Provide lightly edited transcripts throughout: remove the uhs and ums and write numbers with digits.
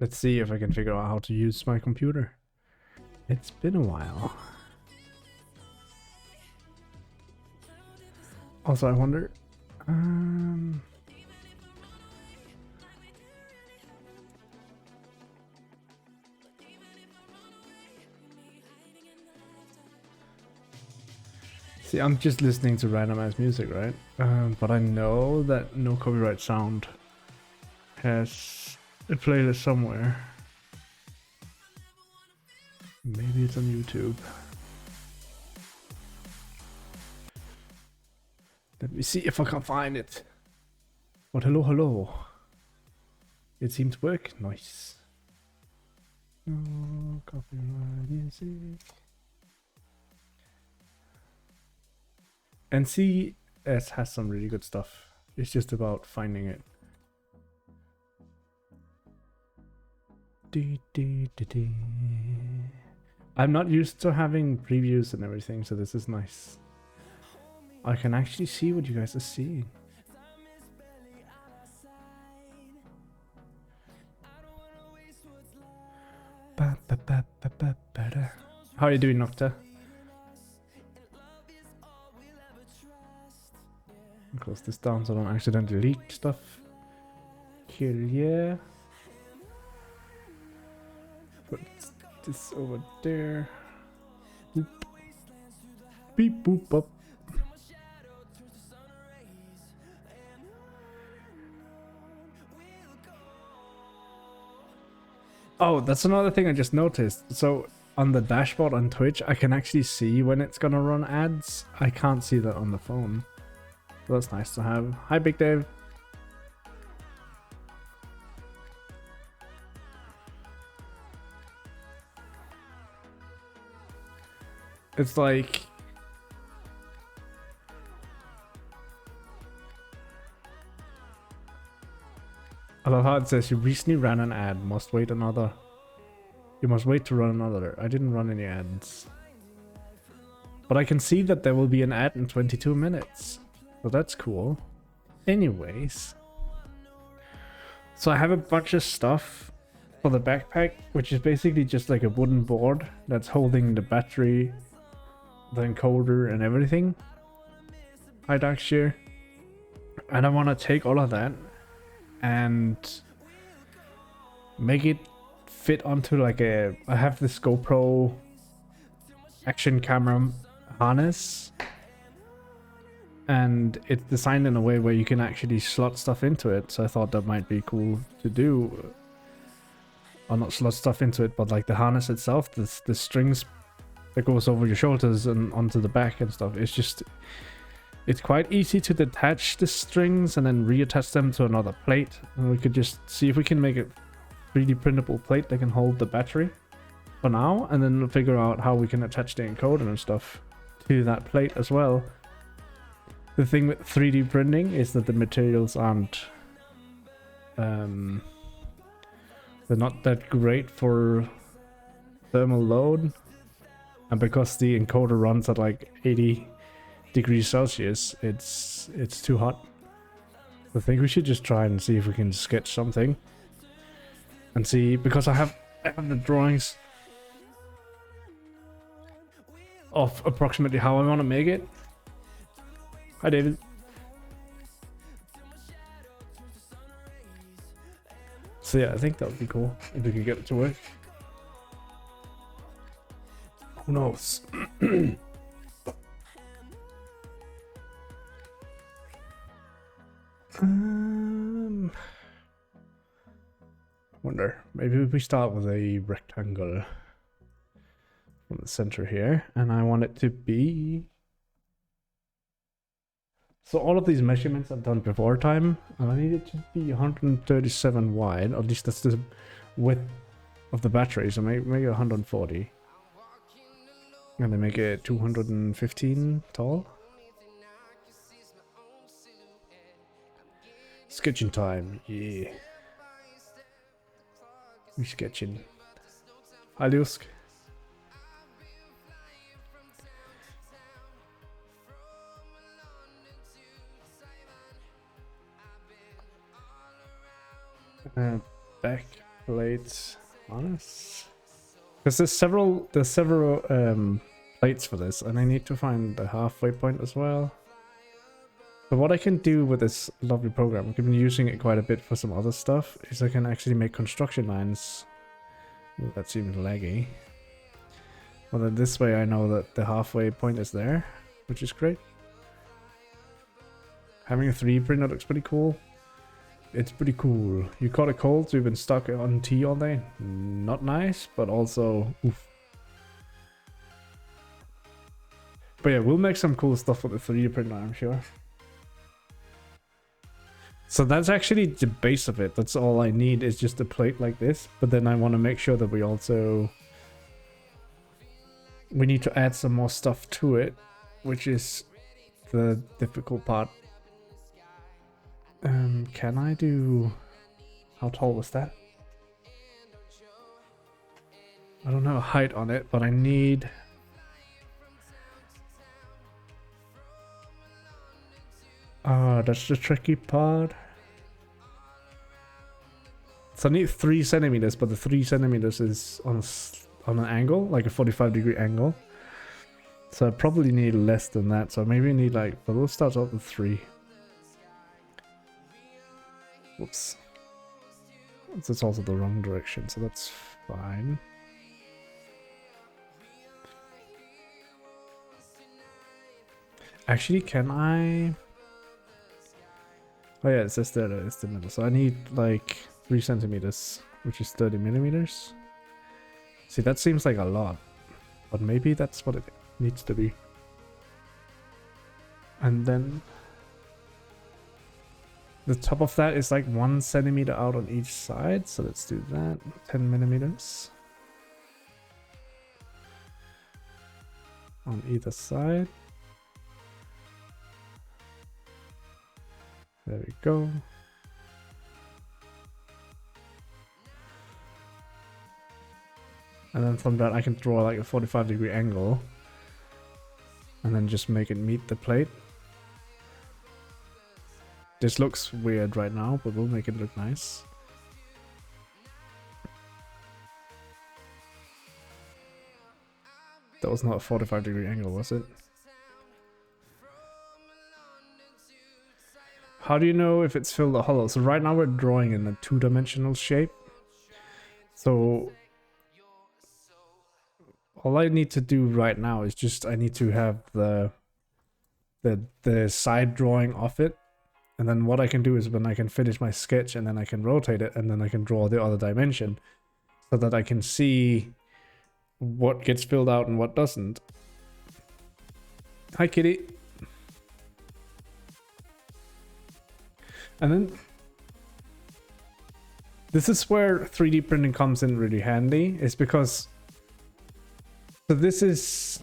Let's see if I can figure out how to use my computer. It's been a while. Also, I wonder... See, I'm just listening to randomized music, right? But I know that No Copyright Sound has a playlist somewhere. Maybe it's on YouTube. Let me see if I can find it. But hello. It seems to work. Nice. No copyright music. NCS has some really good stuff. It's just about finding it. I'm not used to having previews and everything, so this is nice. I can actually see what you guys are seeing. How are you doing, Nocta? Close this down so I don't accidentally leak stuff. Kill, yeah. Put this over there. Boop. Beep boop up. Oh, that's another thing I just noticed. So on the dashboard on Twitch, I can actually see when it's gonna run ads. I can't see that on the phone. So that's nice to have. Hi, Big Dave. It's like... I love how it says you recently ran an ad, must wait another. You must wait to run another. I didn't run any ads. But I can see that there will be an ad in 22 minutes. So that's cool. Anyways. So I have a bunch of stuff for the backpack, which is basically just like a wooden board that's holding the battery, the encoder and everything. Hi Darkshire. And I want to take all of that and make it fit onto like a... I have this GoPro action camera harness, and it's designed in a way where you can actually slot stuff into it, so I thought that might be cool to do. Or not slot stuff into it, but like the harness itself, the strings that goes over your shoulders and onto the back and stuff. It's quite easy to detach the strings and then reattach them to another plate. And we could just see if we can make a 3D printable plate that can hold the battery for now, and then figure out how we can attach the encoder and stuff to that plate as well. The thing with 3D printing is that the materials aren't... they're not that great for thermal load. And because the encoder runs at like 80 degrees Celsius, it's too hot. I think we should just try and see if we can sketch something. And see, because I have the drawings of approximately how I want to make it. Hi David. So yeah, I think that would be cool if we could get it to work. Who knows? Wonder, maybe we start with a rectangle from the center here, and I want it to be... So all of these measurements I've done before time, and I need it to be 137 wide, or at least that's the width of the battery, so make it 140. And then make it 215 tall. Sketching time, yeah. We sketching. Hi Lusk. Back plate harness. Because there's several plates for this, and I need to find the halfway point as well. But what I can do with this lovely program, I've been using it quite a bit for some other stuff, is I can actually make construction lines. Ooh, that seems laggy. Well, then this way I know that the halfway point is there, which is great. Having a 3D printer looks pretty cool. It's pretty cool. You caught a cold, so you've been stuck on tea all day. Not nice, but also oof. But yeah, we'll make some cool stuff with the 3D printer, I'm sure. So that's actually the base of it. That's all I need, is just a plate like this. But then I want to make sure that we need to add some more stuff to it, which is the difficult part. Can I do... How tall was that? I don't know height on it, but I need... that's the tricky part. So I need 3 centimeters, but the 3 centimeters is on an angle, like a 45-degree angle. So I probably need less than that. So maybe I need like, but we'll start off with 3. Whoops. That's also the wrong direction, so that's fine. Actually, can I... Oh yeah, it says there that it's the middle. So I need like 3 centimeters, which is 30 millimeters. See, that seems like a lot, but maybe that's what it needs to be. And then the top of that is like 1 centimeter out on each side. So let's do that. 10 millimeters on either side. There we go. And then from that I can draw like a 45-degree angle and then just make it meet the plate. This looks weird right now, but we'll make it look nice. That was not a 45-degree angle, was it? How do you know if it's filled or hollow? So right now we're drawing in a 2-dimensional shape. So all I need to do right now is just I need to have the side drawing of it. And then what I can do is when I can finish my sketch and then I can rotate it and then I can draw the other dimension so that I can see what gets filled out and what doesn't. Hi, kitty. And then this is where 3D printing comes in really handy, is because so this is,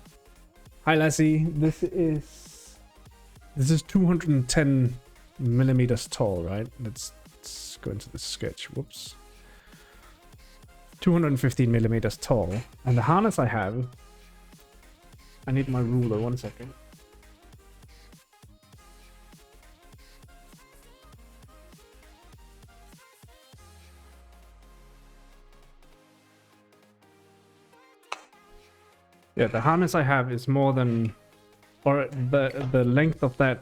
hi Lassie, this is 210 millimeters tall, right? Let's go into the sketch. Whoops. 215 millimeters tall, and the harness I have, I need my ruler, 1 second. Yeah, the harness I have is more than, or the length of that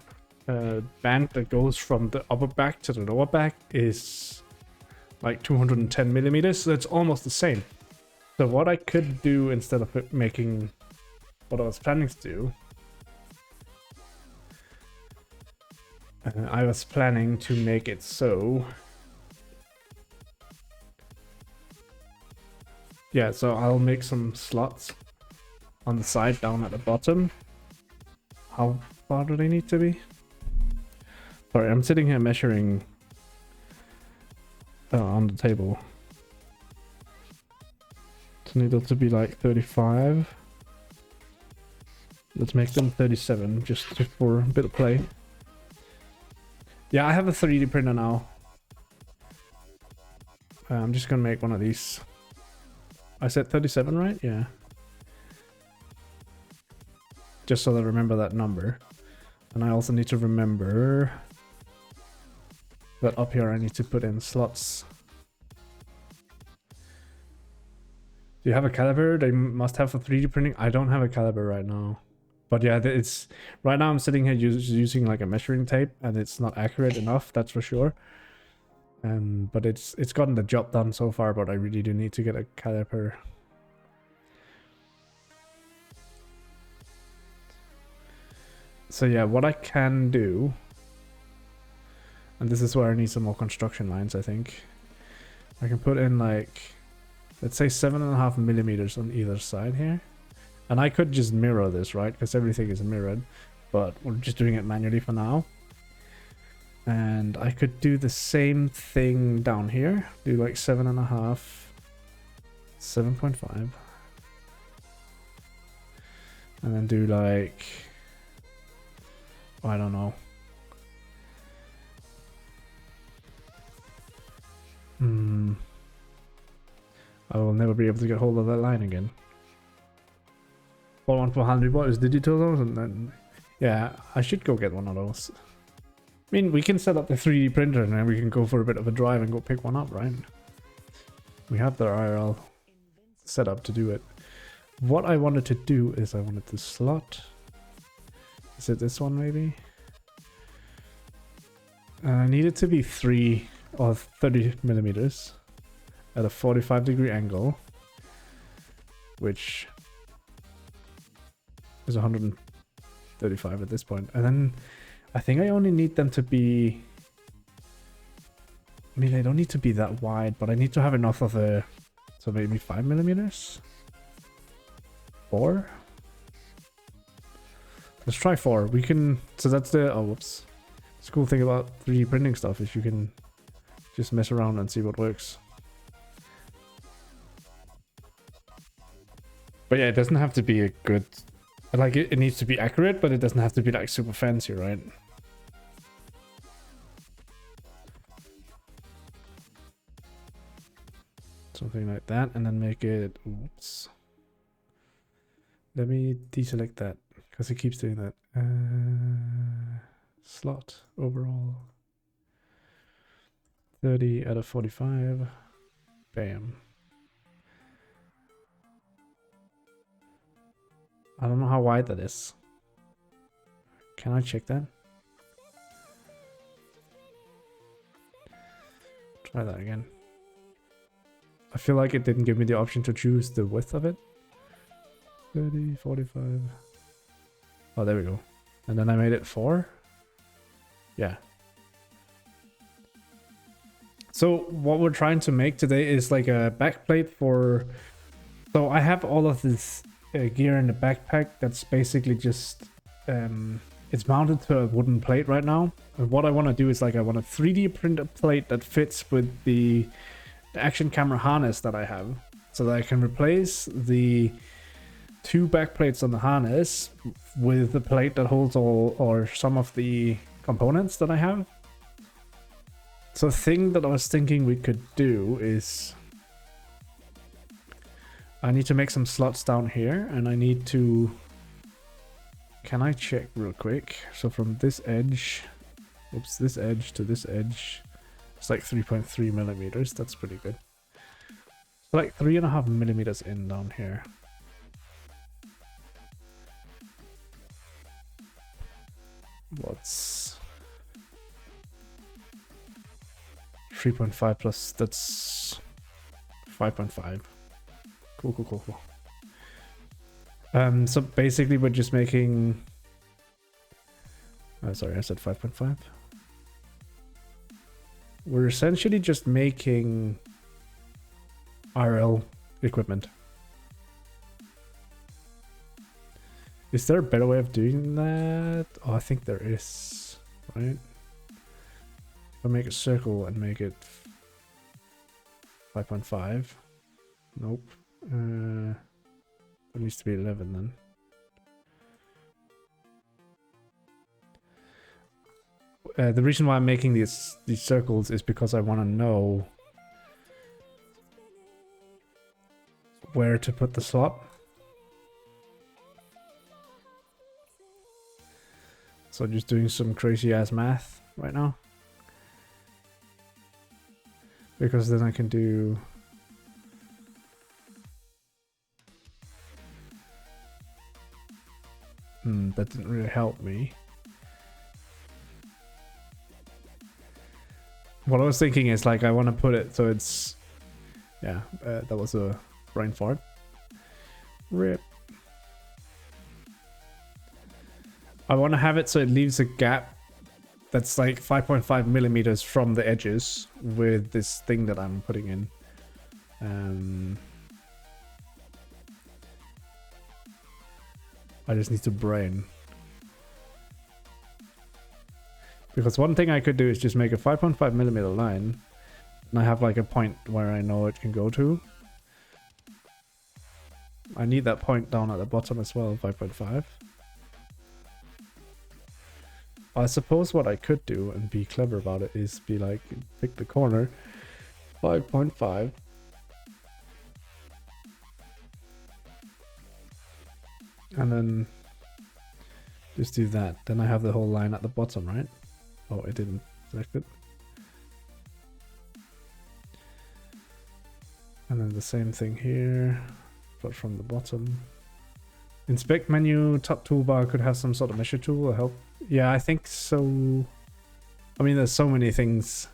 band that goes from the upper back to the lower back is like 210 millimeters, so it's almost the same. So what I could do instead of making what I was planning to do, I was planning to make it so. Yeah, so I'll make some slots on the side down at the bottom. How far do they need to be? Sorry, I'm sitting here measuring on the table. So need to be like 35. Let's make them 37 just for a bit of play. Yeah, I have a 3D printer now. I'm just gonna make one of these. I said 37, right? Yeah. Just so that I remember that number. And I also need to remember that up here I need to put in slots. Do you have a caliper? They must have for 3D printing. I don't have a caliper right now. But yeah, it's right now I'm sitting here using like a measuring tape, and it's not accurate enough, that's for sure. But it's gotten the job done so far, but I really do need to get a caliper. So yeah, what I can do, and this is where I need some more construction lines, I think. I can put in like, let's say 7.5 millimeters on either side here. And I could just mirror this, right? Because everything is mirrored. But we're just doing it manually for now. And I could do the same thing down here. Do like 7.5, 7.5. And then do like, I don't know. I will never be able to get hold of that line again. Bought one for 100. What is digital those? And then, yeah, I should go get one of those. I mean, we can set up the 3D printer and then we can go for a bit of a drive and go pick one up, right? We have the IRL set up to do it. What I wanted to do is I wanted to slot. Is it this one maybe? And I need it to be 3 or 30 millimeters at a 45-degree angle, which is 135 at this point. And then I think I only need them to be, I mean, they don't need to be that wide, but I need to have enough of a, so maybe 5 millimeters? 4? Let's try 4. We can, so that's the, oh whoops. The cool thing about 3D printing stuff is you can just mess around and see what works. But yeah, it doesn't have to be a good, like it needs to be accurate, but it doesn't have to be like super fancy, right? Something like that, and then make it, oops. Let me deselect that, because it keeps doing that. Slot overall. 30 out of 45. Bam. I don't know how wide that is. Can I check that? Try that again. I feel like it didn't give me the option to choose the width of it. 30, 45. Oh, there we go. And then I made it 4. Yeah. So what we're trying to make today is like a backplate for... So I have all of this gear in the backpack that's basically just... it's mounted to a wooden plate right now. And what I want to do is like I want a 3D printed plate that fits with the action camera harness that I have. So that I can replace the 2 backplates on the harness with the plate that holds all or some of the components that I have. So the thing that I was thinking we could do is I need to make some slots down here, and I need to, can I check real quick? So from this edge, oops, this edge to this edge, it's like 3.3 millimeters. That's pretty good. So like 3.5 millimeters in down here. What's 3.5 plus, that's 5.5. Cool. So basically we're just making, sorry, I said 5.5. We're essentially just making IRL equipment. Is there a better way of doing that? Oh, I think there is, right? If I make a circle and make it 5.5. Nope. It needs to be 11 then. The reason why I'm making these circles is because I want to know where to put the slot. So just doing some crazy ass math right now. Because then I can do and that didn't really help me. What I was thinking is like I want to put it so it's, yeah, that was a brain fart. Rip. I want to have it so it leaves a gap that's like 5.5 millimeters from the edges with this thing that I'm putting in. I just need to brain. Because one thing I could do is just make a 5.5 millimeter line, and I have like a point where I know it can go to. I need that point down at the bottom as well, 5.5. I suppose what I could do and be clever about it is be like, pick the corner, 5.5. And then just do that. Then I have the whole line at the bottom, right? Oh, it didn't select it. And then the same thing here, but from the bottom. Inspect menu, top toolbar could have some sort of measure tool or help. Yeah, I think so. I mean, there's so many things.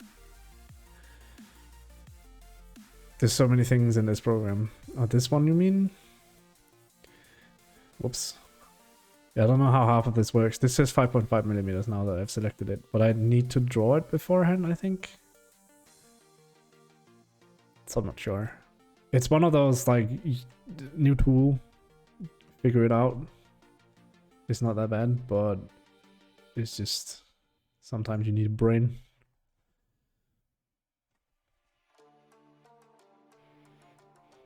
There's so many things in this program. Oh, this one you mean? Whoops. Yeah, I don't know how half of this works. This says 5.5 millimeters now that I've selected it, but I need to draw it beforehand, I think. So I'm not sure. It's one of those like new tool, figure it out. It's not that bad, but it's just sometimes you need a brain.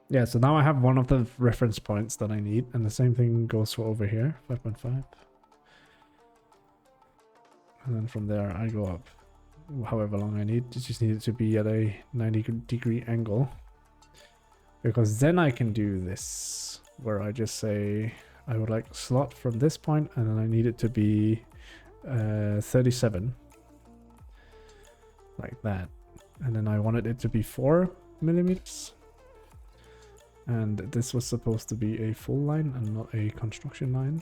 Yeah, so now I have one of the reference points that I need, and the same thing goes for over here, 5.5. And then from there I go up however long I need. Just need it to be at a 90-degree angle. Because then I can do this, where I just say I would like a slot from this point, and then I need it to be 37. Like that. And then I wanted it to be 4 millimeters. And this was supposed to be a full line and not a construction line.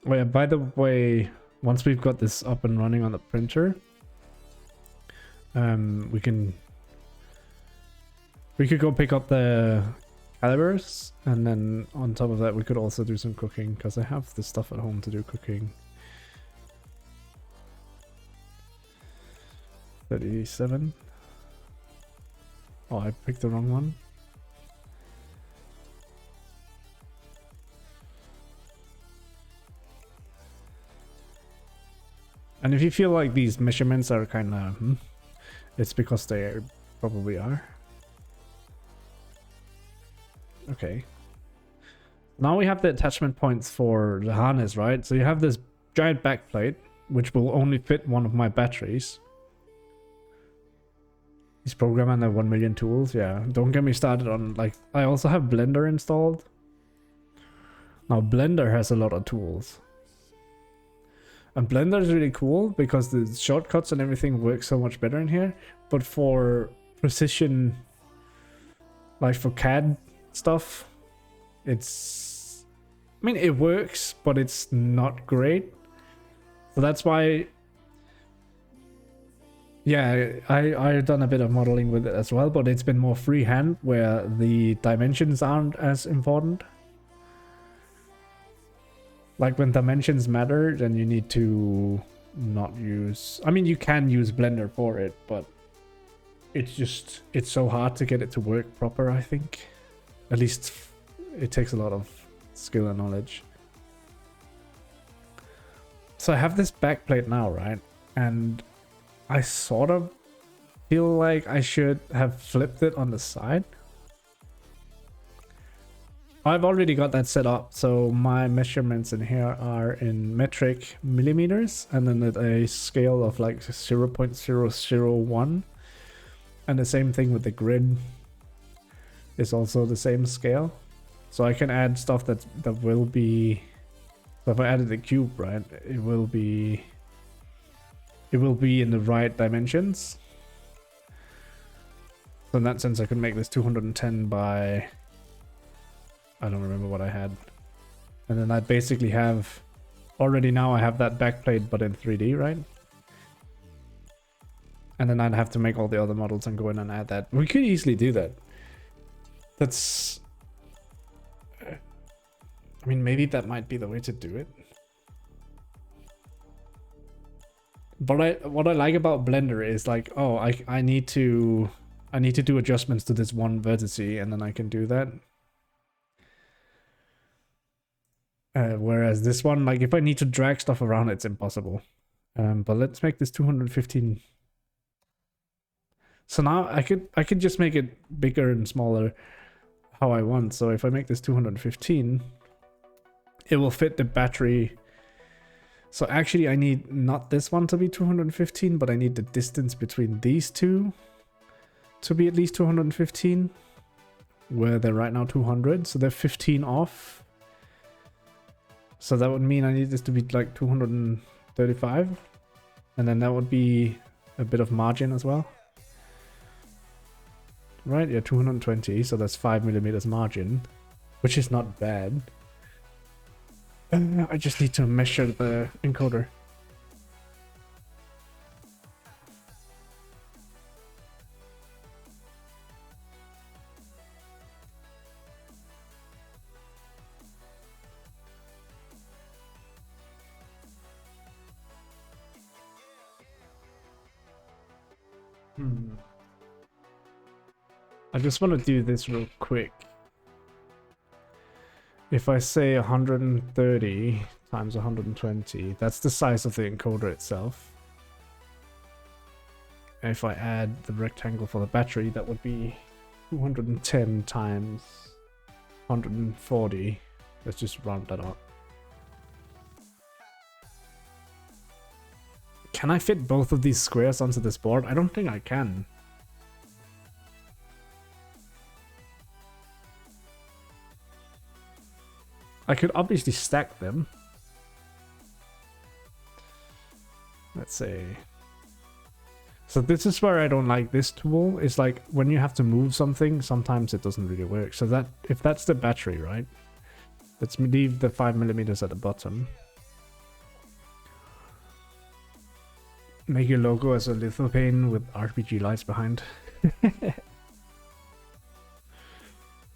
Oh yeah, by the way, once we've got this up and running on the printer, we could go pick up the calibers, and then on top of that we could also do some cooking, because I have the stuff at home to do cooking. 37. Oh, I picked the wrong one. And if you feel like these measurements are kind of, it's because they probably are. Okay. Now we have the attachment points for the harness, right? So you have this giant backplate, which will only fit one of my batteries. He's programmed under 1 million tools. Yeah, don't get me started on, like, I also have Blender installed. Now Blender has a lot of tools. And Blender is really cool because the shortcuts and everything work so much better in here. But for precision, like for CAD stuff, it's, I mean, it works, but it's not great. So that's why, yeah, I've done a bit of modeling with it as well, but it's been more freehand where the dimensions aren't as important. Like when dimensions matter, then you need to not use, I mean, you can use Blender for it, but it's just, it's so hard to get it to work proper, I think. At least it takes a lot of skill and knowledge. So I have this backplate now, right? And I sort of feel like I should have flipped it on the side. I've already got that set up, so my measurements in here are in metric millimeters, and then at a scale of like 0.001. And the same thing with the grid is also the same scale. So I can add stuff that will be, so if I added the cube, right, it will be in the right dimensions. So in that sense, I could make this 210 by... I don't remember what I had. And then I basically have... Already now I have that backplate, but in 3D, right? And then I'd have to make all the other models and go in and add that. We could easily do that. That's... I mean, maybe that might be the way to do it. But what I like about Blender is like, oh, I need to do adjustments to this one vertex, and then I can do that. Whereas this one, like if I need to drag stuff around, it's impossible. But let's make this 215. So now I could just make it bigger and smaller how I want. So if I make this 215, it will fit the battery. So actually I need not this one to be 215, but I need the distance between these two to be at least 215, where they're right now 200. So they're 15 off. So that would mean I need this to be like 235. And then that would be a bit of margin as well. Right, yeah, 220. So that's 5mm margin, which is not bad. I just need to measure the encoder. I just want to do this real quick. If I say 130 times 120, that's the size of the encoder itself. If I add the rectangle for the battery, that would be 210 times 140. Let's just round that up. Can I fit both of these squares onto this board? I don't think I can. I could obviously stack them. Let's say. So this is where I don't like this tool. It's like when you have to move something, sometimes it doesn't really work. So that if that's the battery, right? Let's leave the 5mm at the bottom. Make your logo as a lithopane with RPG lights behind.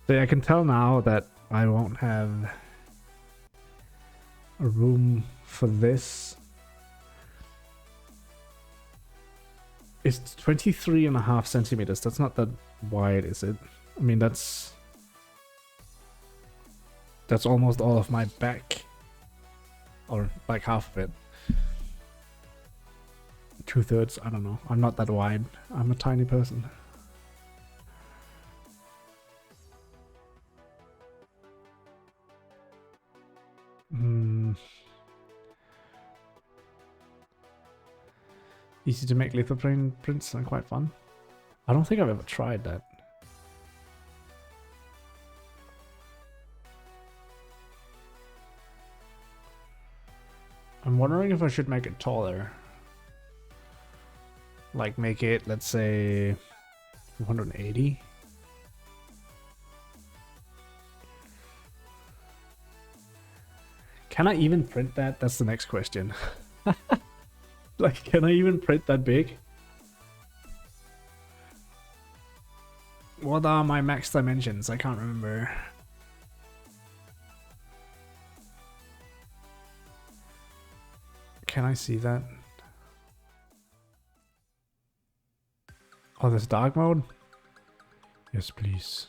So I can tell now that I won't have a room for this. It's 23.5 centimeters. That's not that wide, is it? I mean, that's almost all of my back, or like half of it. 2/3, I don't know. I'm not that wide. I'm a tiny person. Easy to make lithoplane prints and quite fun. I don't think I've ever tried that. I'm wondering if I should make it taller. Like make it, let's say, 280. Can I even print that? That's the next question. Like, can I even print that big? What are my max dimensions? I can't remember. Can I see that? Oh, there's dark mode? Yes, please.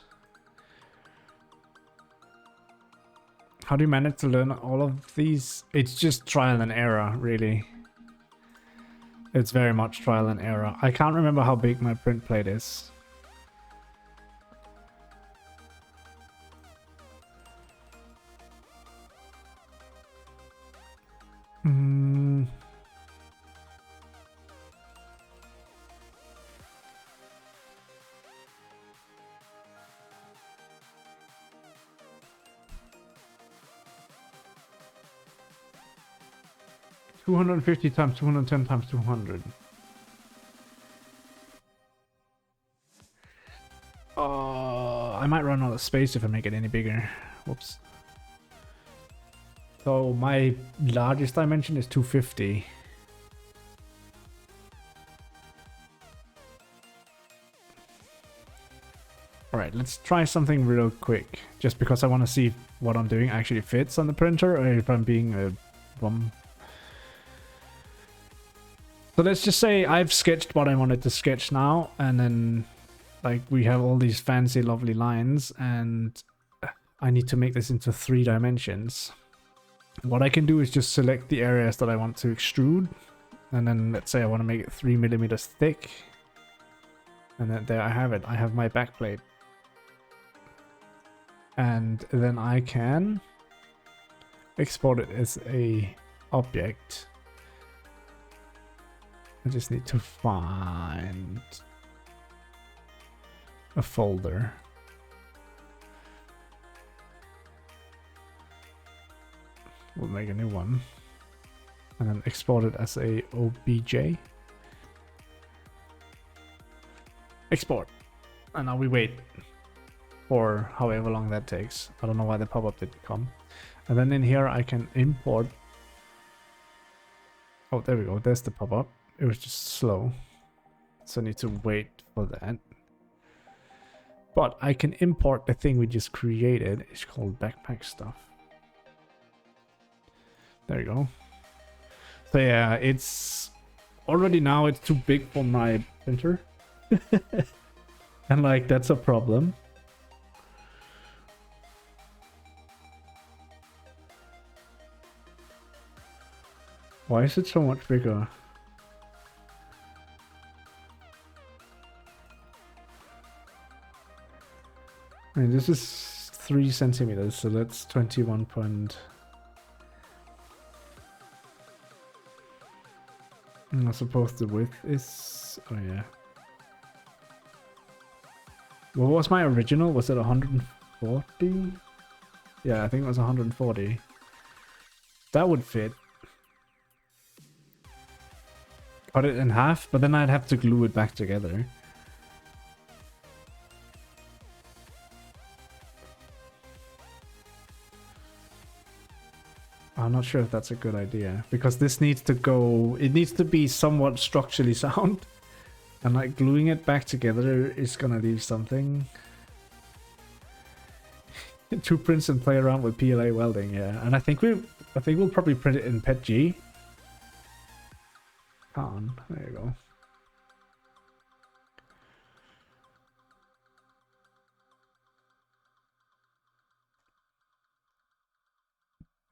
How do you manage to learn all of these? It's just trial and error, really. It's very much trial and error. I can't remember how big my print plate is. Hmm. 250 times 210 times 200. I might run out of space if I make it any bigger. Whoops. So my largest dimension is 250. Alright, let's try something real quick. Just because I want to see if what I'm doing actually fits on the printer, or if I'm being a bum. So let's just say I've sketched what I wanted to sketch now, and then like we have all these fancy lovely lines, and I need to make this into 3 dimensions. What I can do is just select the areas that I want to extrude, and then let's say I want to make it 3 millimeters thick, and then there I have it. I have my backplate, and then I can export it as a object. I just need to find a folder. We'll make a new one and then export it as a OBJ. Export. And now we wait for however long that takes. I don't know why the pop-up didn't come. And then in here I can import. Oh, there we go. There's the pop-up. It was just slow, so I need to wait for that. But I can import the thing we just created. It's called backpack stuff. There you go. So yeah, it's already now it's too big for my printer. And like that's a problem. Why is it so much bigger? I mean, this is 3 centimeters, so that's 21 point. I suppose the width is... oh yeah. What was my original? Was it 140? Yeah, I think it was 140. That would fit. Cut it in half, but then I'd have to glue it back together. I'm not sure if that's a good idea, because this needs to go, it needs to be somewhat structurally sound, and like gluing it back together is gonna leave something. 2 prints and play around with PLA welding, yeah. And I think we'll probably print it in PETG. There you go.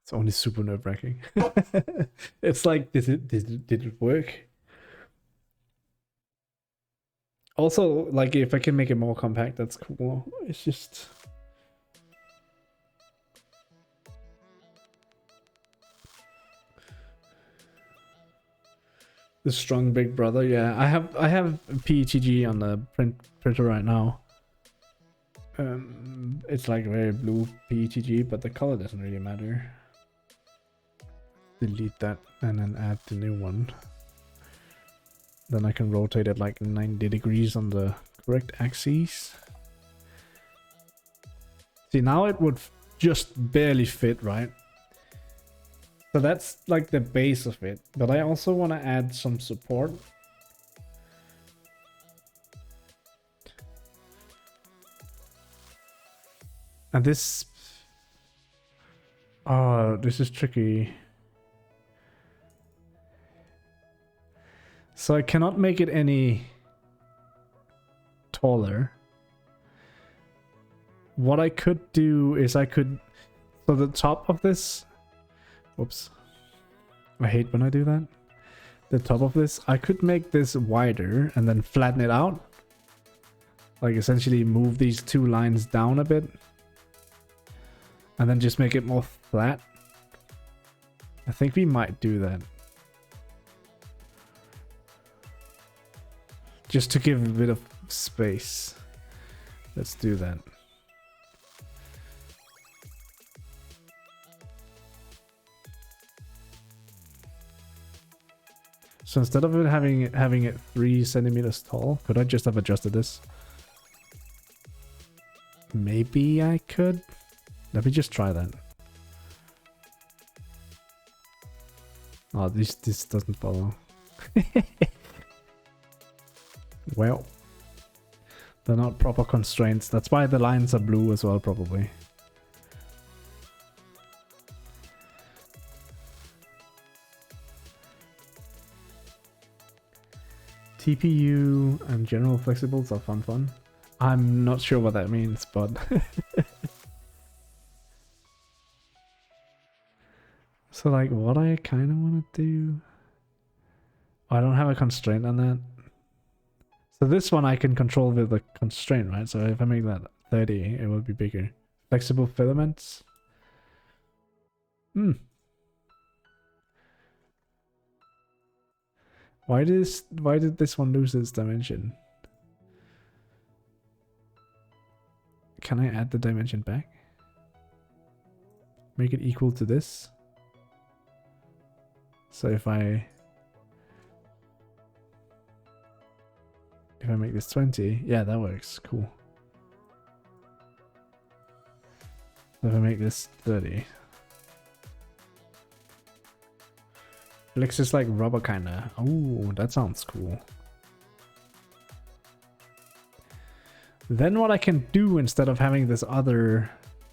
It's only super nerve-wracking. It's like, did it work? Also, like, if I can make it more compact, that's cool. It's just... the strong big brother, yeah. I have PETG on the printer right now. It's like very blue PETG, but the color doesn't really matter. Delete that and then add the new one. Then I can rotate it like 90 degrees on the correct axis. See, now it would just barely fit, right? So that's like the base of it. But I also want to add some support. And this... oh, this is tricky. So I cannot make it any taller. What I could do is I could... so the top of this... whoops. I hate when I do that. The top of this, I could make this wider and then flatten it out. Like essentially move these 2 lines down a bit. And then just make it more flat. I think we might do that. Just to give a bit of space. Let's do that. So instead of it having it 3 centimeters tall, could I just have adjusted this? Maybe I could. Let me just try that. Oh, this doesn't follow. Well, they're not proper constraints. That's why the lines are blue as well, probably. TPU and general flexibles are fun. I'm not sure what that means, but so like what I kind of want to do, I don't have a constraint on that. So this one I can control with the constraint, right? So if I make that 30, it will be bigger. Flexible filaments. Why did this one lose its dimension? Can I add the dimension back? Make it equal to this. So if I make this 20, yeah, that works. Cool. If I make this 30. It looks just like rubber kinda. Oh, that sounds cool. Then what I can do instead of having this other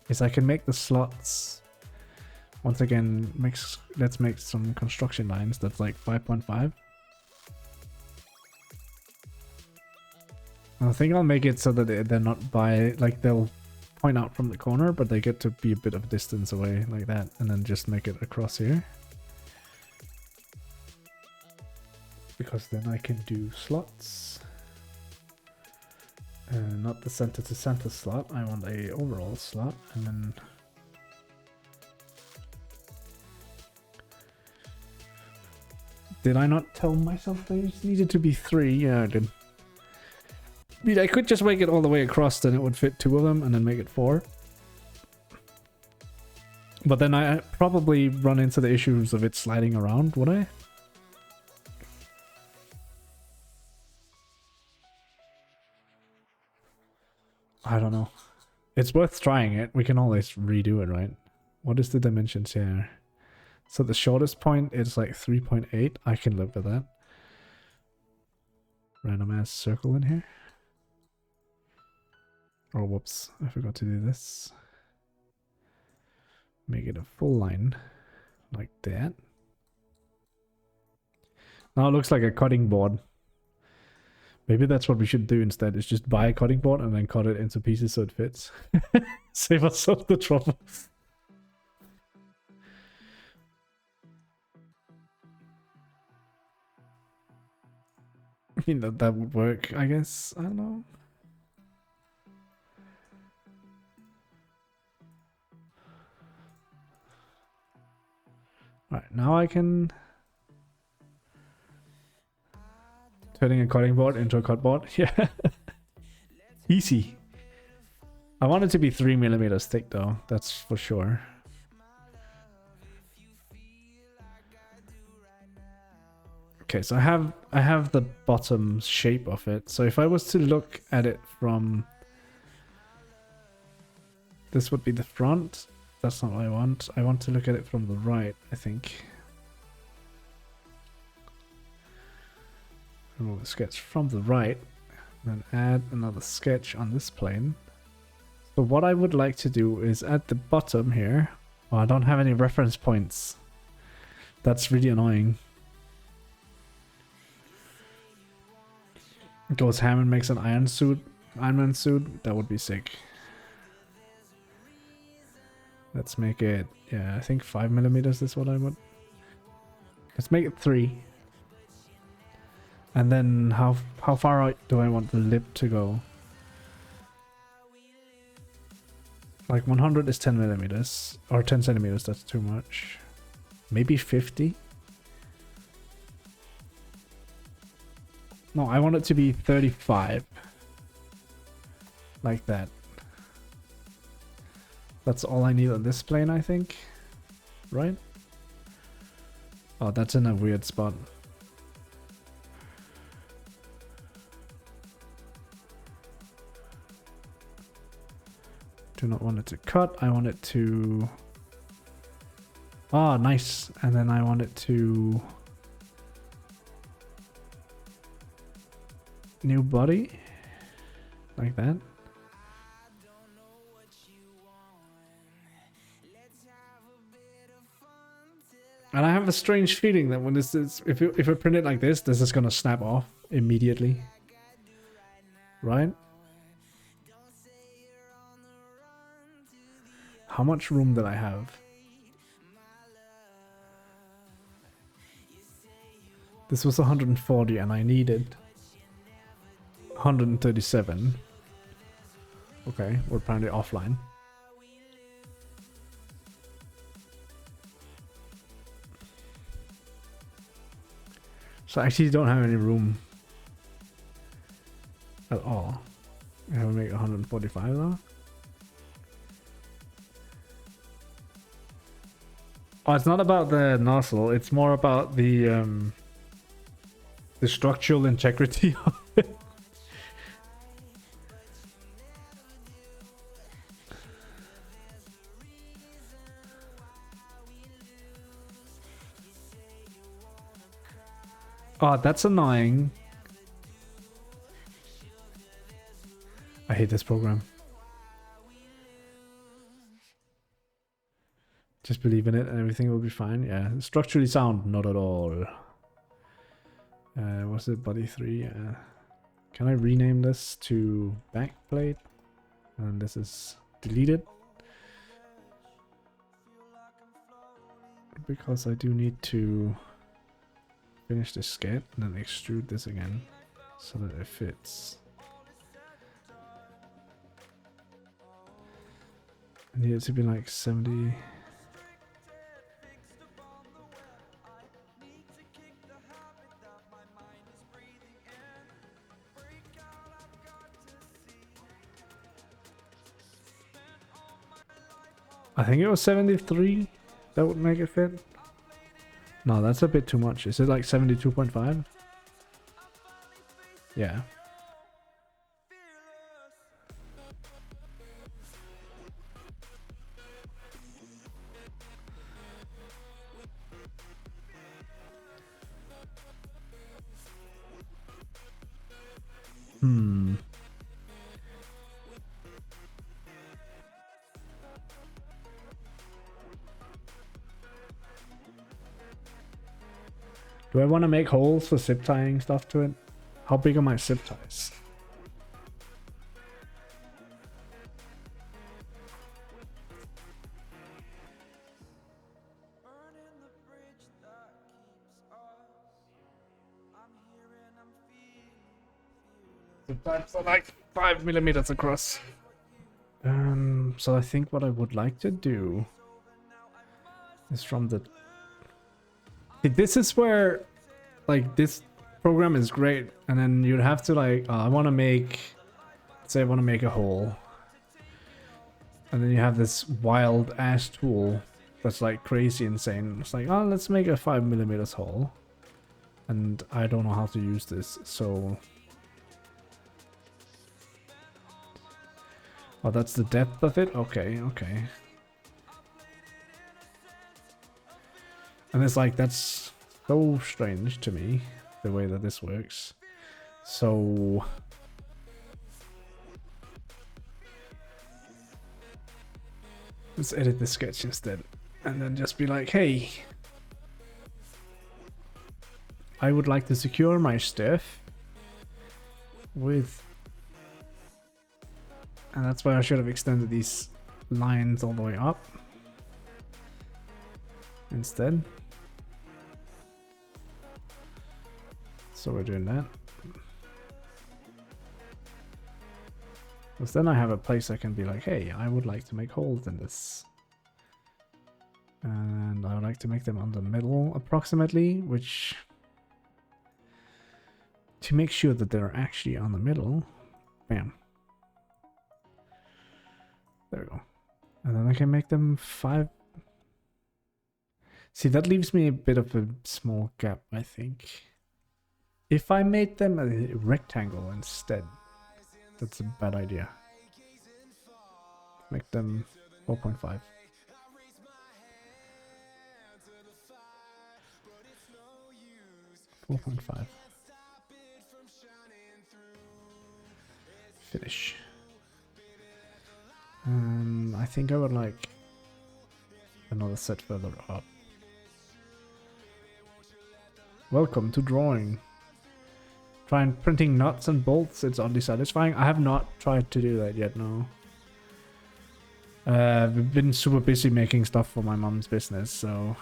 is I can make the slots. Once again, let's make some construction lines that's like 5.5. I think I'll make it so that they're not by, like they'll point out from the corner, but they get to be a bit of a distance away like that, and then just make it across here. Because then I can do slots. Not the center to center slot, I want a overall slot, and then did I not tell myself they needed to be 3? Yeah, I did. I mean, I could just make it all the way across, then it would fit 2 of them, and then make it 4. But then I probably run into the issues of it sliding around, would I? I don't know. It's worth trying it. We can always redo it, right? What is the dimensions here? So the shortest point is like 3.8. I can live with that. Random ass circle in here. Oh, whoops. I forgot to do this. Make it a full line. Like that. Now it looks like a cutting board. Maybe that's what we should do instead, is just buy a cutting board and then cut it into pieces so it fits. Save ourselves the trouble. I mean, that would work, I guess. I don't know. Alright, now I can... Turning a cutting board into a cut board. Yeah. Easy. I want it to be 3mm thick though, that's for sure. Okay, so I have the bottom shape of it. So if I was to look at it from... This would be the front. That's not what I want. I want to look at it from the right, I think. Remove the sketch from the right. And then add another sketch on this plane. So what I would like to do is at the bottom here... Oh, I don't have any reference points. That's really annoying. Goes ham and makes an Iron Man suit. That would be sick. Let's make it, yeah, I think 5mm is what I would. Let's make it 3. And then how far out do I want the lip to go? Like 100 is 10mm, or 10 centimeters, that's too much. Maybe 50? No, I want it to be 35. Like that. That's all I need on this plane, I think. Right? Oh, that's in a weird spot. do not want it to cut. I want it to... Ah, nice. And then I want it to... New body. Like that. And I have a strange feeling that when this is... If I print it like this is gonna snap off immediately. Right? How much room did I have? This was 140 and I needed 137. Okay, we're apparently offline. So I actually don't have any room at all. I have to make 145 though. Oh, it's not about the nozzle. It's more about the structural integrity of it. Oh, that's annoying. I hate this program. Just believe in it and everything will be fine. Yeah, structurally sound, not at all. What's it, body 3? Can I rename this to backplate? And this is deleted. Because I do need to finish this sketch and then extrude this again so that it fits. I need it to be like 70. I think it was 73. That would make it fit. No, that's a bit too much. Is it like 72.5? Yeah. Do I want to make holes for zip tying stuff to it? How big are my zip ties? Zip ties are like 5 millimeters across. So I think what I would like to do is from the... This is where, like, this program is great, and then you'd have to, like, I want to make, say I want to make a hole, and then you have this wild ass tool that's like crazy insane. It's like, oh, let's make a 5 millimeters hole, and I don't know how to use this, so... Oh, that's the depth of it? Okay, okay. And it's like, that's so strange to me, the way that this works. So... let's edit the sketch instead. And then just be like, hey, I would like to secure my stuff with... And that's why I should have extended these lines all the way up instead. So we're doing that. Because then I have a place I can be like, hey, I would like to make holes in this. And I would like to make them on the middle approximately, which... to make sure that they're actually on the middle. Bam. There we go. And then I can make them 5... See, that leaves me a bit of a small gap, I think. If I made them a rectangle instead, that's a bad idea. make them 4.5. Finish. I think I would like another set further up. Welcome to drawing. Trying printing nuts and bolts. It's oddly satisfying. I have not tried to do that yet, no. We've been super busy making stuff for my mom's business, so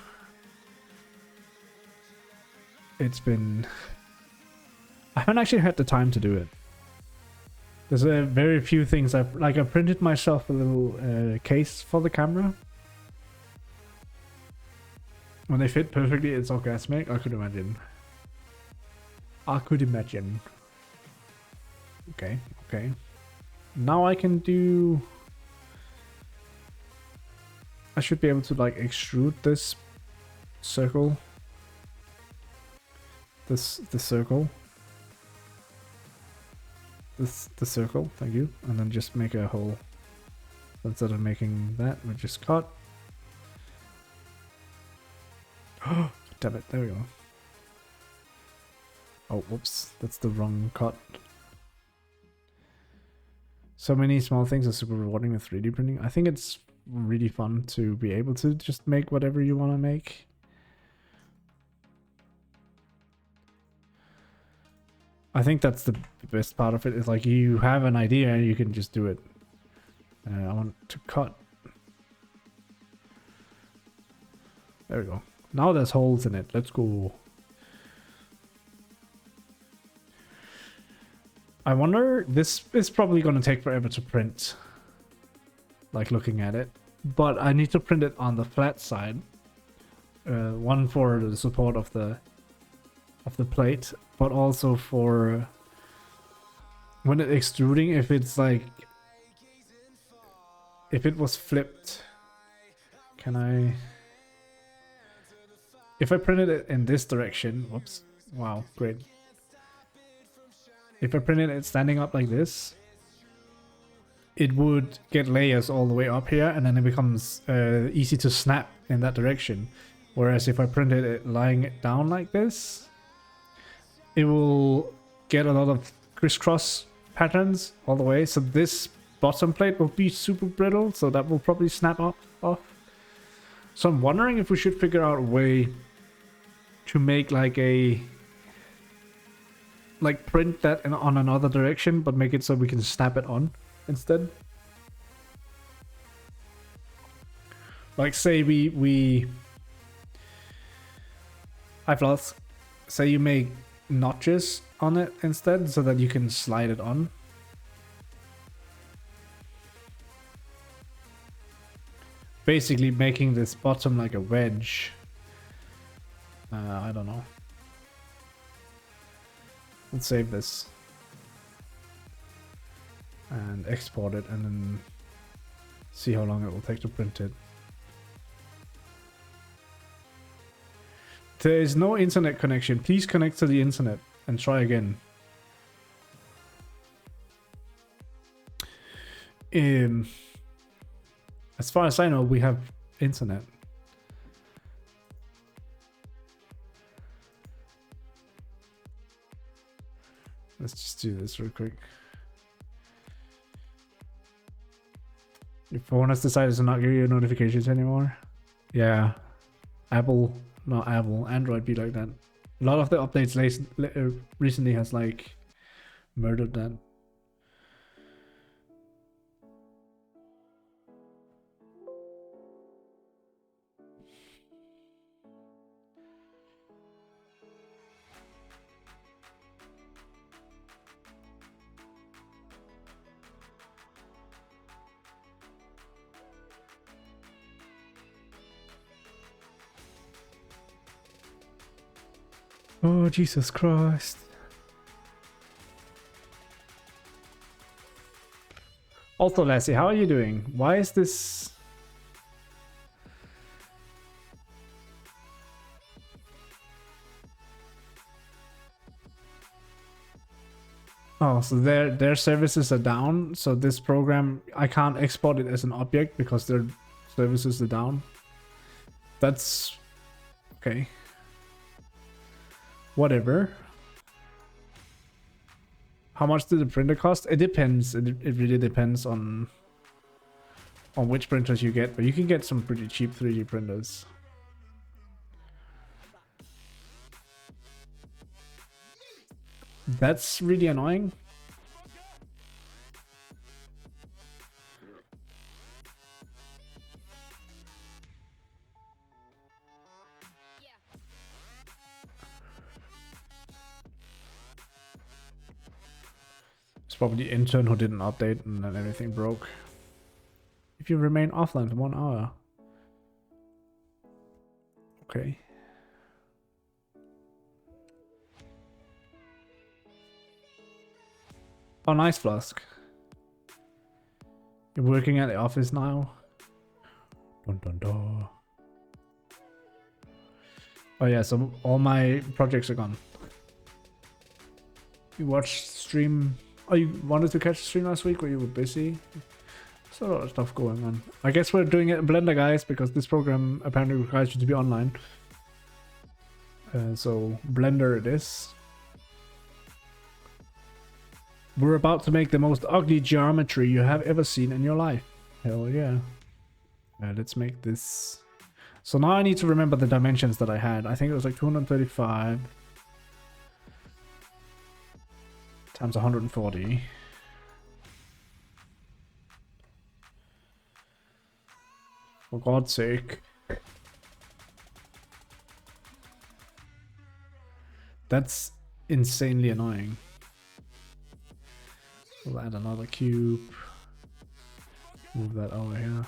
it's been... I haven't actually had the time to do it. There's very few things I printed myself a little case for the camera. When they fit perfectly, it's orgasmic. I could imagine. Okay, okay. Now I can do... I should be able to like extrude this circle. The circle. The circle, thank you. And then just make a hole. Instead of making that, we just cut. Oh, damn it, there we go. Oh, whoops, that's the wrong cut. So many small things are super rewarding with 3D printing. I think it's really fun to be able to just make whatever you want to make. I think that's the best part of it, is like you have an idea and you can just do it. I want to cut. There we go. Now there's holes in it. Let's go. I wonder, this is probably going to take forever to print. Like looking at it. But I need to print it on the flat side. One for the support of the plate, but also for when it extruding, if it's like, if it was flipped, can I, if I printed it in this direction, whoops, wow, great. If I printed it standing up like this, it would get layers all the way up here, and then it becomes easy to snap in that direction. Whereas if I printed it lying it down like this, it will get a lot of crisscross patterns all the way. So this bottom plate will be super brittle, so that will probably snap off. So I'm wondering if we should figure out a way to make like a... like print that on another direction, but make it so we can snap it on instead. Like say I've lost, say you make notches on it instead so that you can slide it on. Basically making this bottom like a wedge. I don't know. Let's save this and export it and then see how long it will take to print it. There is no internet connection. Please connect to the internet and try again. As far as I know, we have internet. Let's just do this real quick. Your phone has decided to not give you notifications anymore. Yeah, Apple, not Apple, Android be like that. A lot of the updates recently has like murdered that. Oh, Jesus Christ. Also, Lassie, how are you doing? Why is this... Oh, so their services are down. So this program, I can't export it as an object because their services are down. That's okay. Whatever. How much did the printer cost? It depends. It really depends on which printers you get, but you can get some pretty cheap 3D printers. That's really annoying. It's probably the intern who didn't update and then everything broke. If you remain offline for 1 hour. Okay. Oh, nice, Flask. You're working at the office now? Dun, dun, dun. Oh yeah, so all my projects are gone. You watched stream... Oh, you wanted to catch the stream last week or you were busy? There's a lot of stuff going on. I guess we're doing it in Blender, guys, because this program apparently requires you to be online. So Blender it is. We're about to make the most ugly geometry you have ever seen in your life. Hell yeah. Let's make this. So now I need to remember the dimensions that I had. I think it was like 235 times 140. For God's sake. That's insanely annoying. We'll add another cube. Move that over here.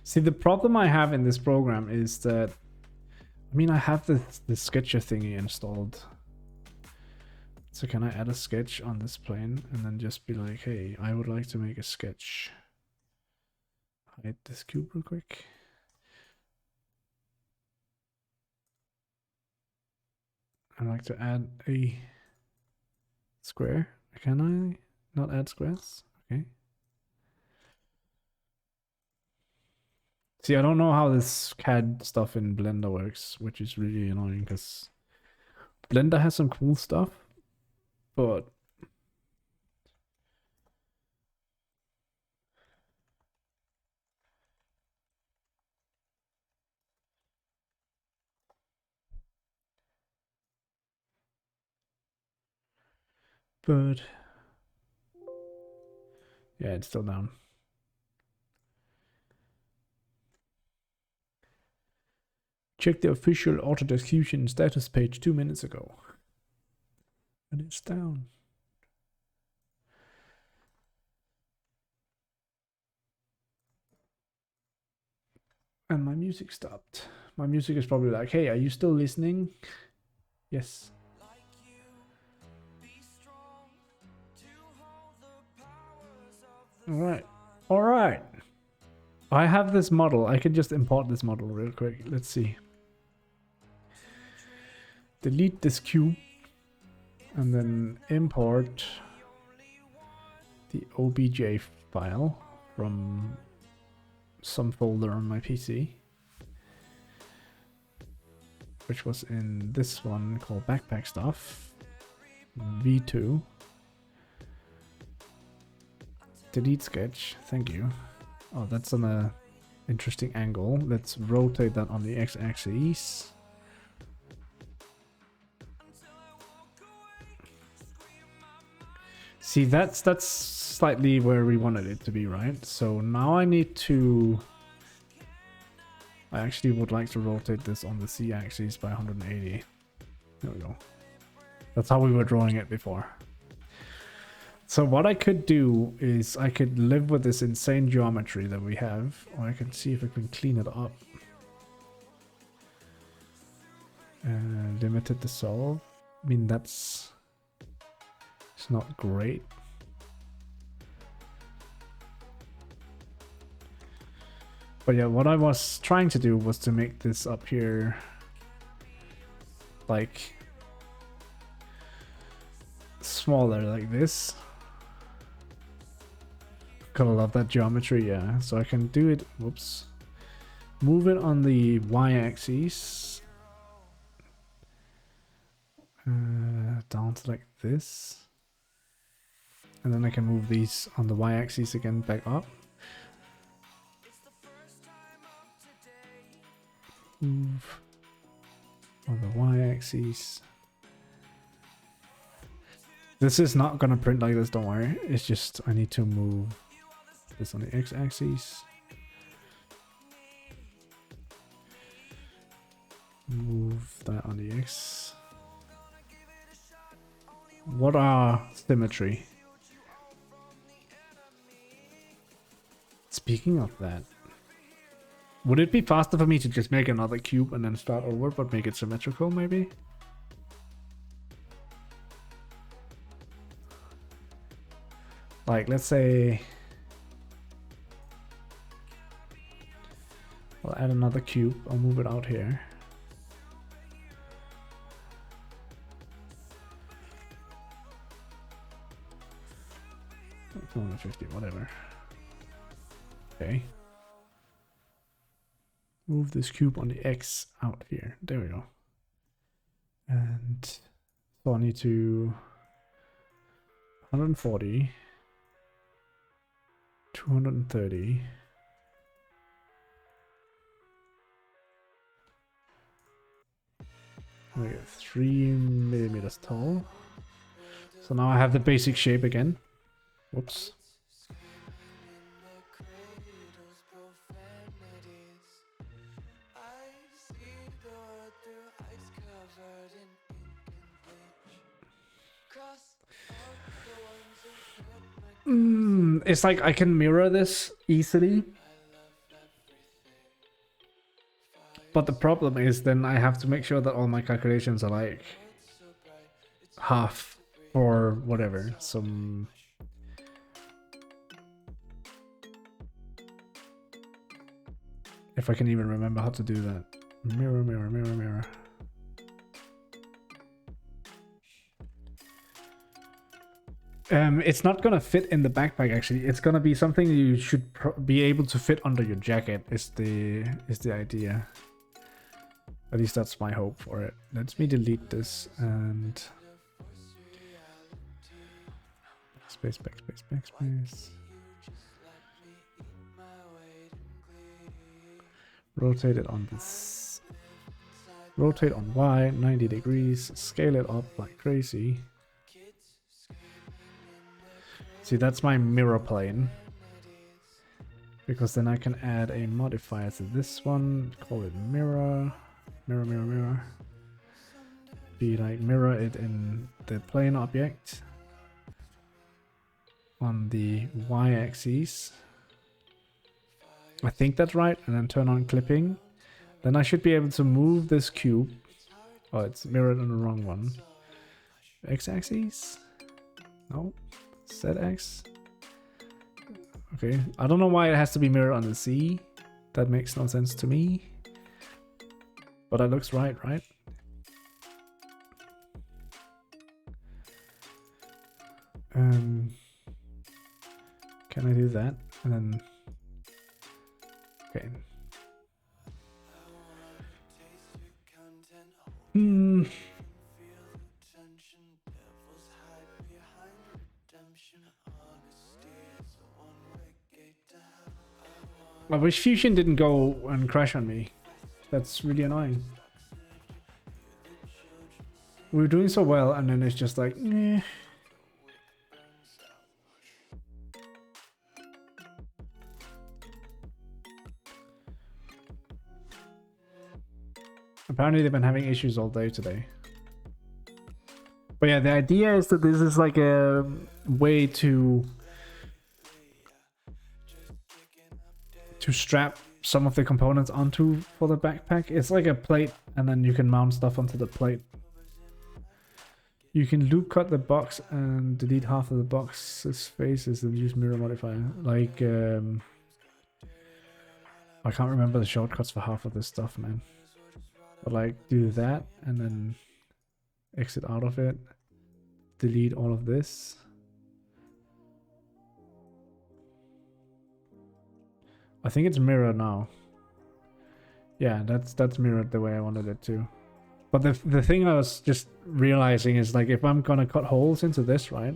See, the problem I have in this program is that, I mean, I have the sketcher thingy installed. So can I add a sketch on this plane and then just be like, hey, I would like to make a sketch. Hide this cube real quick. I'd like to add a square. Can I not add squares? Okay. See, I don't know how this CAD stuff in Blender works, which is really annoying because Blender has some cool stuff, but yeah, it's still down. Check the official Autodesk Fusion status page 2 minutes ago. And it's down. And my music stopped. My music is probably like, hey, are you still listening? Yes. Alright. Alright. I have this model. I can just import this model real quick. Let's see. Delete this cube. And then import the OBJ file from some folder on my PC. Which was in this one called backpack stuff. V2. Delete sketch. Thank you. Oh, that's on a interesting angle. Let's rotate that on the x-axis. See, that's slightly where we wanted it to be, right? So now I need to... I actually would like to rotate this on the z-axis by 180. There we go. That's how we were drawing it before. So what I could do is I could live with this insane geometry that we have, or I can see if I can clean it up. Limited to solve. I mean, that's It's not great. But yeah, what I was trying to do was to make this up here like smaller like this. Gotta love that geometry, yeah. So I can do it, whoops. Move it on the y-axis. Down to like this. And then I can move these on the y-axis again back up. Move on the y-axis. This is not gonna print like this, don't worry. It's just I need to move this on the x-axis. Move that on the x. What are symmetry? Speaking of that, would it be faster for me to just make another cube and then start over, but make it symmetrical maybe? Like, let's say I'll add another cube. I'll move it out here. Oh, 250, whatever. Okay. Move this cube on the X out here. There we go. And so I need to 140, 230. Make it 3 millimeters tall. So now I have the basic shape again. Whoops. It's like I can mirror this easily. But the problem is then I have to make sure that all my calculations are like half or whatever. Some if I can even remember how to do that. Mirror, mirror, mirror, mirror. It's not gonna fit in the backpack actually. It's gonna be something you should be able to fit under your jacket. Is the idea. At least that's my hope for it. Let me delete this and space, backspace, backspace. Rotate it on this. Rotate on Y 90 degrees. Scale it up like crazy. See, that's my mirror plane. Because then I can add a modifier to this one. Call it mirror. Mirror, mirror, mirror. Be like mirror it in the plane object. On the y-axis. I think that's right. And then turn on clipping. Then I should be able to move this cube. Oh, it's mirrored on the wrong one. X-axis? No. ZX. Okay, I don't know why it has to be mirrored on the Z. That makes no sense to me. But that looks right, right? Can I do that? And then okay. I wish Fusion didn't go and crash on me. That's really annoying. We were doing so well and then it's just like, eh. Apparently they've been having issues all day today. But yeah, the idea is that this is like a way to strap some of the components onto for the backpack. It's like a plate and then you can mount stuff onto the plate. You can loop cut the box and delete half of the box's faces and use mirror modifier. Like, I can't remember the shortcuts for half of this stuff, man. But like, do that and then exit out of it. Delete all of this. I think it's mirrored now. Yeah, that's mirrored the way I wanted it to. But the thing I was just realizing is like if I'm gonna cut holes into this, right?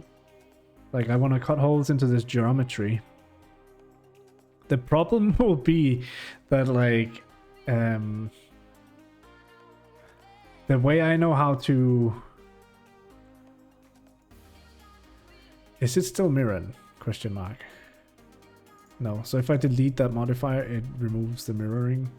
Like I want to cut holes into this geometry. The problem will be that like the way I know how to... Is it still mirrored? Question mark. No, so if I delete that modifier, it removes the mirroring.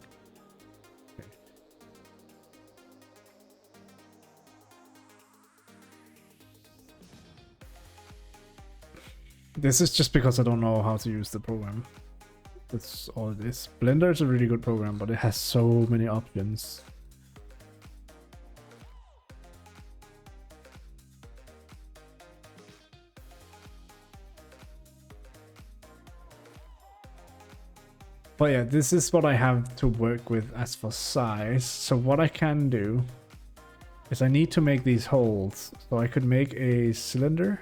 This is just because I don't know how to use the program. That's all it is. Blender is a really good program, but it has so many options. But yeah, this is what I have to work with as for size. So what I can do is I need to make these holes. So I could make a cylinder.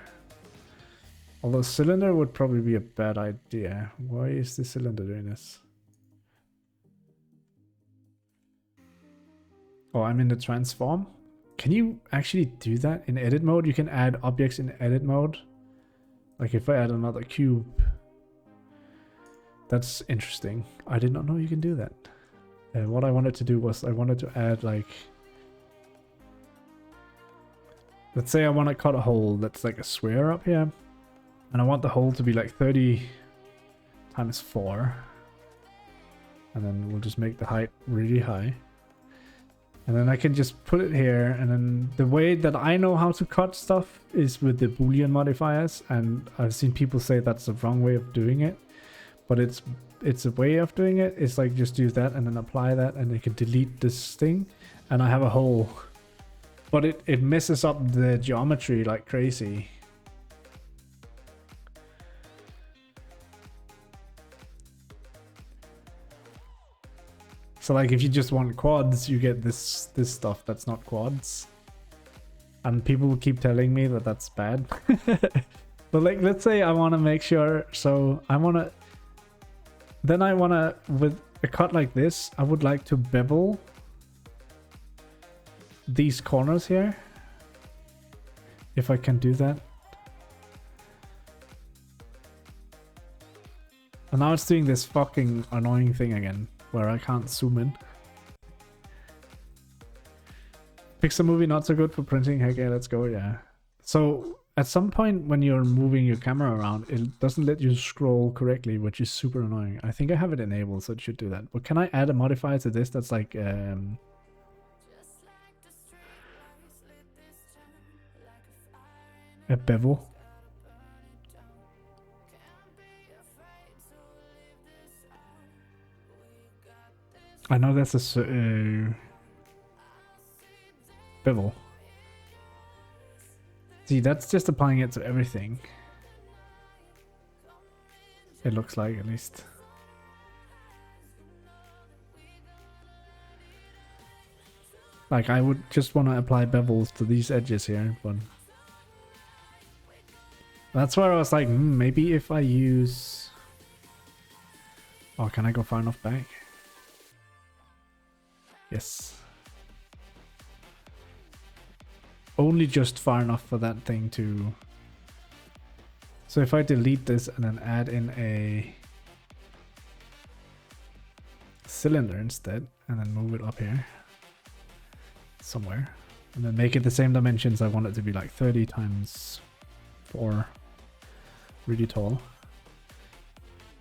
Although cylinder would probably be a bad idea. Why is the cylinder doing this? Oh, I'm in the transform. Can you actually do that in edit mode? You can add objects in edit mode. Like if I add another cube. That's interesting. I did not know you can do that. What I wanted to do was I wanted to add like... Let's say I want to cut a hole that's like a square up here. And I want the hole to be like 30 times 4. And then we'll just make the height really high. And then I can just put it here. And then the way that I know how to cut stuff is with the Boolean modifiers. And I've seen people say that's the wrong way of doing it. But it's a way of doing it. It's like just do that and then apply that. And you can delete this thing. And I have a hole. But it messes up the geometry like crazy. So like if you just want quads, you get this stuff that's not quads. And people keep telling me that that's bad. But like let's say I want to make sure, so I want to, then I want to, with a cut like this, I would like to bevel these corners here. If I can do that. And now it's doing this fucking annoying thing again. Where I can't zoom in. Pixar movie not so good for printing. Heck yeah, let's go, yeah. So at some point when you're moving your camera around, it doesn't let you scroll correctly, which is super annoying. I think I have it enabled, so it should do that. But can I add a modifier to this that's like a bevel? I know that's a bevel. See, that's just applying it to everything. It looks like, at least. Like, I would just want to apply bevels to these edges here, but... That's where I was like, maybe if I use... Oh, can I go far enough back? Yes. Only just far enough for that thing to... So if I delete this and then add in a cylinder instead, and then move it up here somewhere, and then make it the same dimensions, I want it to be like 30 times 4, really tall.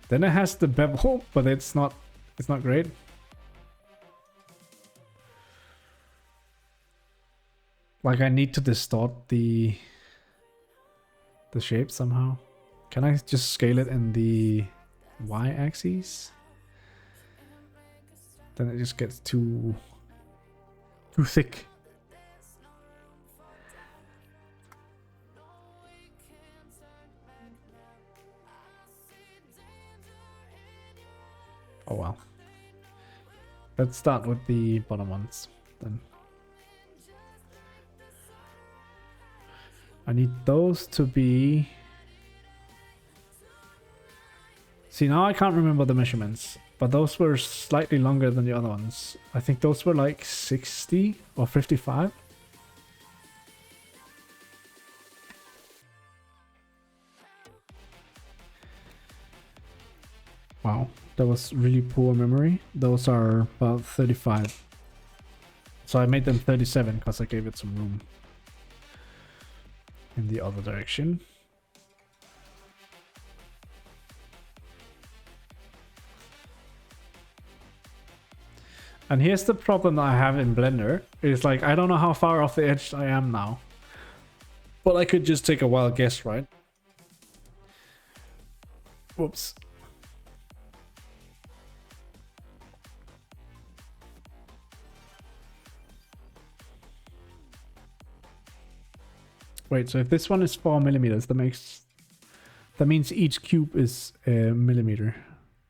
Then it has the bevel, but it's not great. Like I need to distort the shape somehow. Can I just scale it in the y-axis? Then it just gets too thick. let's start with the bottom ones then. I need those to be... See, now I can't remember the measurements, but those were slightly longer than the other ones. I think those were like 60 or 55. Wow, that was really poor memory. Those are about 35. So I made them 37 because I gave it some room in the other direction. And here's the problem that I have in Blender. It's like, I don't know how far off the edge I am now. But I could just take a wild guess, right? Whoops. Wait, so if this one is 4 millimeters, that means each cube is a millimeter.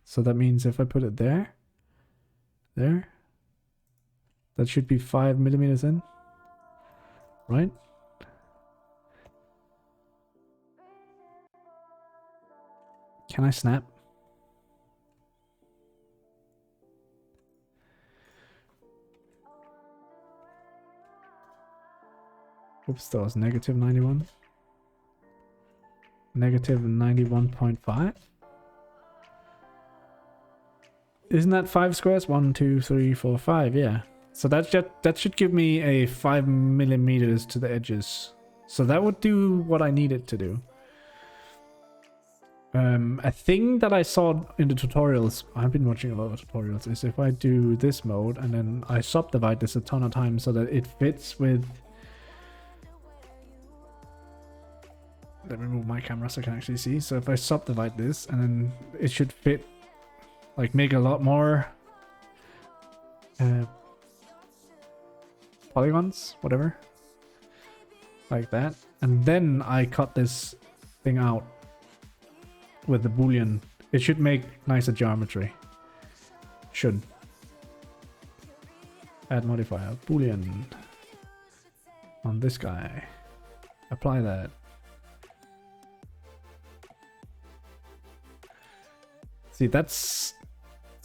So that means if I put it there, that should be 5 millimeters in, right? Can I snap? Oops, that was negative 91. Negative 91.5. Isn't that 5 squares? 1, 2, 3, 4, 5. Yeah. So that should give me a 5 millimeters to the edges. So that would do what I need it to do. A thing that I saw in the tutorials, I've been watching a lot of tutorials, is if I do this mode and then I subdivide this a ton of times so that it fits with... Let me move my camera so I can actually see. So if I subdivide this and then it should fit, like make a lot more polygons, whatever, like that, and then I cut this thing out with the boolean. It should make nicer geometry. Should. Add modifier boolean on this guy. Apply that. See, it's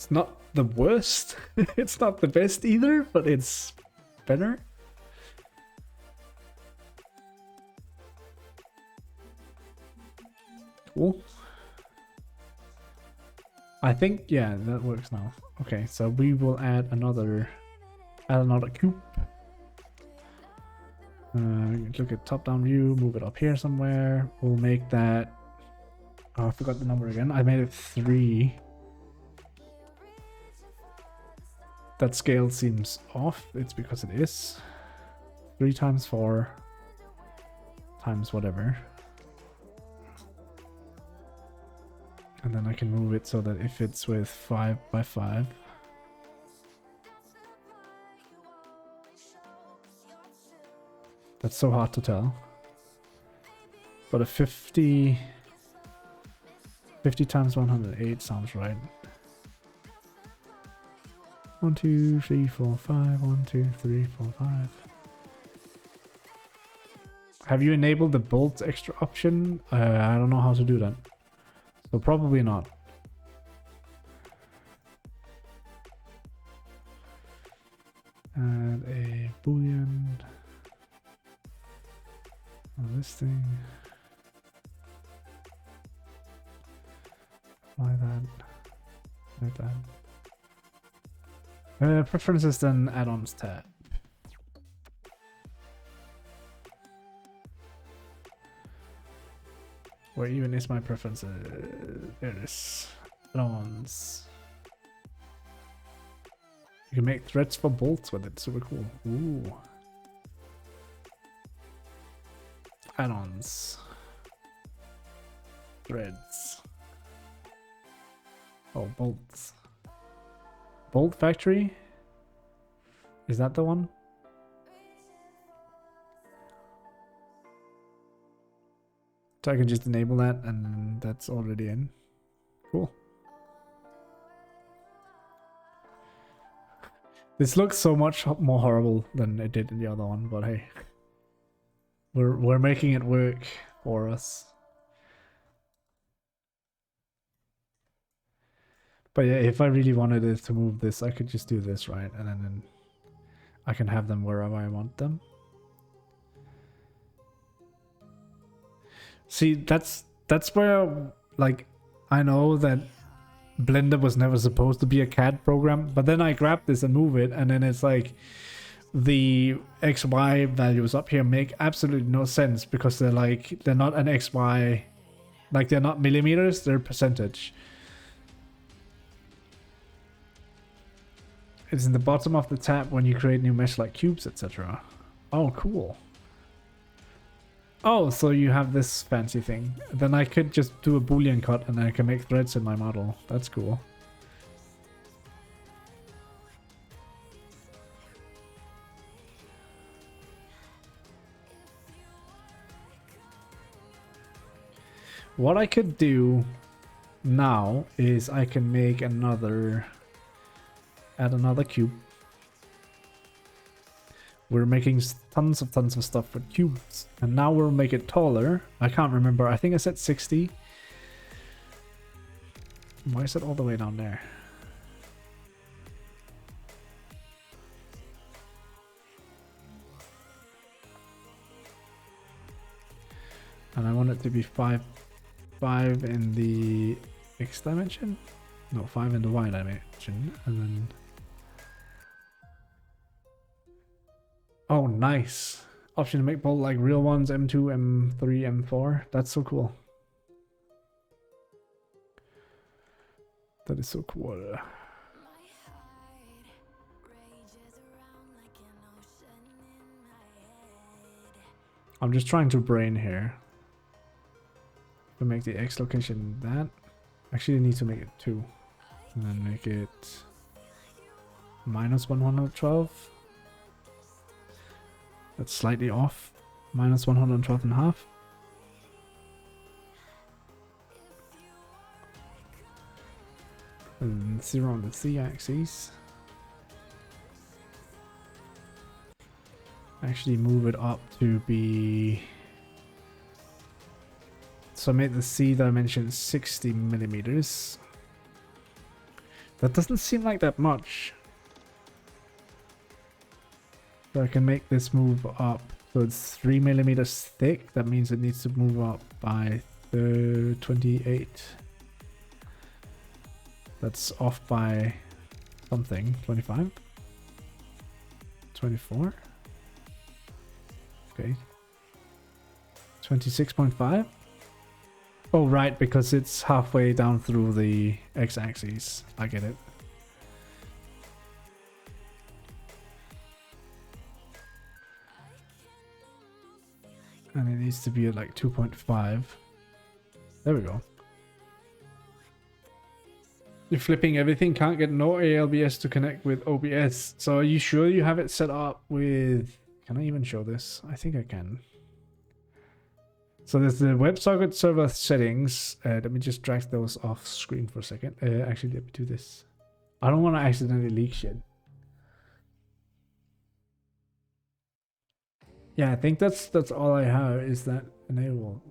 not the worst. It's not the best either, but it's better. Cool. I think, yeah, that works now. Okay, so we will add another cube. Look at top-down view, move it up here somewhere. We'll make that... Oh, I forgot the number again. I made it 3. That scale seems off. It's because it is. 3 times 4 times whatever. And then I can move it so that it fits with 5 by 5. That's so hard to tell. But a 50 times 108 sounds right. 1, 2, 3, 4, 5. 1, 2, 3, 4, 5. Have you enabled the bolt extra option? I don't know how to do that. So probably not. Add a boolean on this thing. Apply that. Like that. Preferences, then add-ons tab. Where even is my preferences? There it is. Add-ons. You can make threads for bolts with it. Super cool. Ooh. Add-ons. Threads. Oh, bolts. Bolt factory? Is that the one? So I can just enable that and that's already in. Cool. This looks so much more horrible than it did in the other one, but hey. We're making it work for us. But yeah, if I really wanted it to move this, I could just do this, right? And then I can have them wherever I want them. See, that's where, like, I know that Blender was never supposed to be a CAD program, but then I grab this and move it, and then it's like the XY values up here make absolutely no sense because they're not an XY, like they're not millimeters, they're percentage. It's in the bottom of the tab when you create new mesh like cubes, etc. Oh, cool. Oh, so you have this fancy thing. Then I could just do a Boolean cut and I can make threads in my model. That's cool. What I could do now is I can make add another cube. We're making tons of stuff with cubes, and now we'll make it taller. I can't remember. I think I said 60. Why is it all the way down there? And I want it to be 5 in the X dimension? No, 5 in the Y dimension, and then... Oh, nice. Option to make bold like real ones, M2, M3, M4. That's so cool. That is so cool. I'm just trying to brain here. To make the X location that. Actually, I need to make it 2. And then make it minus 112. That's slightly off. Minus 112 and a half. And 0 on the Z-axis. Actually move it up to be... So I made the C dimension 60 millimeters. That doesn't seem like that much. So I can make this move up. So it's 3 millimeters thick. That means it needs to move up by 28. That's off by something. 25? 24? Okay. 26.5? Oh, right, because it's halfway down through the x-axis. I get it. And it needs to be at like 2.5. There we go. You're flipping everything, can't get no ALBS to connect with OBS. So are you sure you have it set up with... Can I even show this? I think I can. So there's the WebSocket server settings. Let me just drag those off screen for a second. Actually, let me do this. I don't want to accidentally leak shit. Yeah, I think that's all I have is that enable.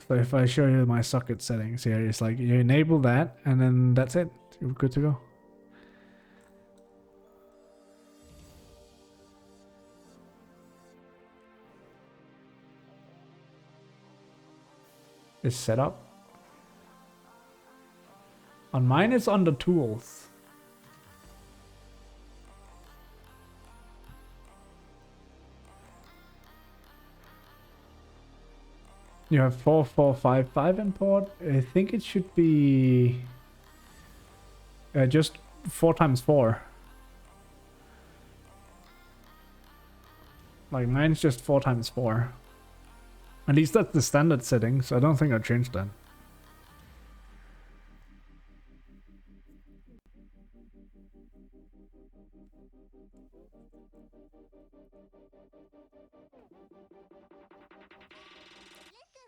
So if I show you my socket settings here, it's like you enable that and then that's it. You're good to go. It's set up. On mine it's under tools. You have 4455 import. I think it should be just 4 times 4. Like mine's just 4 times 4. At least that's the standard setting, so I don't think I'll change that.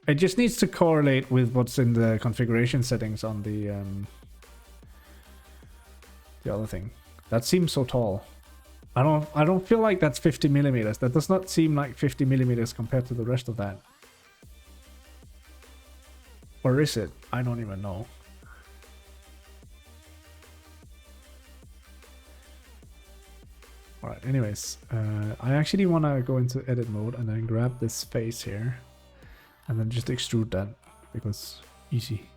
It just needs to correlate with what's in the configuration settings on the other thing. That seems so tall. I don't feel like that's 50 millimeters. That does not seem like 50 millimeters compared to the rest of that. Or is it? I don't even know. Alright, anyways. I actually want to go into edit mode and then grab this face here. And then just extrude that. Because easy.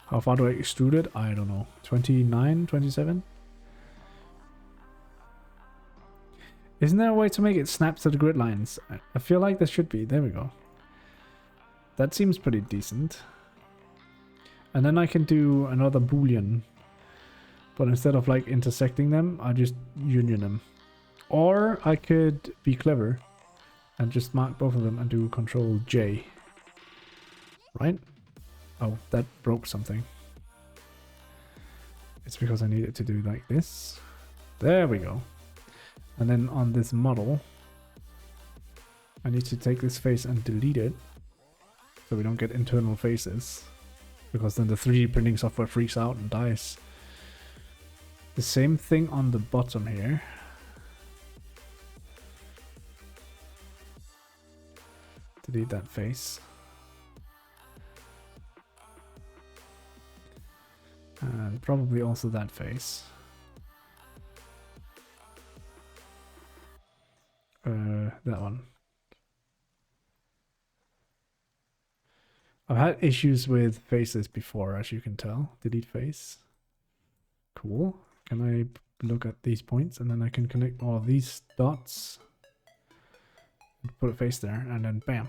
How far do I extrude it? I don't know. 29, 27? Isn't there a way to make it snap to the grid lines? I feel like there should be. There we go. That seems pretty decent. And then I can do another boolean. But instead of like intersecting them, I just union them. Or I could be clever and just mark both of them and do Control J. Right? Oh, that broke something. It's because I need it to do like this. There we go. And then on this model, I need to take this face and delete it so we don't get internal faces, because then the 3D printing software freaks out and dies. The same thing on the bottom here. Delete that face. And probably also that face. That one. I've had issues with faces before, as you can tell. Delete face. Cool. Can I look at these points and then I can connect all of these dots. Put a face there and then bam.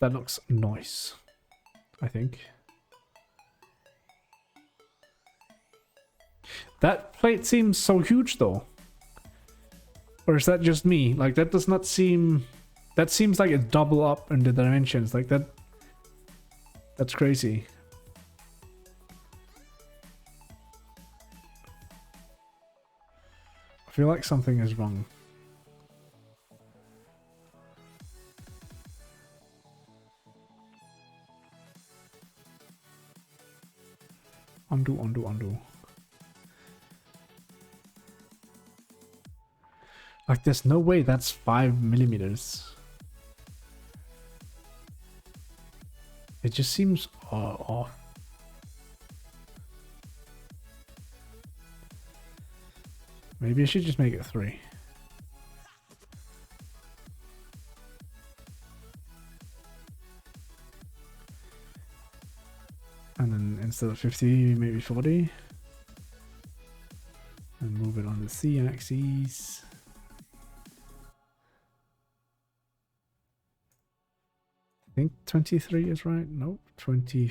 That looks nice, I think. That plate seems so huge though. Or is that just me? Like, that does not seem... That seems like a double up in the dimensions. Like, that... That's crazy. I feel like something is wrong. Undo, undo, undo. Like, there's no way that's 5 millimeters. It just seems off. Maybe I should just make it 3. And then instead of 50, maybe 40. And move it on the Z-axis. I think 23 is right. Nope, 22.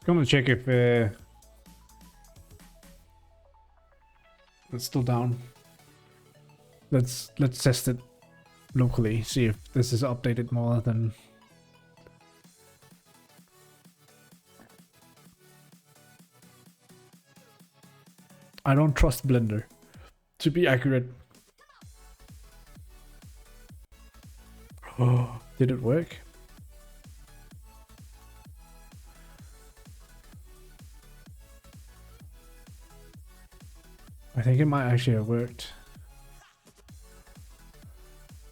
Gonna check if it's still down. Let's test it locally, see if this is updated more than... I don't trust Blender to be accurate. Oh, did it work? I think it might actually have worked.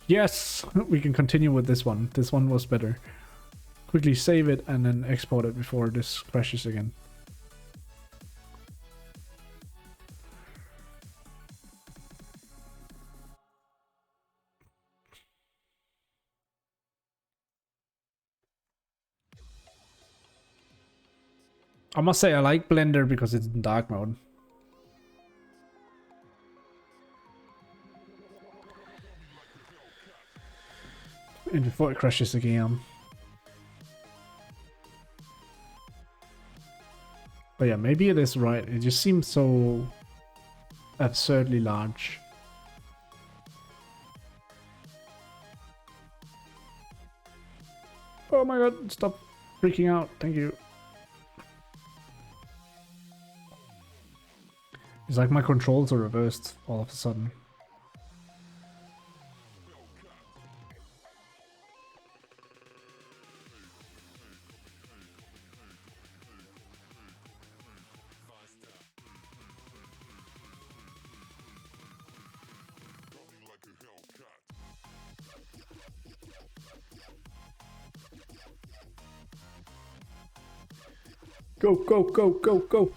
Yes! We can continue with this one. This one was better. Quickly save it and then export it before this crashes again. I must say I like Blender because it's in dark mode. And before it crashes again. But yeah, maybe it is right. It just seems so absurdly large. Oh my god, stop freaking out. Thank you. It's like my controls are reversed all of a sudden. Go, go, go, go, go.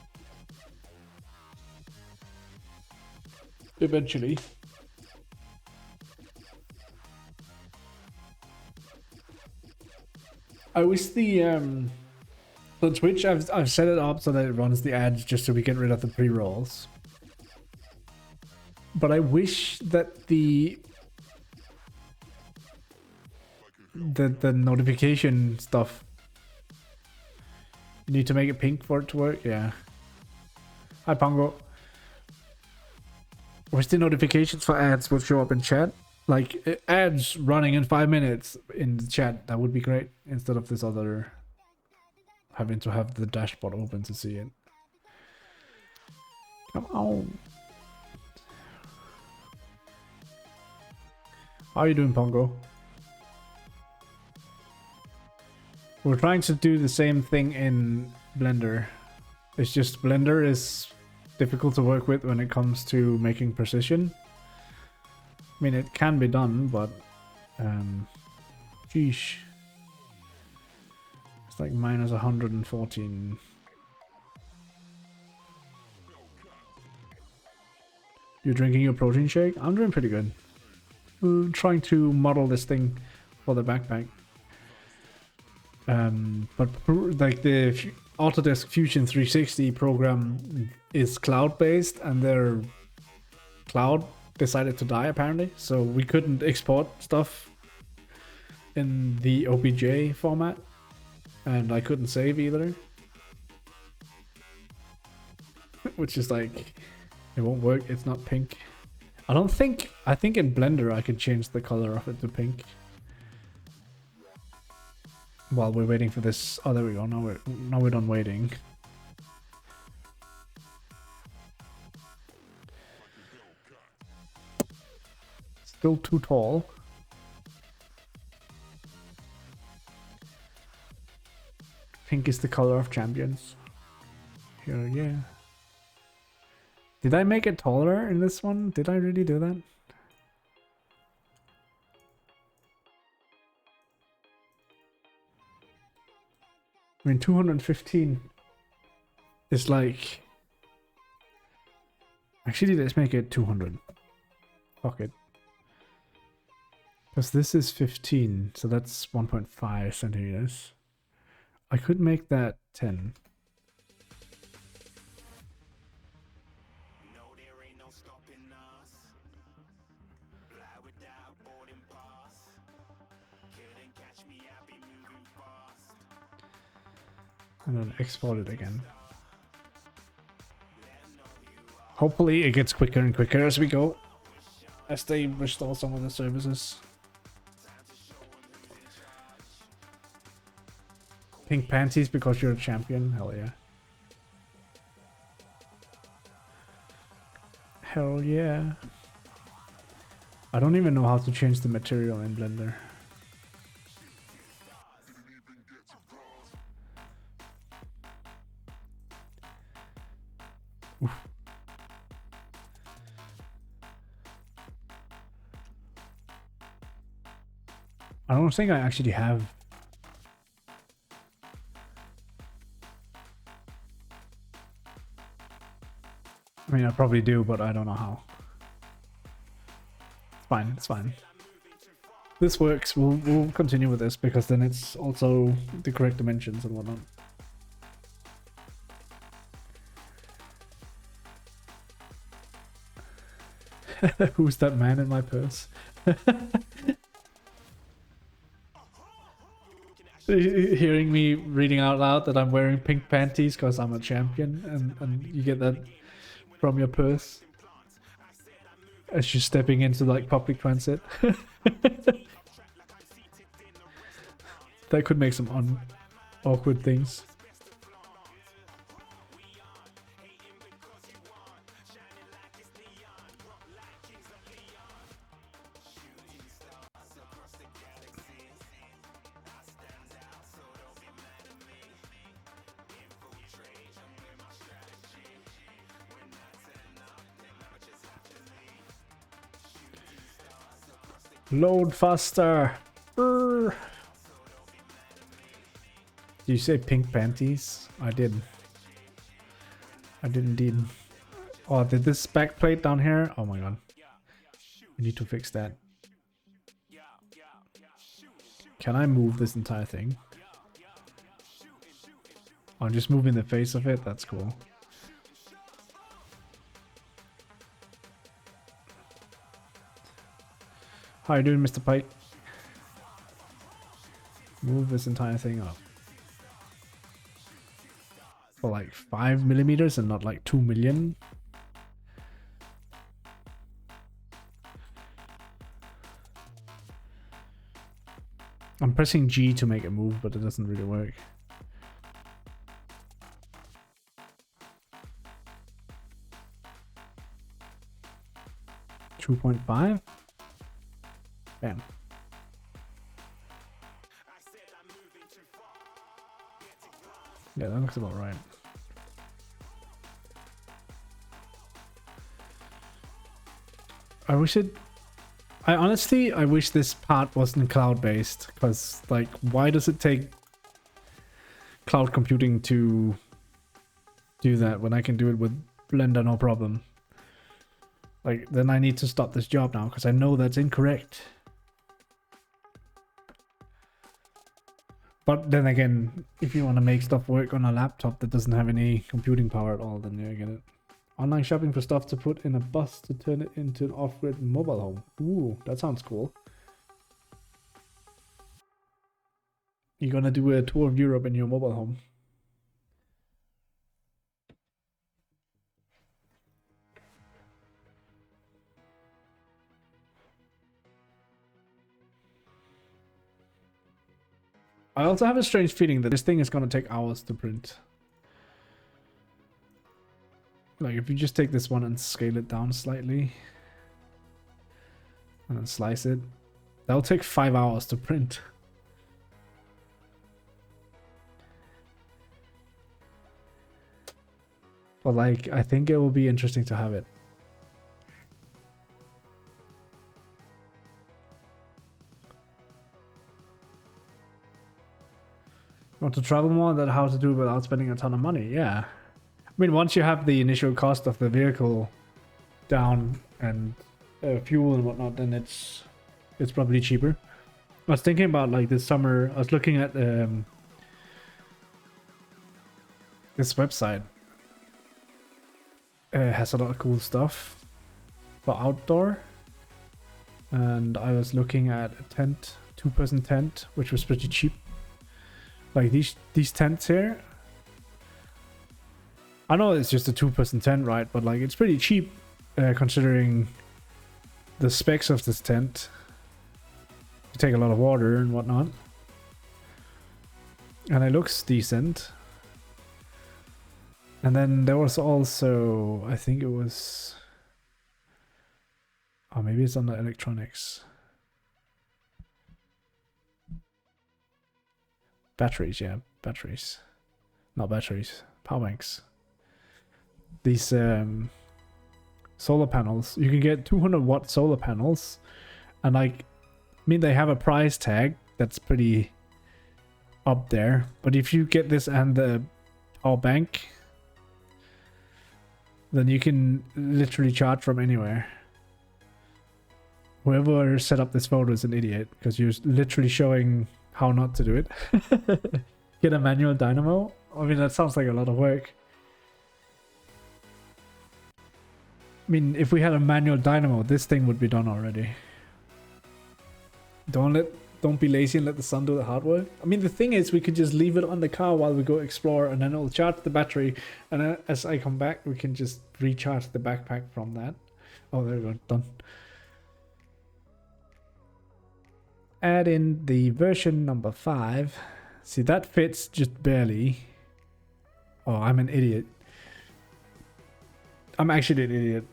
Eventually. I wish the on Twitch I've set it up so that it runs the ads just so we get rid of the pre-rolls. But I wish that the notification stuff, you need to make it pink for it to work. Yeah. Hi Pongo. Wish the notifications for ads would show up in chat. Like ads running in 5 minutes in the chat. That would be great instead of this other having to have the dashboard open to see it. Come on. How are you doing, Pongo? We're trying to do the same thing in Blender. It's just Blender is difficult to work with when it comes to making precision. I mean, it can be done, but sheesh. It's like minus 114. You're drinking your protein shake? I'm doing pretty good. We're trying to model this thing for the backpack. But like the Autodesk Fusion 360 program is cloud-based, and their cloud decided to die apparently, so we couldn't export stuff in the OBJ format, and I couldn't save either. Which is like, it won't work, it's not pink. I think in Blender I could change the color of it to pink. While we're waiting for this, oh there we go, now we're done waiting. Still too tall. Pink is the color of champions. Here, yeah. Did I make it taller in this one? Did I really do that? I mean, 215 is like... Actually, let's make it 200. Fuck it. Because this is 15, so that's 1.5 centimeters. I could make that 10. And then export it again. Hopefully it gets quicker and quicker as we go, as they restore some of the services. Pink panties because you're a champion? Hell yeah. Hell yeah. I don't even know how to change the material in Blender. Oof. I don't think I actually have. I mean, I probably do, but I don't know how. It's fine, it's fine. This works. We'll continue with this because then it's also the correct dimensions and whatnot. Who's that man in my purse? Hearing me reading out loud that I'm wearing pink panties because I'm a champion, and you get that from your purse as you're stepping into like public transit. That could make some awkward things. Load faster. Brr. Did you say pink panties? I did. I did indeed. Oh, did this back plate down here? Oh my god. We need to fix that. Can I move this entire thing? Oh, I'm just moving the face of it. That's cool. How you doing, Mr. Pike? Move this entire thing up. For like 5 millimeters and not like 2 million. I'm pressing G to make it move, but it doesn't really work. $2.5? Bam. Yeah, that looks about right. I wish I wish this part wasn't cloud-based, because, like, why does it take cloud computing to do that when I can do it with Blender no problem? Like, then I need to stop this job now, because I know that's incorrect. But then again, if you want to make stuff work on a laptop that doesn't have any computing power at all, then yeah, I get it. Online shopping for stuff to put in a bus to turn it into an off-grid mobile home. Ooh, that sounds cool. You're gonna do a tour of Europe in your mobile home. I also have a strange feeling that this thing is gonna take hours to print. Like, if you just take this one and scale it down slightly and then slice it, that'll take 5 hours to print. But like, I think it will be interesting to have it. Want to travel more? That how to do it without spending a ton of money? Yeah. I mean, once you have the initial cost of the vehicle down and fuel and whatnot, then it's probably cheaper. I was thinking about, like, this summer, I was looking at this website. It has a lot of cool stuff for outdoor. And I was looking at a tent, 2-person tent, which was pretty cheap. Like these tents here. I know it's just a 2-person tent, right? But like, it's pretty cheap considering the specs of this tent. You take a lot of water and whatnot. And it looks decent. And then there was also, I think it was, oh, maybe it's under electronics. Batteries, yeah, batteries. Not batteries, power banks. These solar panels. You can get 200-watt solar panels. And like, I mean, they have a price tag that's pretty up there. But if you get this and the power bank, then you can literally charge from anywhere. Whoever set up this photo is an idiot, because you're literally showing how not to do it. Get a manual dynamo? I mean, that sounds like a lot of work. I mean, if we had a manual dynamo, this thing would be done already. Don't be lazy and let the sun do the hard work. I mean, the thing is, we could just leave it on the car while we go explore, and then it'll charge the battery, and then as I come back, we can just recharge the backpack from that. Oh, there we go, done. add in the version number 5. See, that fits just barely. Oh, I'm an idiot. I'm actually an idiot.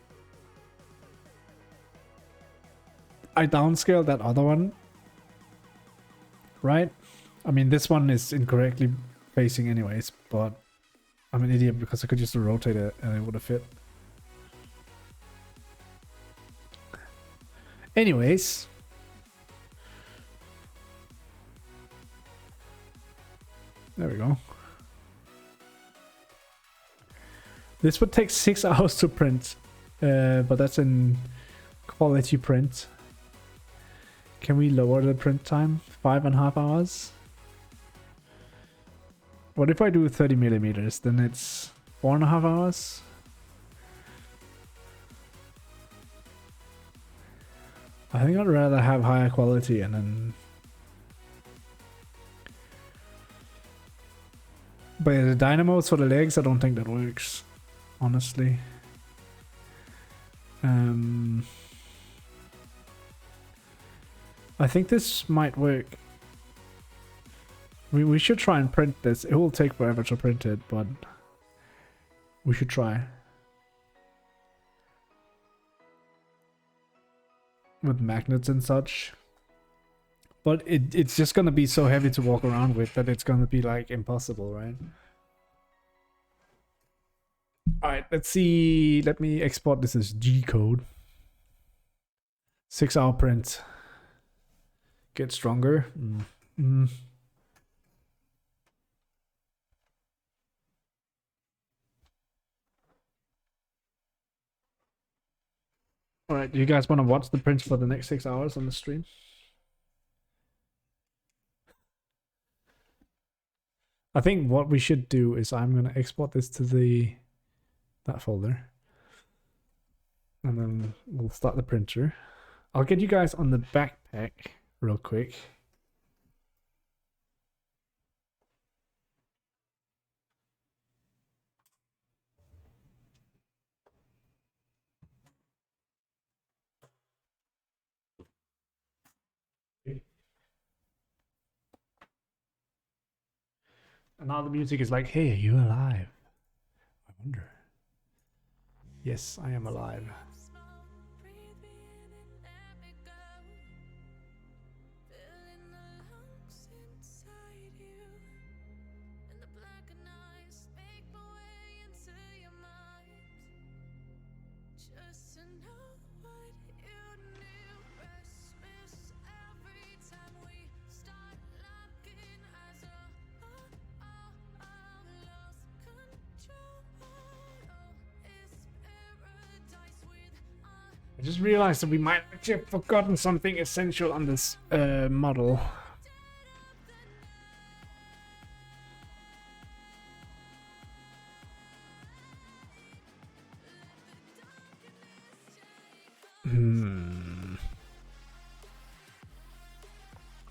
I downscaled that other one. Right? I mean, this one is incorrectly facing anyways, but I'm an idiot because I could just rotate it and it would have fit. Anyways. There we go. This would take 6 hours to print, but that's in quality print. Can we lower the print time? 5.5 hours? What if I do 30 millimeters? Then it's 4.5 hours? I think I'd rather have higher quality and then... But the dynamos for the legs, I don't think that works, honestly. I think this might work. We should try and print this. It will take forever to print it, but we should try. With magnets and such. But it's just gonna be so heavy to walk around with that it's gonna be like impossible, right? Alright, let's see. Let me export this as G code. 6 hour print. Get stronger. Alright, do you guys want to watch the print for the next 6 hours on the stream? I think what we should do is I'm going to export this to that folder. And then we'll start the printer. I'll get you guys on the backpack real quick. And now the music is like, hey, are you alive? I wonder. Yes, I am alive. I just realized that we might actually have forgotten something essential on this model.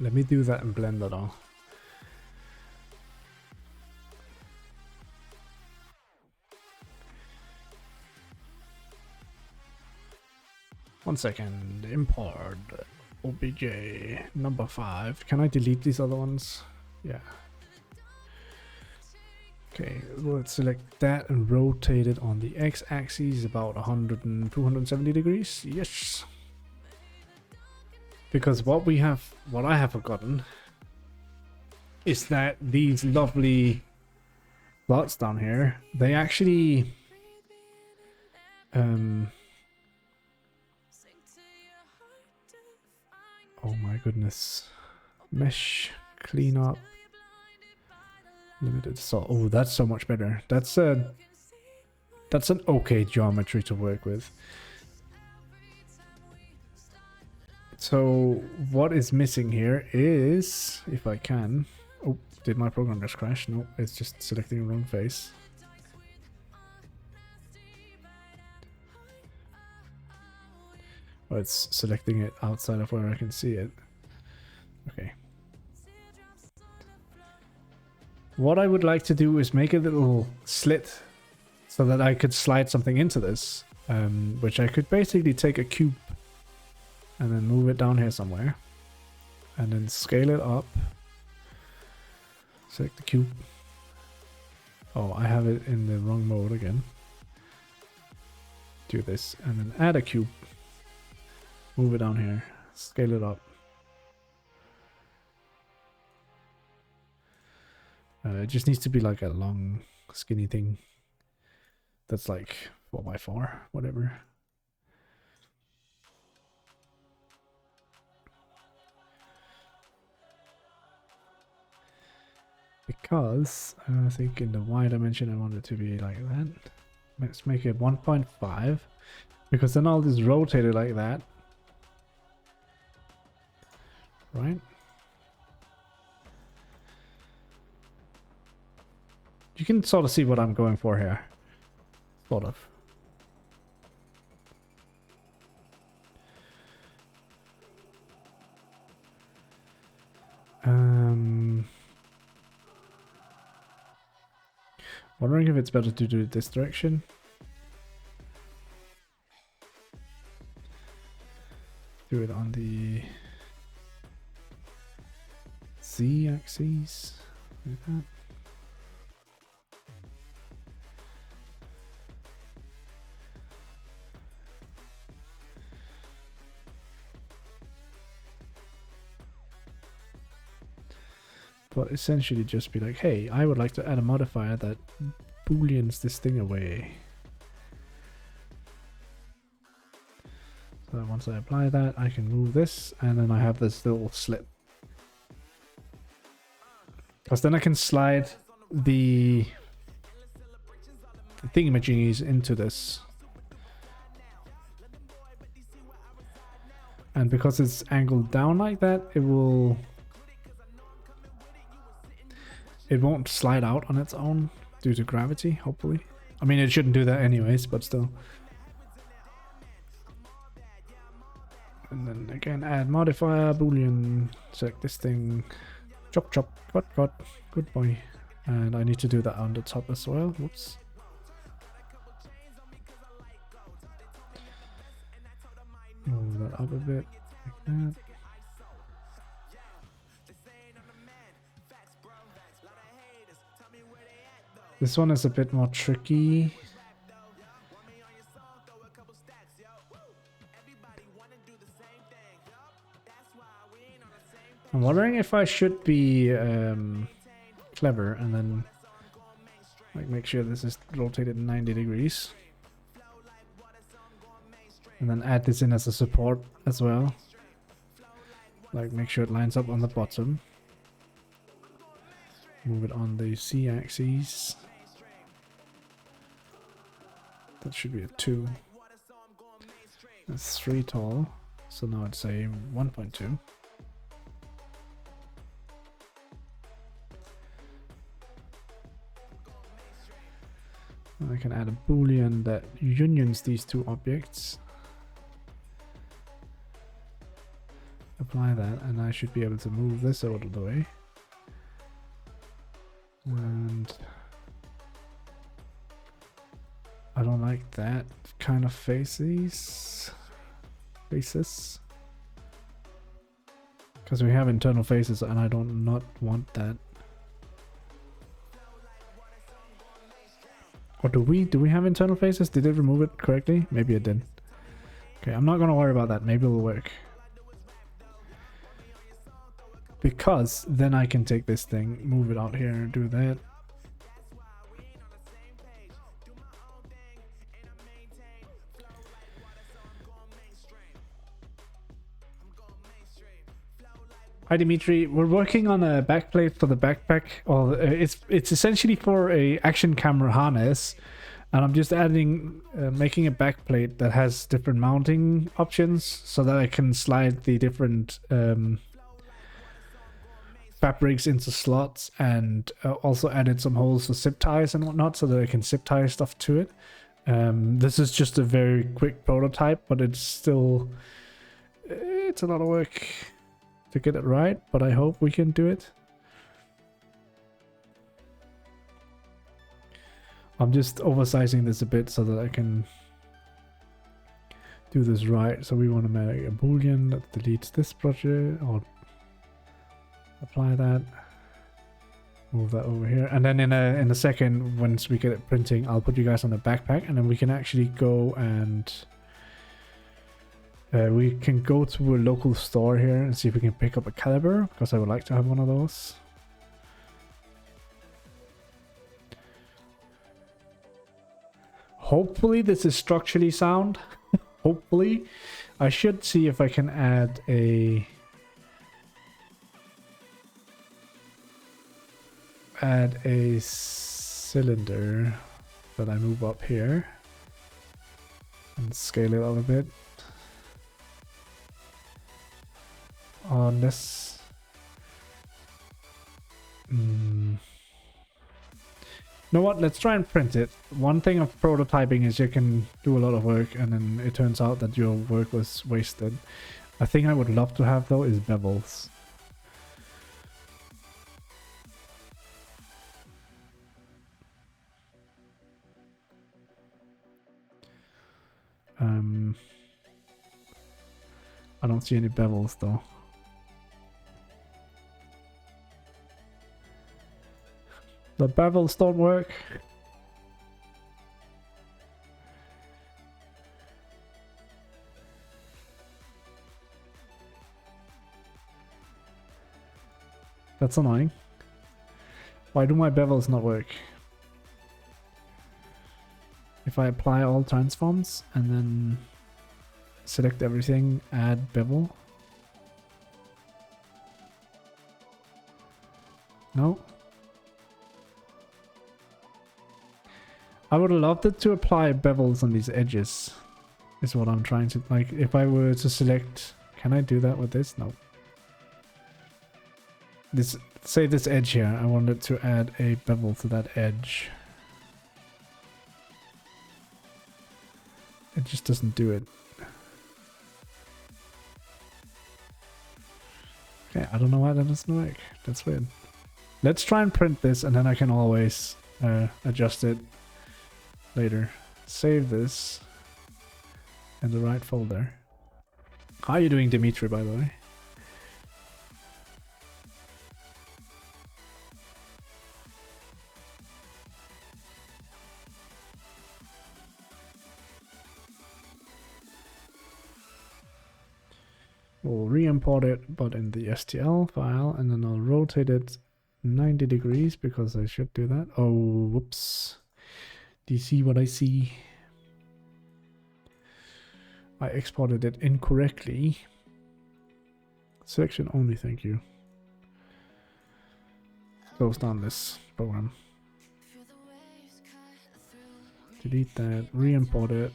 Let me do that in Blender though. One second, import obj number 5. Can I delete these other ones? Yeah. Okay, let's select that and rotate it on the x-axis about 100 and 270 degrees. Yes. Because what I have forgotten is that these lovely plots down here, they actually oh my goodness. Mesh, clean up, limited salt. Oh, that's so much better. That's an okay geometry to work with. So what is missing here is, if I can, oh, did my program just crash? No, it's just selecting the wrong face. Oh, it's selecting it outside of where I can see it. Okay. What I would like to do is make a little slit so that I could slide something into this, which I could basically take a cube and then move it down here somewhere. and then scale it up. Select the cube. Oh, I have it in the wrong mode again. Do this and then add a cube. Move it down here. Scale it up. It just needs to be like a long, skinny thing. That's like 4x4, whatever. Because I think in the Y dimension I want it to be like that. Let's make it 1.5. Because then I'll just rotate it like that. Right? You can sort of see what I'm going for here. Sort of. Wondering if it's better to do it this direction. Do it on the Z axis, like that. But essentially just be like, hey, I would like to add a modifier that booleans this thing away. So once I apply that, I can move this, and then I have this little slip. Because then I can slide the thingamajiggies into this. And because it's angled down like that, it won't slide out on its own due to gravity, hopefully. I mean, it shouldn't do that anyways, but still. And then again, add modifier, boolean, select this thing, chop chop, cut, good boy. And I need to do that on the top as well, whoops. Move that up a bit, like that. This one is a bit more tricky. I'm wondering if I should be clever and then like make sure this is rotated 90 degrees. And then add this in as a support as well. Like make sure it lines up on the bottom. Move it on the C axis. That should be a 2. That's 3 tall. So now it's a 1.2. I can add a boolean that unions these two objects. Apply that, and I should be able to move this out of the way. And I don't like that kind of faces. Because we have internal faces and I don't not want that. Or do we have internal faces? Did it remove it correctly? Maybe it did. Okay, I'm not gonna worry about that. Maybe it'll work. Because then I can take this thing, move it out here and do that. Hi Dimitri, we're working on a backplate for the backpack. Or it's essentially for a action camera harness, and I'm just adding, making a backplate that has different mounting options so that I can slide the different fabrics into slots, and also added some holes for zip ties and whatnot so that I can zip tie stuff to it. This is just a very quick prototype, but it's still it's a lot of work to get it right, but I hope we can do it. I'm just oversizing this a bit so that I can do this right. So we want to make a boolean that deletes this project, or apply that. Move that over here, and then in a second, once we get it printing, I'll put you guys on the backpack, and then we can actually go and we can go to a local store here and see if we can pick up a caliber, because I would like to have one of those. Hopefully this is structurally sound. Hopefully. I should see if I can add a cylinder that I move up here and scale it up a bit. On this. You know what? Let's try and print it. One thing of prototyping is you can do a lot of work and then it turns out that your work was wasted. A thing I would love to have though is bevels. I don't see any bevels though. The bevels don't work. That's annoying. Why do my bevels not work? If I apply all transforms and then select everything, add bevel. No. I would have loved it to apply bevels on these edges. Is what I'm trying to, like, if I were to select, can I do that with this? No. This, say this edge here, I wanted to add a bevel to that edge. It just doesn't do it. Okay, I don't know why that doesn't work. That's weird. Let's try and print this and then I can always adjust it later. Save this in the right folder. How are you doing, Dimitri, by the way? We'll re-import it, but in the STL file, and then I'll rotate it 90 degrees because I should do that. Oh, whoops. Do you see what I see? I exported it incorrectly. Selection only, thank you. Close down this program. Delete that, re-import it,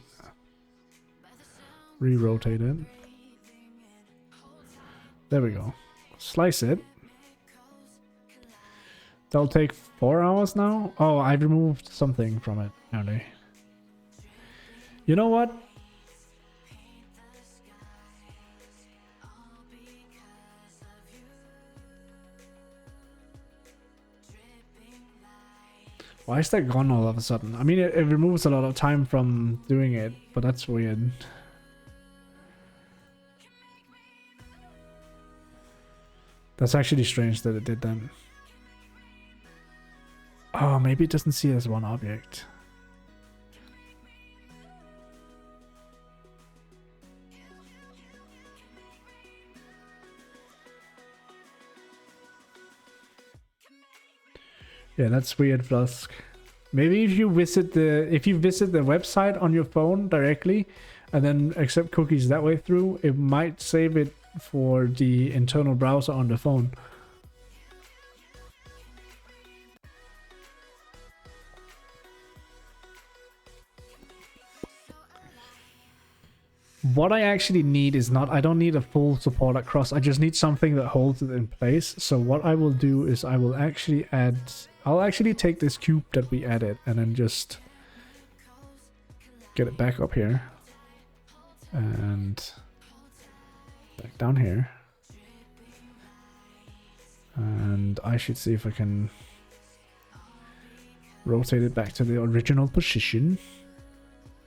re-rotate it. There we go. Slice it. That'll take 4 hours now? Oh, I removed something from it, apparently. You know what? Why is that gone all of a sudden? I mean, it removes a lot of time from doing it, but that's weird. That's actually strange that it did that. Oh, maybe it doesn't see it as one object. Yeah, that's weird, Flusk. Maybe if you visit the website on your phone directly and then accept cookies that way through, it might save it for the internal browser on the phone. What I actually need is not, I don't need a full support across, I just need something that holds it in place. So what I will do is I will actually add, I'll actually take this cube that we added and then just get it back up here and back down here. And I should see if I can rotate it back to the original position.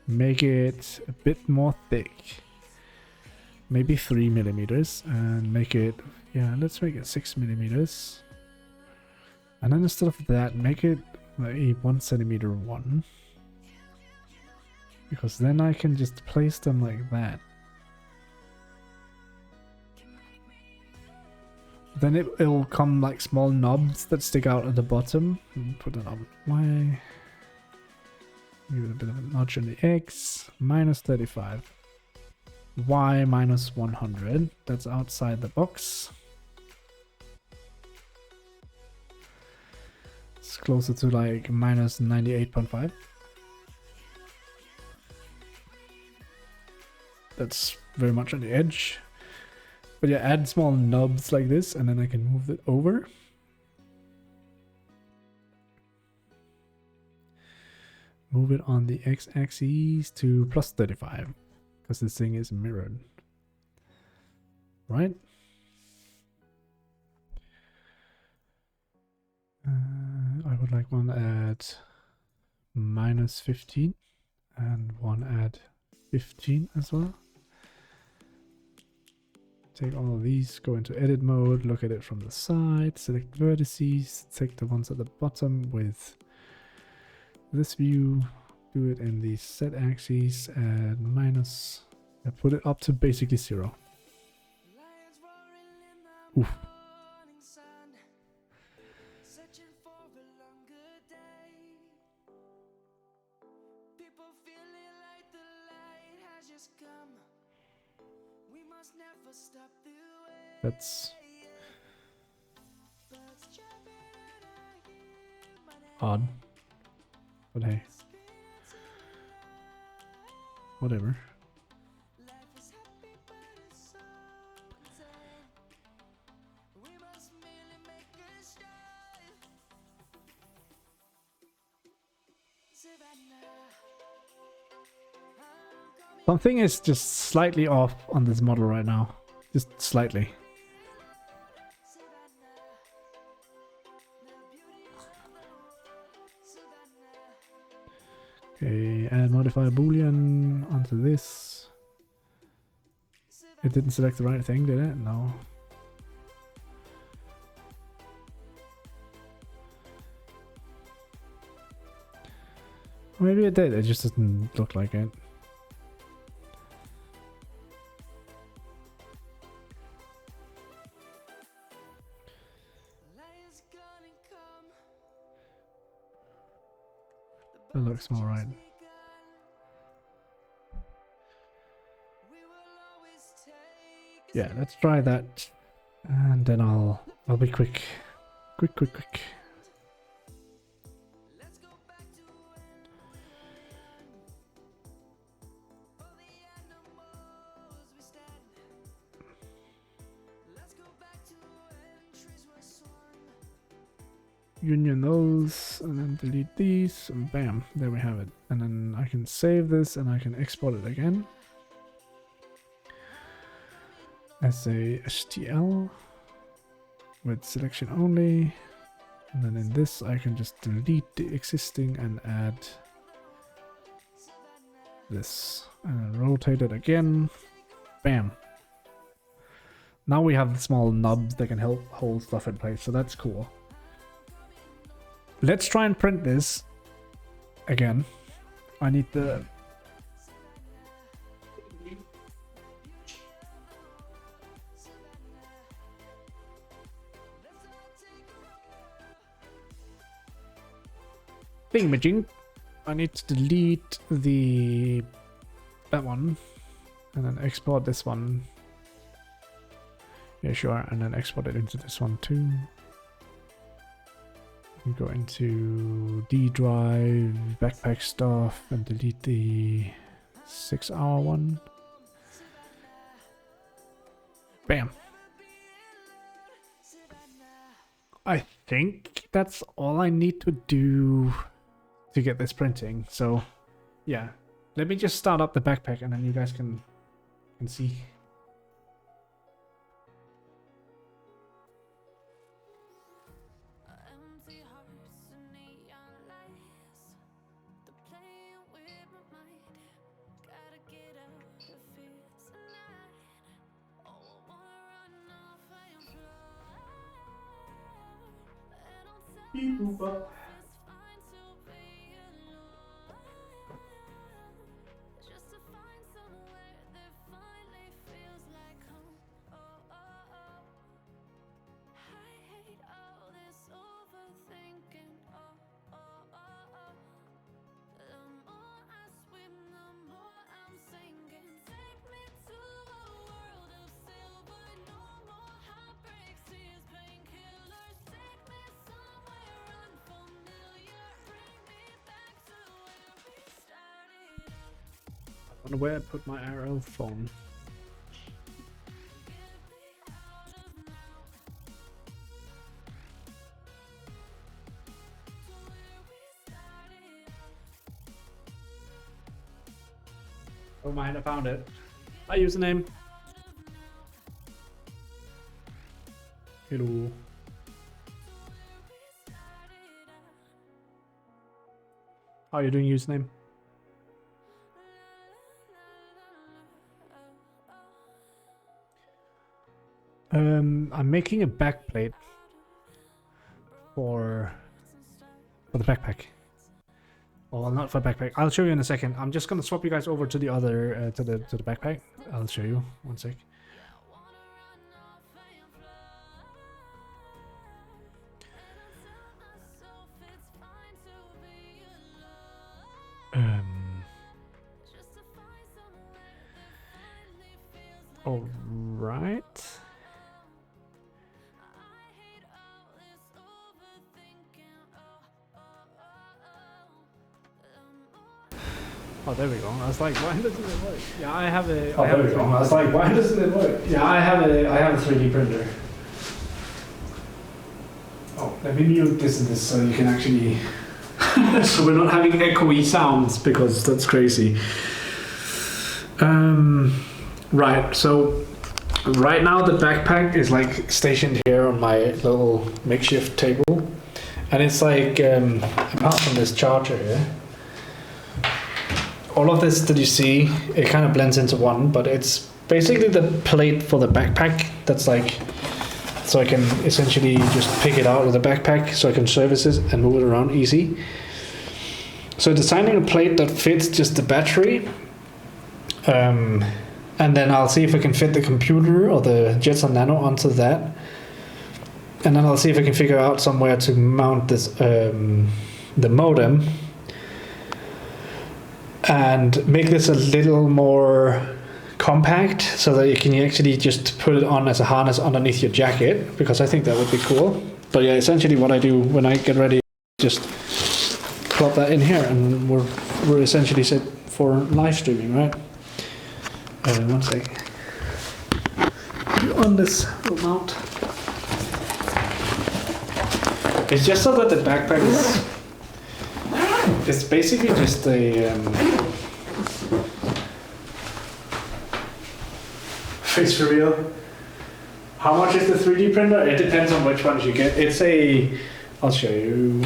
Make it a bit more thick. maybe 3 millimeters, and make it, yeah, let's make it 6 millimeters. And then instead of that, make it a 1 centimeter one. Because then I can just place them like that. Then it'll come like small knobs that stick out at the bottom. Put it on Y. Give it a bit of a notch on the X. Minus 35. Y minus 100. That's outside the box. It's closer to like minus 98.5. That's very much on the edge. But yeah, add small knobs like this, and then I can move it over. Move it on the x-axis to plus 35, because this thing is mirrored. Right? I would like one at minus 15, and one at 15 as well. Take all of these, go into edit mode, look at it from the side, select vertices, take the ones at the bottom with this view, do it in the Z axis, and minus, and put it up to basically 0. Oof. That's odd, but hey, whatever. Something is just slightly off on this model right now, just slightly. Okay, add modifier boolean onto this. It didn't select the right thing, did it? No. Maybe it did, it just doesn't look like it. That looks more right. Yeah, let's try that, and then I'll be quick. Quick. Union those, and then delete these, and bam, there we have it. And then I can save this, and I can export it again as a HTML with selection only. And then in this, I can just delete the existing and add this, and then rotate it again. Bam. Now we have the small knobs that can help hold stuff in place, so that's cool. Let's try and print this again. I need the thingamajig. I need to delete that one and then export this one. Yeah, sure, and then export it into this one too. We go into D drive, backpack stuff, and delete the 6-hour one. Bam. I think that's all I need to do to get this printing. So yeah, let me just start up the backpack and then you guys can see. I wonder where I put my IRL phone. Oh mind, I found it. My username. Hello. How are you doing, username? I'm making a backplate for the backpack. Well, not for backpack. I'll show you in a second. I'm just gonna swap you guys over to the other to the backpack. I'll show you. One sec. All right. Oh, there we go. I was like, why doesn't it work? Yeah, I have a. Oh, there we go. I was like, why doesn't it work? Yeah, I have a 3D printer. Oh, let me mute this and this so you can actually. So we're not having echoey sounds because that's crazy. Right. So right now the backpack is like stationed here on my little makeshift table, and it's like apart from this charger here. All of this that you see, it kind of blends into one, but it's basically the plate for the backpack. That's like, so I can essentially just pick it out of the backpack so I can service it and move it around easy. So designing a plate that fits just the battery, and then I'll see if I can fit the computer or the Jetson Nano onto that. And then I'll see if I can figure out somewhere to mount this, the modem, and make this a little more compact so that you can actually just put it on as a harness underneath your jacket, because I think that would be cool. But yeah, essentially what I do when I get ready, just plop that in here, and we're essentially set for live streaming, right? One sec. On this little mount. It's just so that the backpack is. It's basically just a face reveal. How much is the 3D printer? It depends on which ones you get. It's a. I'll show you.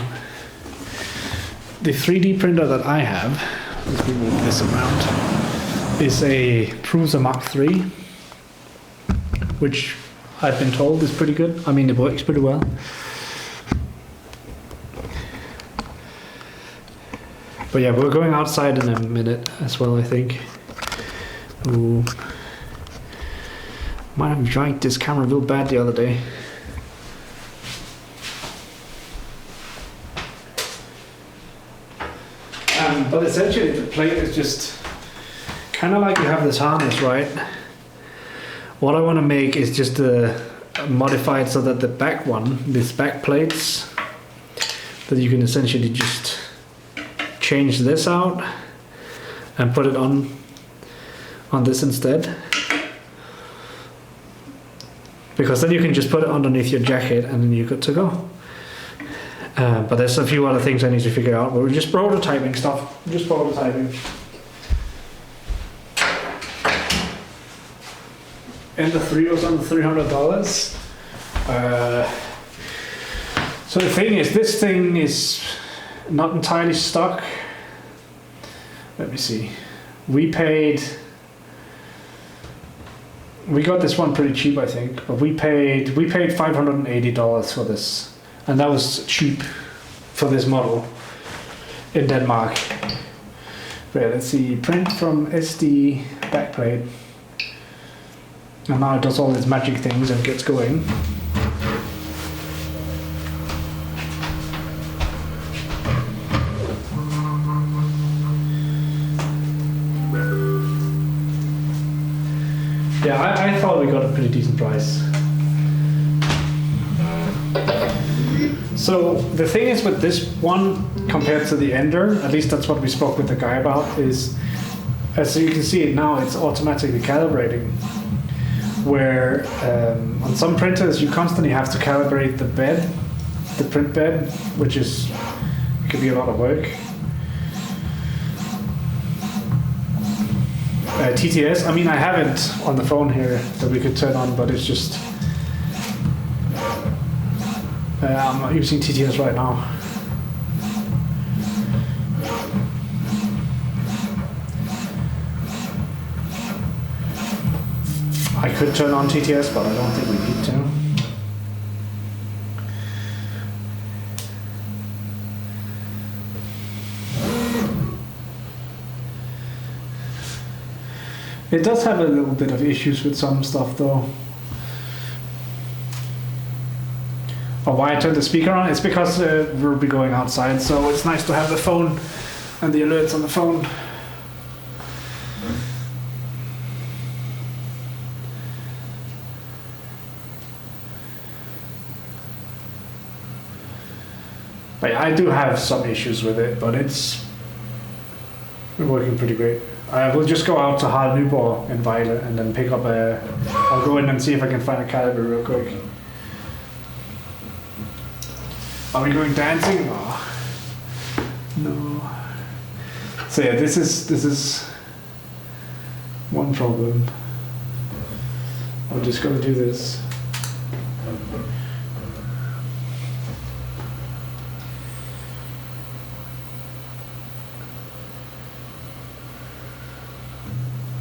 The 3D printer that I have, let me move this around, is a Prusa Mark III, which I've been told is pretty good. I mean, it works pretty well. But yeah, we're going outside in a minute as well, I think. Ooh. Might have drank this camera real bad the other day. But essentially the plate is just kind of like you have this harness, right? What I want to make is just modify it so that the back one, these back plates, that you can essentially just change this out and put it on this instead, because then you can just put it underneath your jacket and then you're good to go. But there's a few other things I need to figure out, but we're just prototyping stuff. Just prototyping. And the 3 was under $300. So the thing is, this thing is not entirely stock. Let me see. We got this one pretty cheap, I think, but we paid $580 for this. and that was cheap for this model in Denmark. But let's see, print from SD backplate. And now it does all its magic things and gets going. Yeah, I thought we got a pretty decent price. So the thing is with this one compared to the Ender, at least that's what we spoke with the guy about, is as you can see it now, it's automatically calibrating. Where on some printers you constantly have to calibrate the bed, the print bed, which could be a lot of work. TTS, I mean I have it on the phone here that we could turn on, but it's just I'm not using TTS right now. I could turn on TTS, but I don't think we need to. It does have a little bit of issues with some stuff though. Oh, why I turned the speaker on? It's because we'll be going outside, so it's nice to have the phone and the alerts on the phone. But yeah, I do have some issues with it, but it's been working pretty great. I will just go out to Harald Nyborg in Vejle and then pick up I'll go in and see if I can find a caliber real quick. Are we going dancing? Oh. No. So yeah, this is one problem. I'm just gonna do this.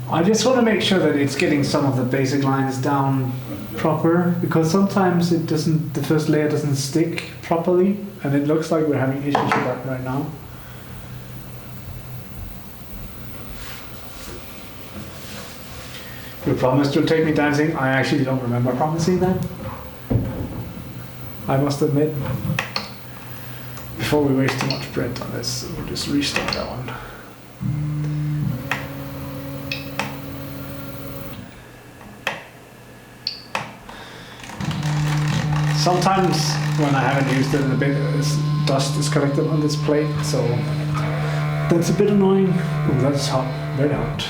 I just want to make sure that it's getting some of the basic lines down proper, because sometimes the first layer doesn't stick properly, and it looks like we're having issues with that right now. You promised you'll take me dancing. I actually don't remember promising that. I must admit. Before we waste too much print on this, we'll just restart that one. Sometimes when I haven't used it in a bit, dust is collected on this plate, so that's a bit annoying. Oh, that's hot, very hot.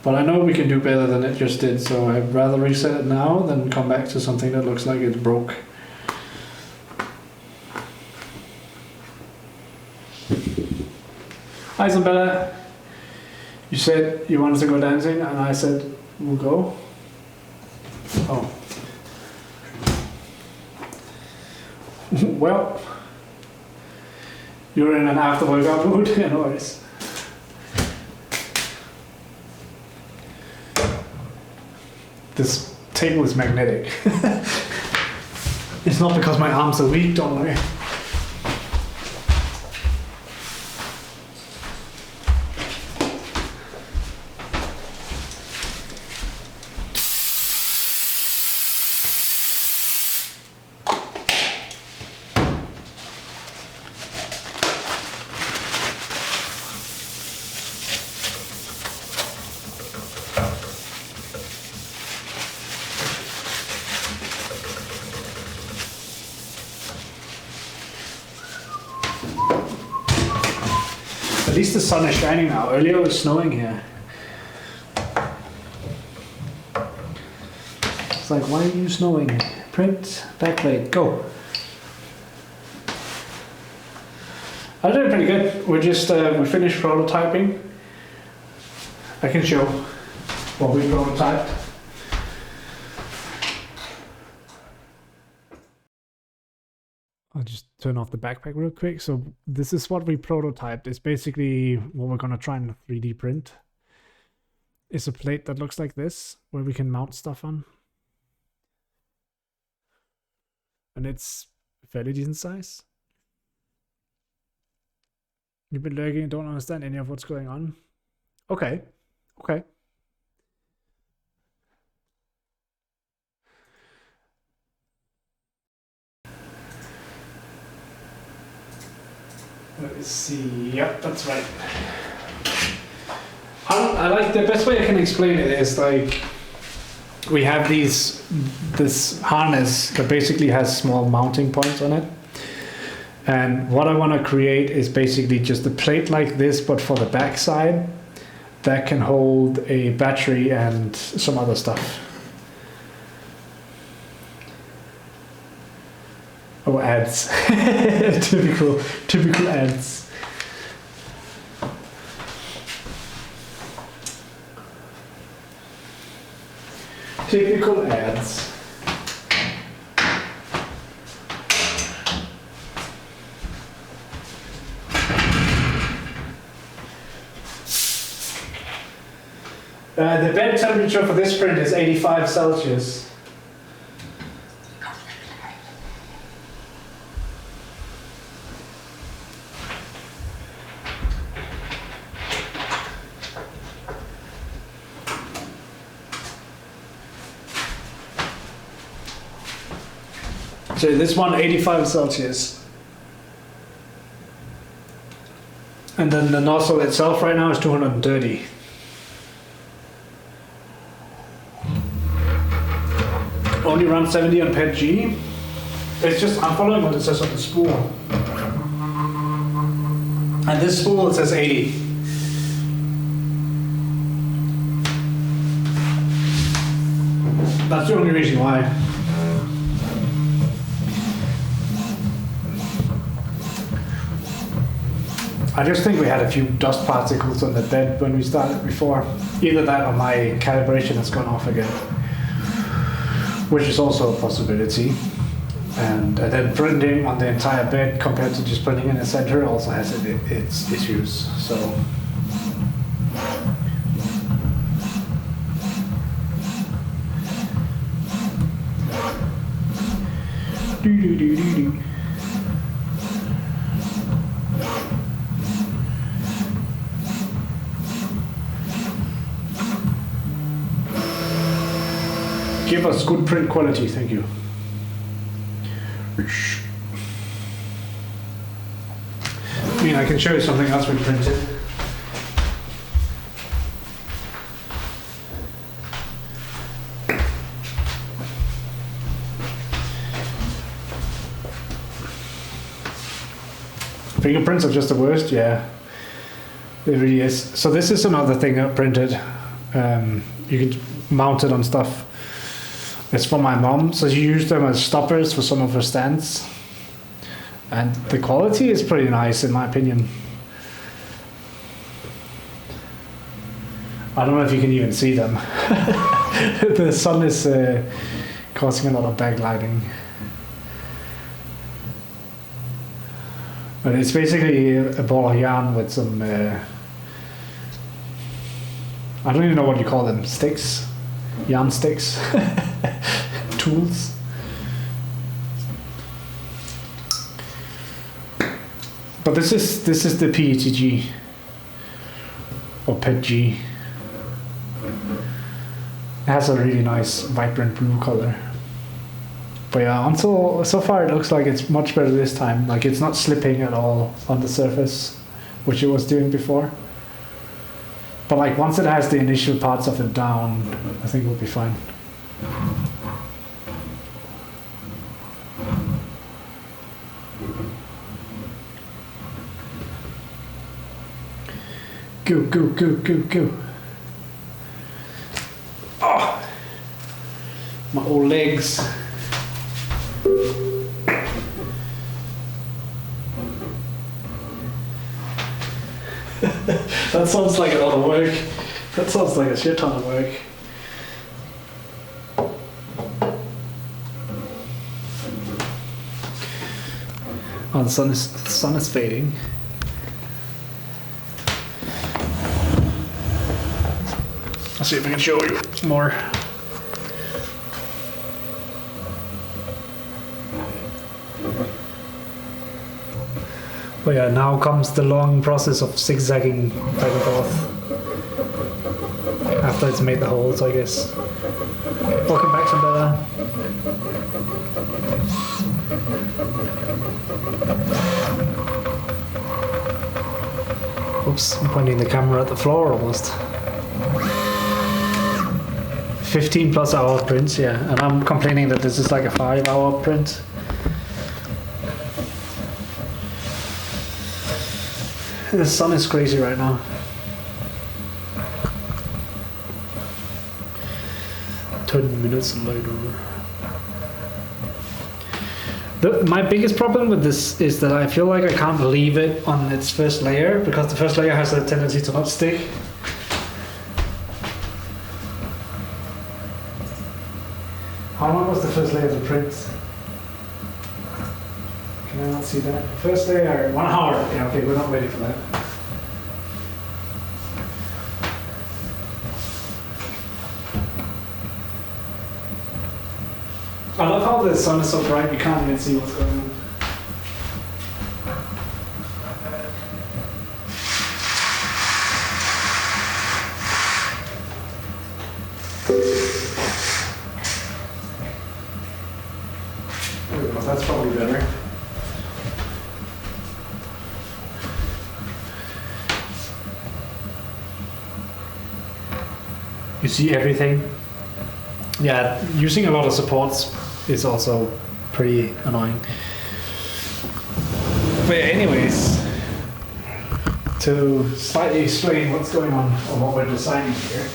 But I know we can do better than it just did, so I'd rather reset it now than come back to something that looks like it's broke. Hi Isabella, you said you wanted to go dancing and I said we'll go. Oh. Well, you're in an after workout mood, anyways. This table is magnetic. It's not because my arms are weak, don't worry. At least the sun is shining now. Earlier it was snowing here. It's like, why are you snowing? Print, backplate, go. I'm doing pretty good. We're just, we finished prototyping. I can show what we prototyped. I'll just turn off the backpack real quick. So this is what we prototyped. It's basically what we're going to try and 3D print. is a plate that looks like this, where we can mount stuff on. And it's fairly decent size. You've been lurking and don't understand any of what's going on. Okay. Okay. Let me see. Yep, that's right. I like the best way I can explain it is like we have this harness that basically has small mounting points on it. And what I want to create is basically just a plate like this, but for the back side that can hold a battery and some other stuff. Oh, ads. typical ads. Typical ads. The bed temperature for this print is 85 Celsius. So this one 85 Celsius. And then the nozzle itself right now is 230. Only run 70 on pet G. It's just, I'm following what it says on the spool. And this spool, it says 80. That's the only reason why. I just think we had a few dust particles on the bed when we started before. Either that or my calibration has gone off again, which is also a possibility. And then printing on the entire bed compared to just printing in the center also has its issues. So give us good print quality, thank you. I mean, I can show you something else we printed. Fingerprints are just the worst, yeah. It really is. So this is another thing I printed. You can mount it on stuff. It's for my mom, so she used them as stoppers for some of her stands. And the quality is pretty nice in my opinion. I don't know if you can even see them. The sun is causing a lot of backlighting. But it's basically a ball of yarn with some, I don't even know what you call them, sticks? Yarn sticks? Tools? But this is the PETG or PETG. It has a really nice vibrant blue color. But yeah, so far it looks like it's much better this time. Like it's not slipping at all on the surface, which it was doing before. But like once it has the initial parts of it down, I think we'll be fine. Go, go, go, go, go. Oh, my old legs. That sounds like a lot of work. That sounds like a shit ton of work. Oh, the sun is fading. Let's see if I can show you more. But yeah, now comes the long process of zigzagging back and forth. After it's made the holes, I guess. Welcome back, Sandella. Oops, I'm pointing the camera at the floor almost. 15 plus hour prints, yeah. And I'm complaining that this is like a 5-hour print. The sun is crazy right now. Minutes later. My biggest problem with this is that I feel like I can't leave it on its first layer because the first layer has a tendency to not stick. How long was the first layer of the print? Can I not see that? First layer, 1 hour. Yeah, okay, we're not ready for that. I love how the sun is so bright you can't even see what's going on. Oh, that's probably better. You see everything? Yeah, using a lot of supports is also pretty annoying. But yeah, anyways, to slightly explain what's going on or what we're designing here,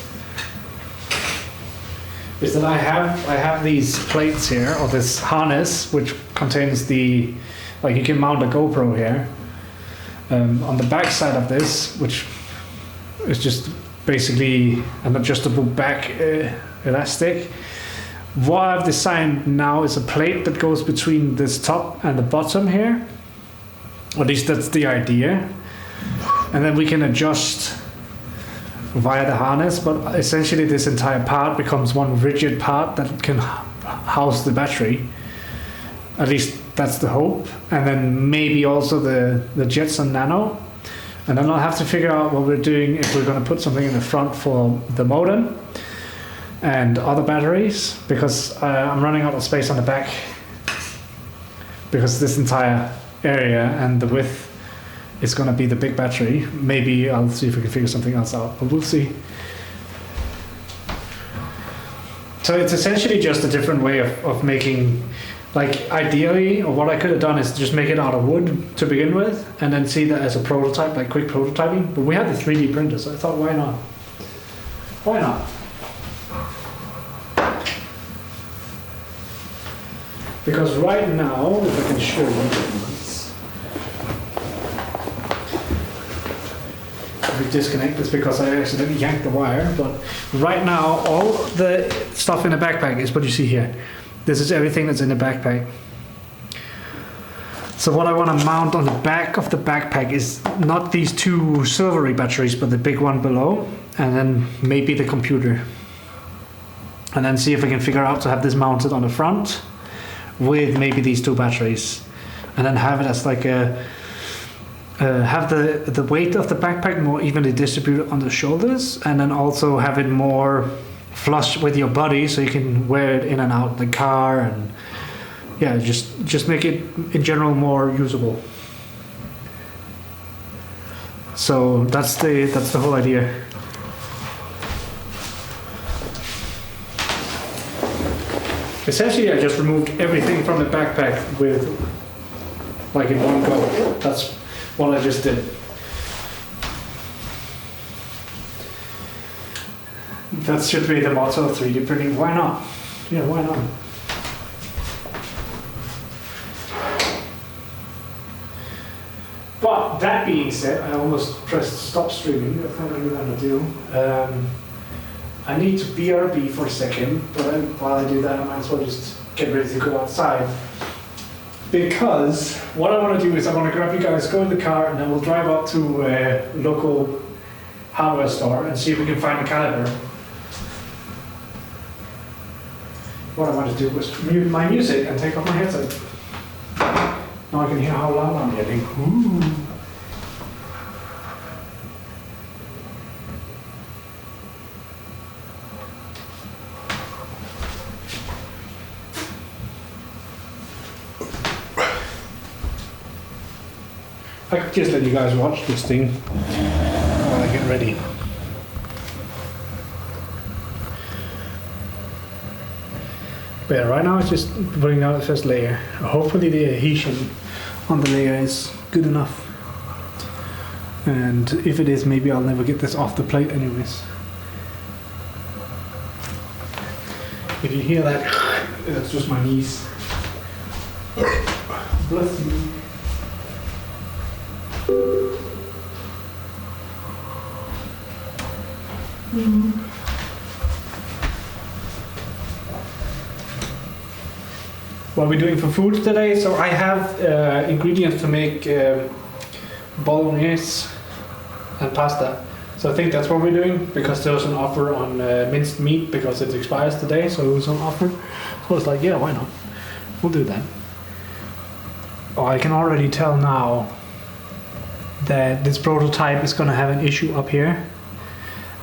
is that I have these plates here, or this harness, which contains the, like you can mount a GoPro here. On the back side of this, which is just basically an adjustable back elastic. What I've designed now is a plate that goes between this top and the bottom here. Or at least that's the idea. And then we can adjust via the harness, but essentially this entire part becomes one rigid part that can house the battery. At least that's the hope. And then maybe also the Jetson Nano. And then I'll have to figure out what we're doing if we're going to put something in the front for the modem and other batteries, because I'm running out of space on the back because this entire area and the width is going to be the big battery. Maybe I'll see if we can figure something else out, but we'll see. So it's essentially just a different way of making, like ideally, or what I could have done is just make it out of wood to begin with and then see that as a prototype, like quick prototyping. But we had the 3D printer, so I thought, why not? Why not? Because right now, if I can show you, if we disconnect this because I accidentally yanked the wire, but right now, all the stuff in the backpack is what you see here. This is everything that's in the backpack. So what I want to mount on the back of the backpack is not these two silvery batteries, but the big one below, and then maybe the computer. And then see if we can figure out to have this mounted on the front with maybe these two batteries, and then have it as like a have the weight of the backpack more evenly distributed on the shoulders, and then also have it more flush with your body so you can wear it in and out the car, and yeah, just make it in general more usable. So that's the whole idea. Essentially, I just removed everything from the backpack with, like in one go. That's what I just did. That should be the motto of 3D printing. Why not? Yeah, why not? But that being said, I almost pressed stop streaming. That's not what I'm going to do. I need to BRB for a second, but while I do that, I might as well just get ready to go outside. Because what I want to do is I want to grab you guys, go in the car, and then we'll drive up to a local hardware store and see if we can find a caliper what I wanted to do was mute my music and take off my headset. Now I can hear how loud I'm getting. Ooh. I could just let you guys watch this thing while I get ready. But yeah, right now it's just putting out the first layer. Hopefully the adhesion on the layer is good enough. And if it is, maybe I'll never get this off the plate anyways. If you hear that, that's just my knees. Bless me. What are we doing for food today? So I have ingredients to make bolognese and pasta. So I think that's what we're doing, because there was an offer on minced meat because it expires today, so it was on offer. So I was like, yeah, why not? We'll do that. Oh, I can already tell now that this prototype is going to have an issue up here.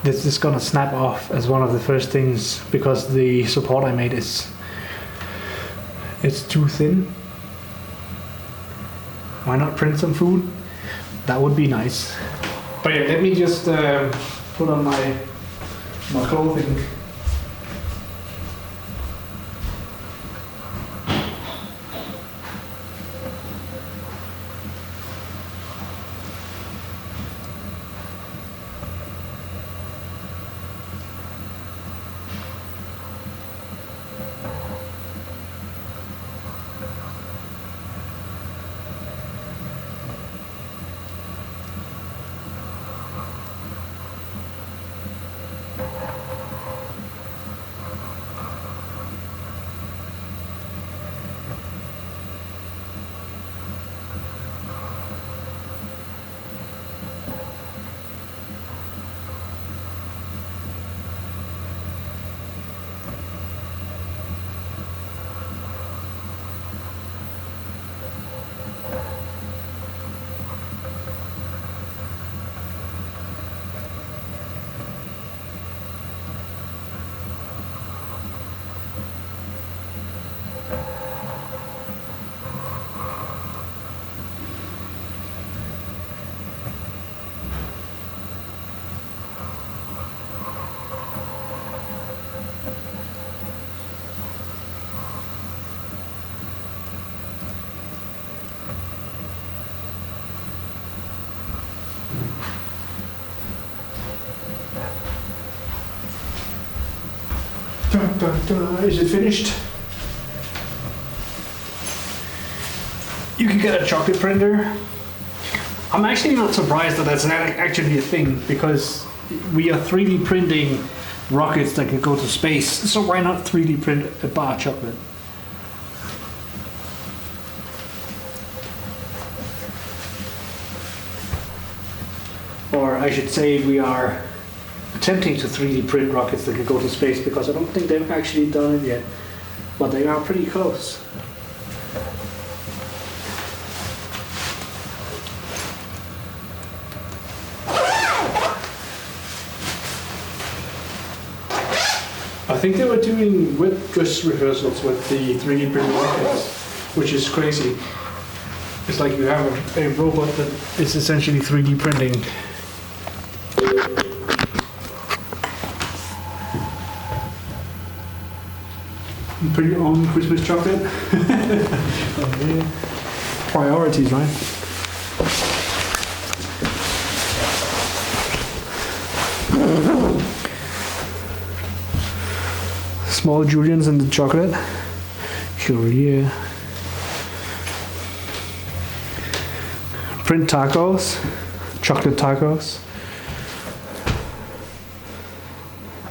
This is going to snap off as one of the first things, because the support I made is it's too thin. Why not print some food? That would be nice. But yeah, let me just put on my clothing. Dun, dun, dun. Is it finished? You can get a chocolate printer. I'm actually not surprised that that's actually a thing, because we are 3D printing rockets that can go to space, so why not 3D print a bar of chocolate? Or I should say we are attempting to 3D print rockets that can go to space, because I don't think they've actually done it yet, but they are pretty close. I think they were doing with dress rehearsals with the 3D printed rockets, which is crazy. It's like you have a robot that is essentially 3D printing. Put your own Christmas chocolate. Priorities, right? Small juliens in the chocolate. Sure, yeah. Print tacos. Chocolate tacos.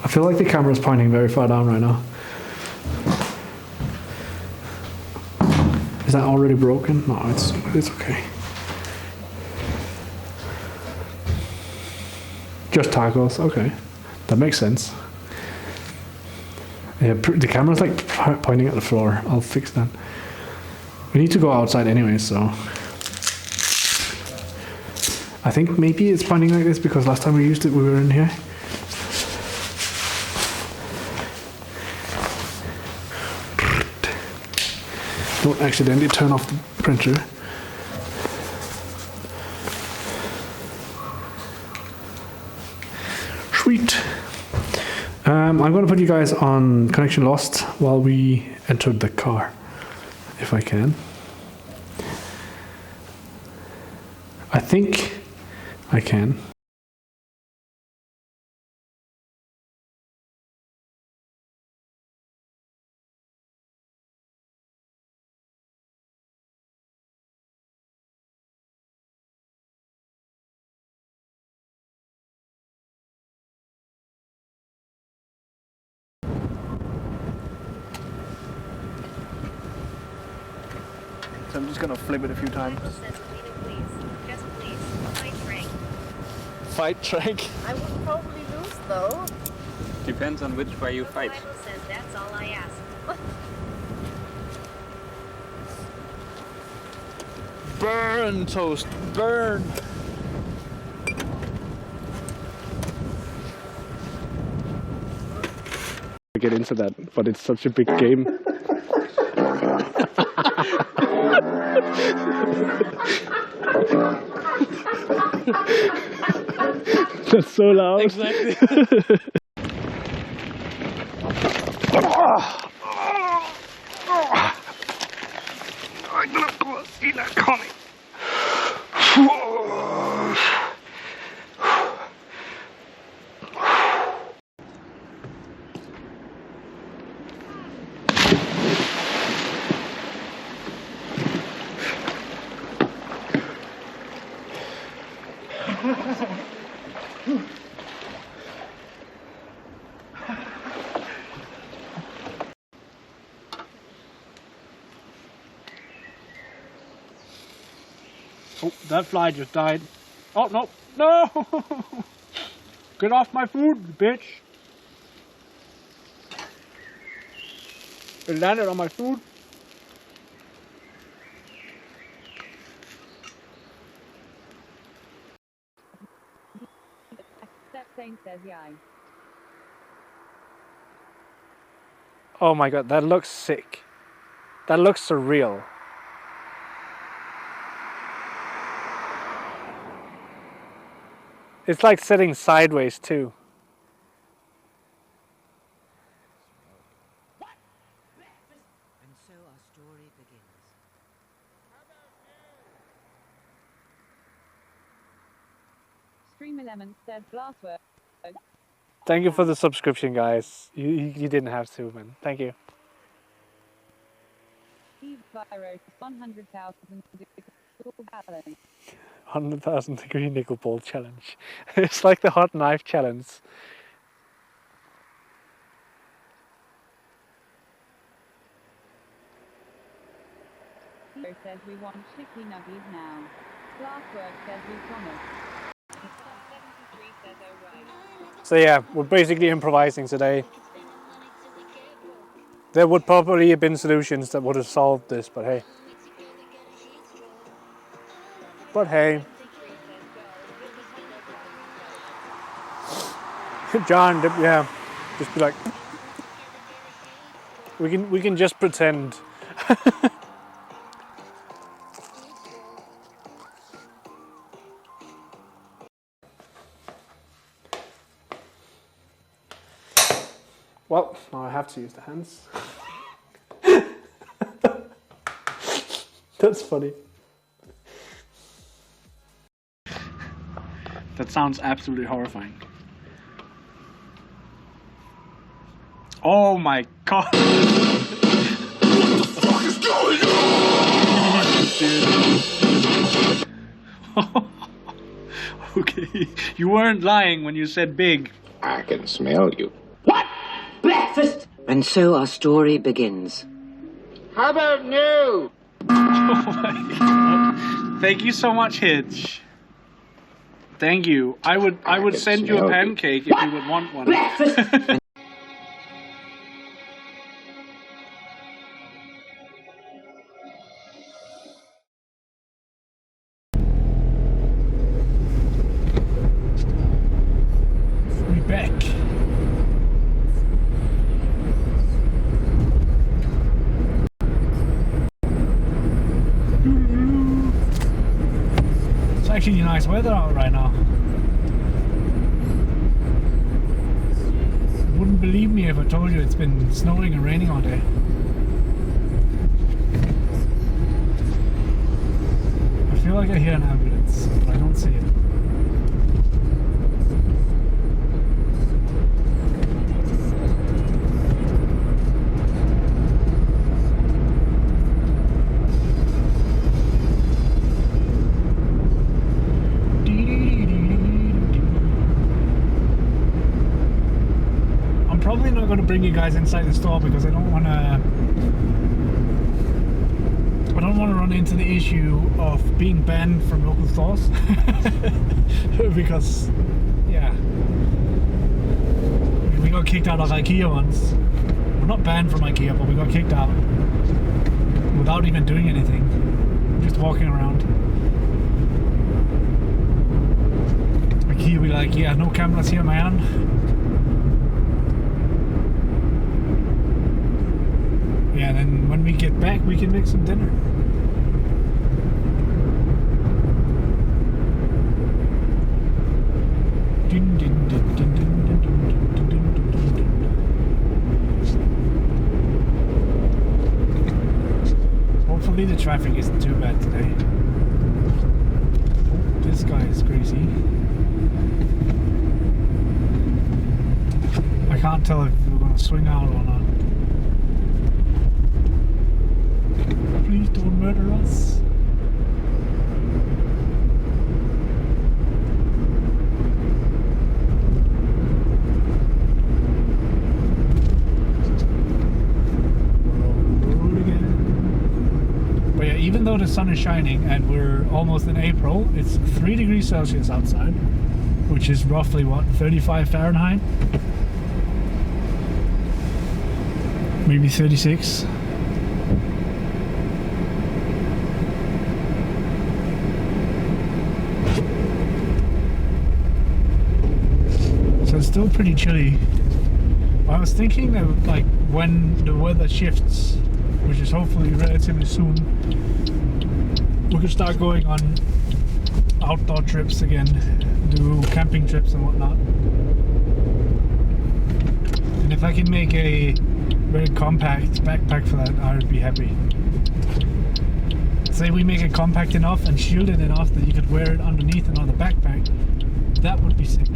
I feel like the camera's pointing very far down right now. Is that already broken? No, it's okay. Just tacos, okay. That makes sense. Yeah, the camera's like pointing at the floor. I'll fix that. We need to go outside anyway, so I think maybe it's pointing like this because last time we used it we were in here. Don't accidentally turn off the printer. Sweet. I'm going to put you guys on connection lost while we enter the car, if I can. I think I can. So I'm just gonna flip it a few times. Fight track? I would probably lose though. Depends on which way you fight. The Bible says that's all I ask. Burn, toast, burn! Get into that, but it's such a big game. That's so loud. Exactly. Oh, that fly just died. Oh, no. No! Get off my food, bitch! It landed on my food. That thing says yeah. Oh my god, that looks sick. That looks surreal. It's like sitting sideways too. And so our story begins. Stream Element said glasswork. Thank you for the subscription, guys. You didn't have to, man. Thank you. Eve wrote 100,000 balance. 100,000 degree nickel ball challenge. It's like the hot knife challenge. Hero says we want chicky nuggies now. Glasswork says we promise. 73 says alright. So yeah, we're basically improvising today. There would probably have been solutions that would have solved this, but hey. But hey. John, yeah, just be like, we can just pretend. Well, now I have to use the hands. That's funny. That sounds absolutely horrifying. Oh my god! What the fuck is going on? Okay, you weren't lying when you said big. I can smell you. Breakfast! And so our story begins. How about new? Oh my god. Thank you so much, Hitch. Thank you. I would send you a pancake if you would want one. Breakfast! actually nice weather out right now. You wouldn't believe me if I told you it's been snowing and raining all day. I feel like I hear an ambulance, but I don't see it. I'm probably not going to bring you guys inside the store because I don't want to run into the issue of being banned from local stores. Because, yeah, we got kicked out of IKEA once. We're not banned from IKEA, but we got kicked out without even doing anything, just walking around. IKEA be like, yeah, no cameras here, man. Yeah, then when we get back, we can make some dinner. Hopefully the traffic isn't too bad today. Oh, this guy is crazy. I can't tell if we're going to swing out or not. Please don't murder us. But yeah, even though the sun is shining and we're almost in April, it's 3 degrees Celsius outside, which is roughly what, 35 Fahrenheit? Maybe 36. So it's still pretty chilly. I was thinking that like when the weather shifts, which is hopefully relatively soon, we could start going on outdoor trips again, do camping trips and whatnot. And if I can make a very compact backpack for that, I would be happy. Say we make it compact enough and shielded enough that you could wear it underneath another backpack. That would be sick.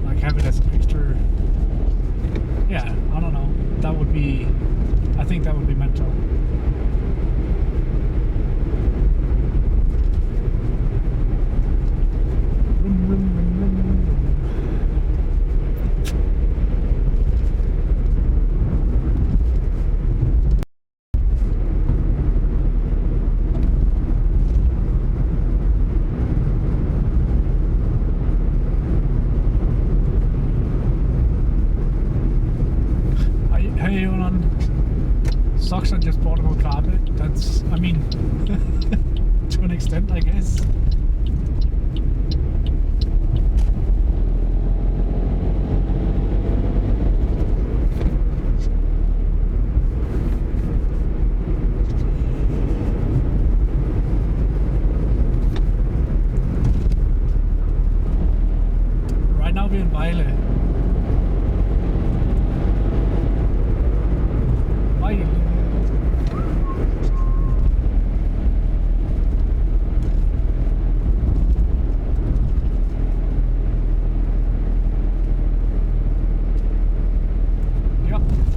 Like have it as an extra. Yeah, I don't know. That would be. I think that would be mental. Hey, socks are just portable carpet. That's, I mean, to an extent, I guess. Right now we're in Vejle.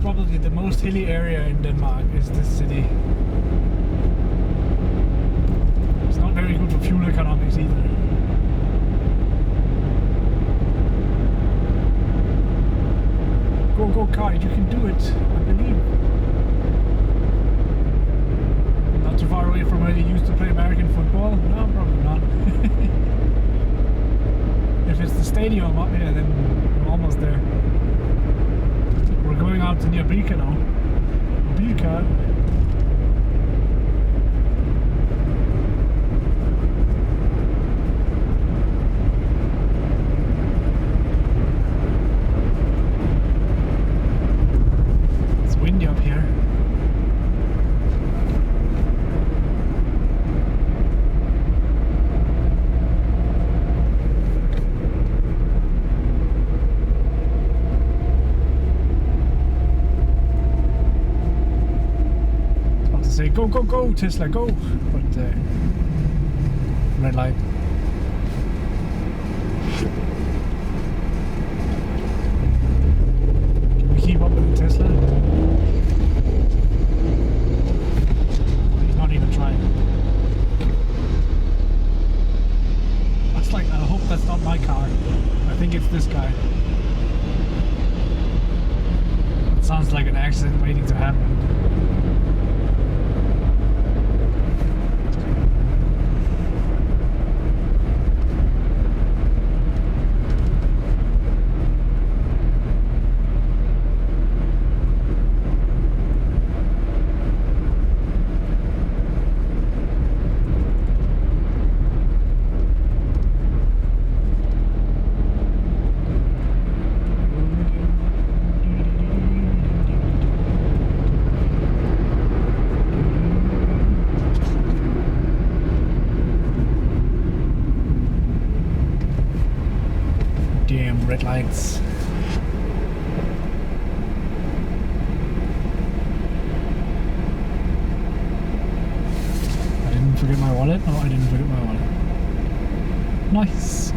Probably the most hilly area in Denmark is this city. It's not very good for fuel economics either. Go, go, Kai, you can do it. I believe. Not too far away from where you used to play American football? No, probably not. If it's the stadium up here, then I'm almost there. We're going out to near Birka now. Birka. It's windy up here. say, go, go, go, Tesla, go! But red light. Can we keep up with the Tesla? He's not even trying. That's like, I hope that's not my car. I think it's this guy. It sounds like an accident waiting to happen. Damn red lights. I didn't forget my wallet. No, I didn't forget my wallet. Nice.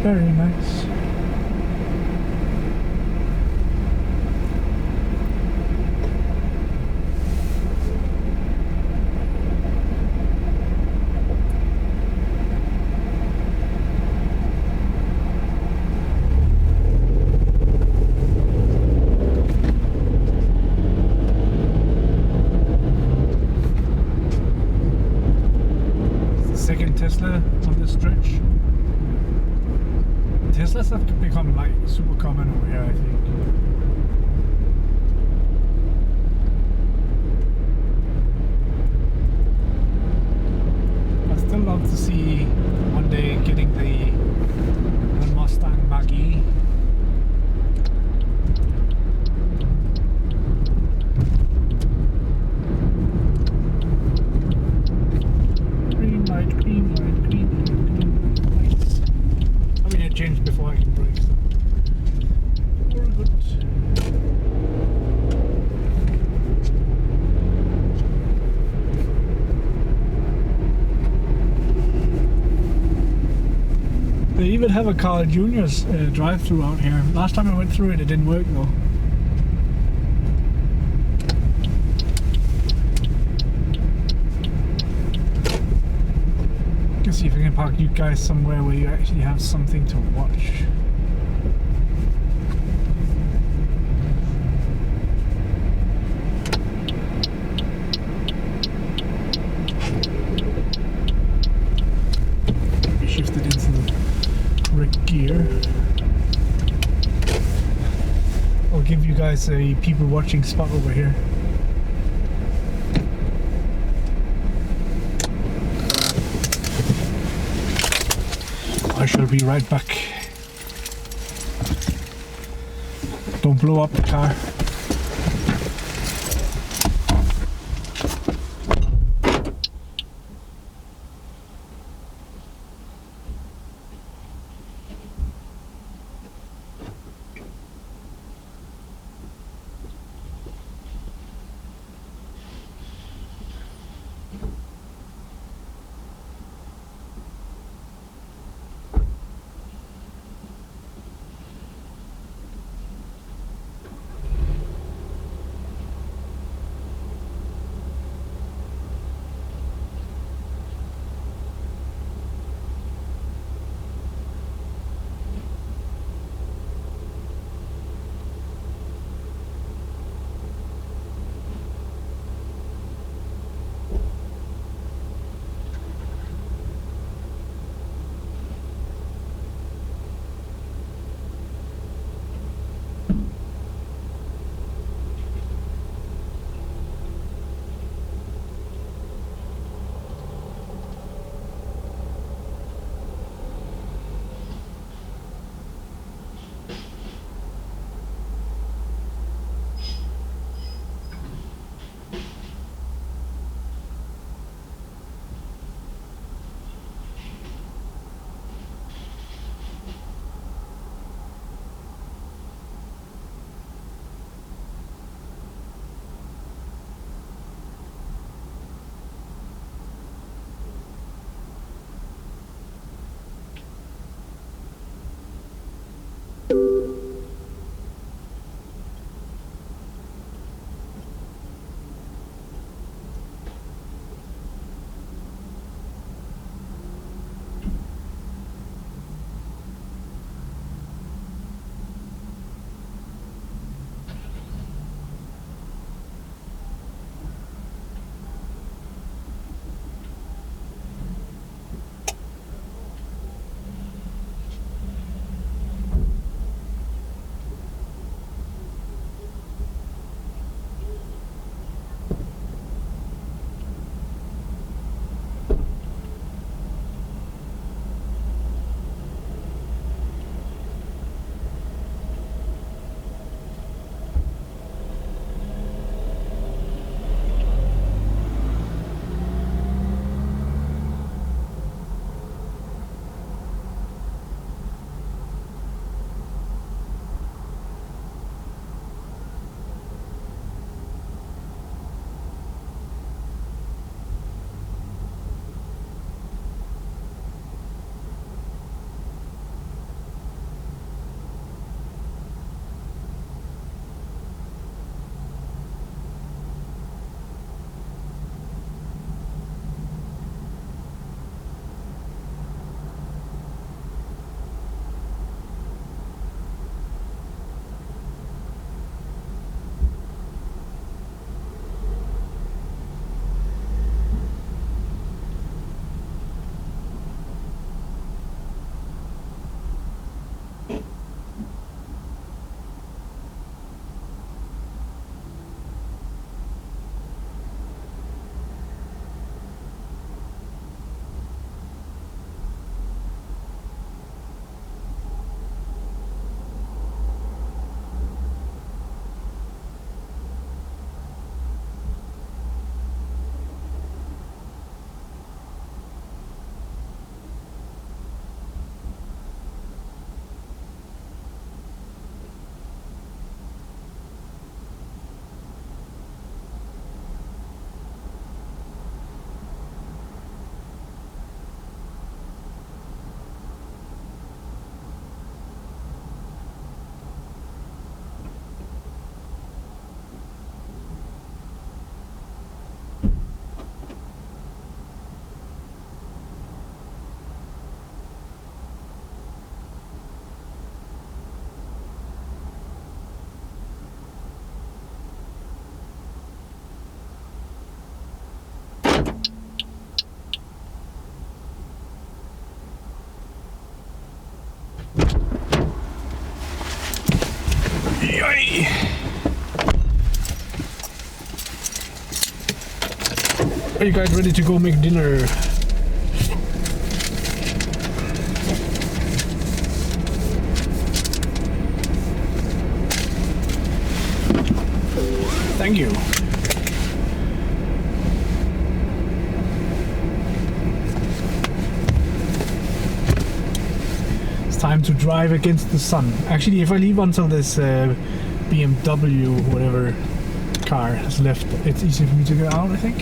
Very nice. It's the second Tesla on this stretch. Teslas have become like super common over here, I think. I'd still love to see one day getting the Mustang Mach-E. Green light, green light, green light, green light. Nice. I mean, it changed before I can brake, so we're good. They even have a Carl Jr.'s drive-through out here. Last time I went through it, it didn't work though. See if I can park you guys somewhere where you actually have something to watch. Maybe shift it into the correct gear. I'll give you guys a people watching spot over here. I shall be right back. Don't blow up the car. Yay! Are you guys ready to go make dinner? Thank you. It's time to drive against the sun. Actually, if I leave until this BMW whatever car has left, it's easy for me to get out, I think.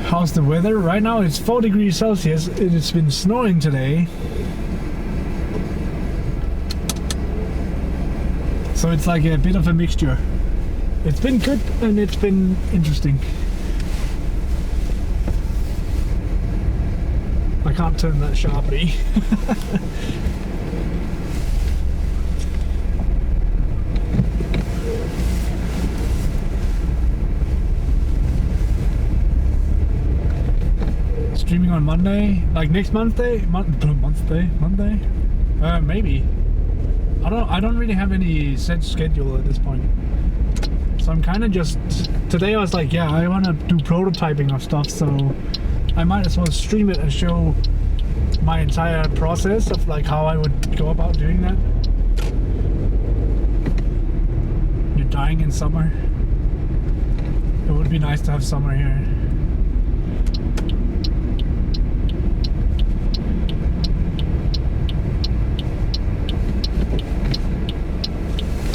How's the weather? Right now it's 4 degrees Celsius. It has been snowing today. So it's like a bit of a mixture. It's been good and it's been interesting. I can't turn that sharply. Streaming on Monday, like next Monday, Monday, maybe. I don't really have any set schedule at this point. So I'm kind of just, today I was like, yeah, I want to do prototyping of stuff, so I might as well stream it and show my entire process of like how I would go about doing that. You're dying in summer. It would be nice to have summer here.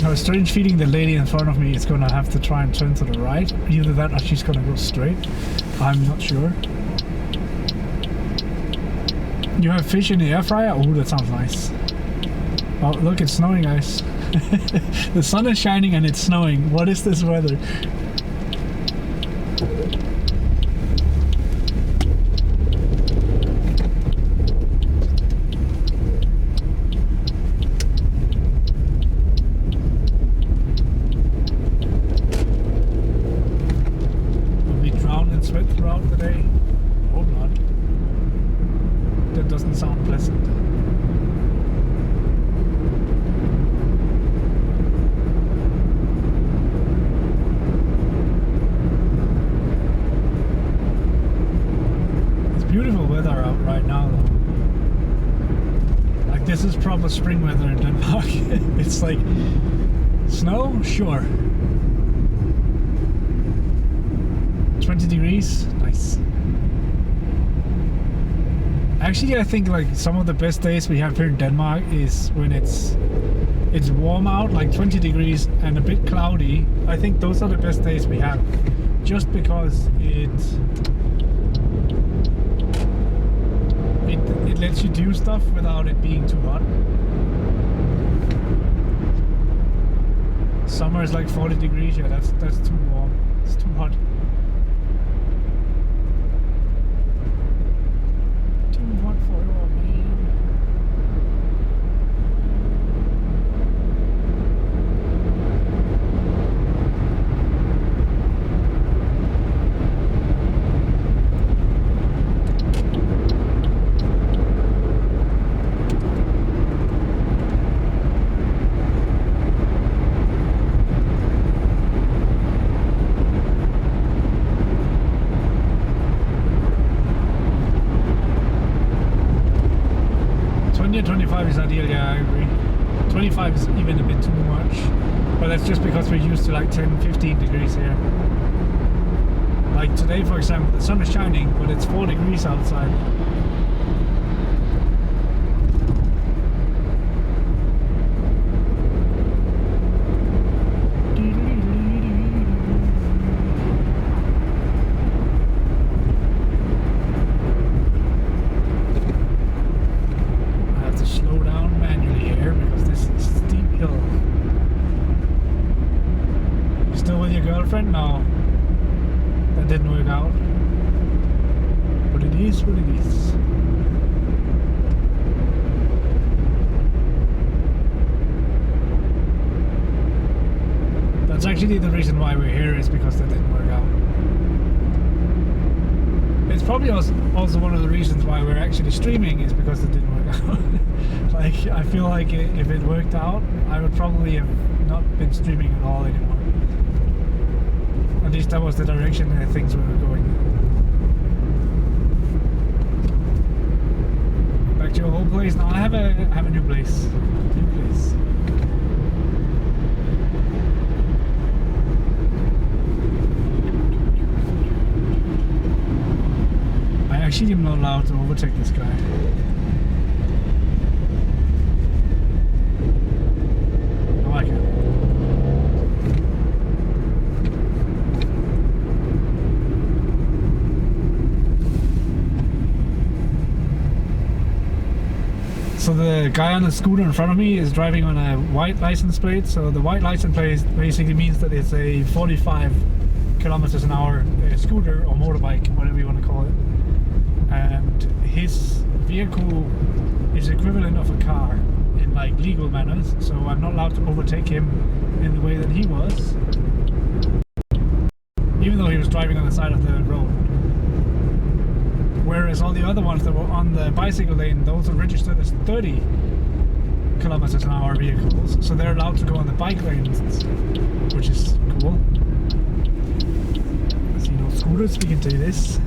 A strange feeling, the lady in front of me is gonna have to try and turn to the right. Either that or she's gonna go straight. I'm not sure. You have fish in the air fryer? Oh, that sounds nice. Oh, look, it's snowing, guys. The sun is shining and it's snowing. What is this weather? Spring weather in Denmark. It's like snow, sure. 20 degrees, nice. Actually, I think like some of the best days we have here in Denmark is when it's warm out, like 20 degrees and a bit cloudy. I think those are the best days we have, just because it lets you do stuff without it being too hot. Summer is like 40 degrees, yeah, that's too warm. It's too hot. Too hot for your man. Is ideal, yeah, I agree. 25 is even a bit too much, but that's just because we're used to like 10-15 degrees here. Like today, for example, the sun is shining, but it's 4 degrees outside. No, that didn't work out. But it is what it is. That's actually the reason why we're here, is because that didn't work out. It's probably also one of the reasons why we're actually streaming, is because it didn't work out. Like, I feel like if it worked out, I would probably have not been streaming at all anymore. At least that was the direction that things were going. Back to your old place. Now I have a new place. New place. I actually am not allowed to overtake this guy. No, I can't. So the guy on the scooter in front of me is driving on a white license plate. So the white license plate basically means that it's a 45 kilometers an hour scooter or motorbike, whatever you want to call it. And his vehicle is equivalent of a car in like legal manners. So I'm not allowed to overtake him in the way that he was, even though he was driving on the side of the road. Whereas all the other ones that were on the bicycle lane, those are registered as 30 kilometers an hour vehicles. So they're allowed to go on the bike lanes, which is cool. I see no scooters, we can do this.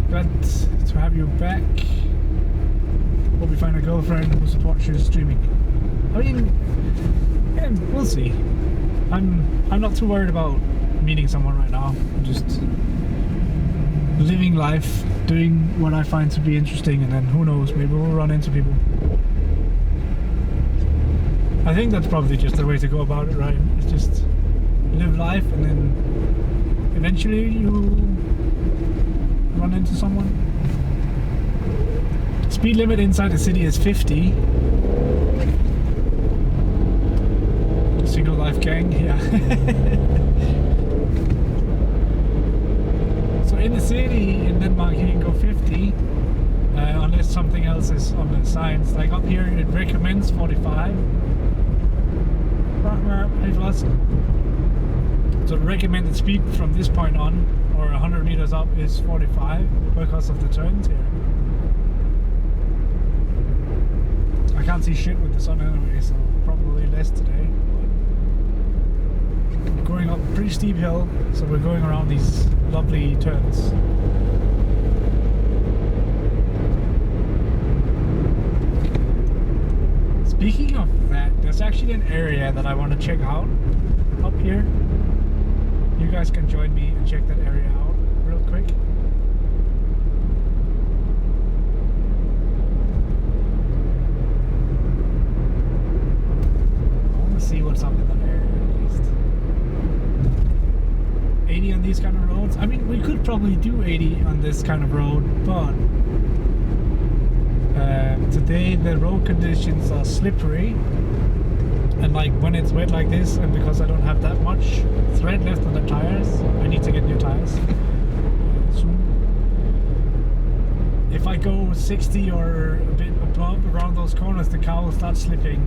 Glad to have you back. Hope you find a girlfriend who supports you streaming. I mean, yeah, we'll see. I'm not too worried about meeting someone right now. I'm just living life, doing what I find to be interesting, and then who knows, maybe we'll run into people. I think that's probably just the way to go about it, right? It's just live life, and then eventually you run into someone. Speed limit inside the city is 50. Single life gang, yeah. So in the city in Denmark you can go 50 unless something else is on the signs. Like up here it recommends 45. Hey Floss. So the recommended speed from this point on, or 100 meters up, is 45 because of the turns here. I can't see shit with the sun anyway, so probably less today. Going up a pretty steep hill, so we're going around these lovely turns. Speaking of that, there's actually an area that I want to check out up here. You guys can join me and check that area out real quick. I want to see what's up in that area at least. 80 on these kind of roads. I mean, we could probably do 80 on this kind of road, but today the road conditions are slippery, and like when it's wet like this, and because I don't have that much thread left on the tires, I need to get new tires soon. If I go 60 or a bit above around those corners, the car will start slipping.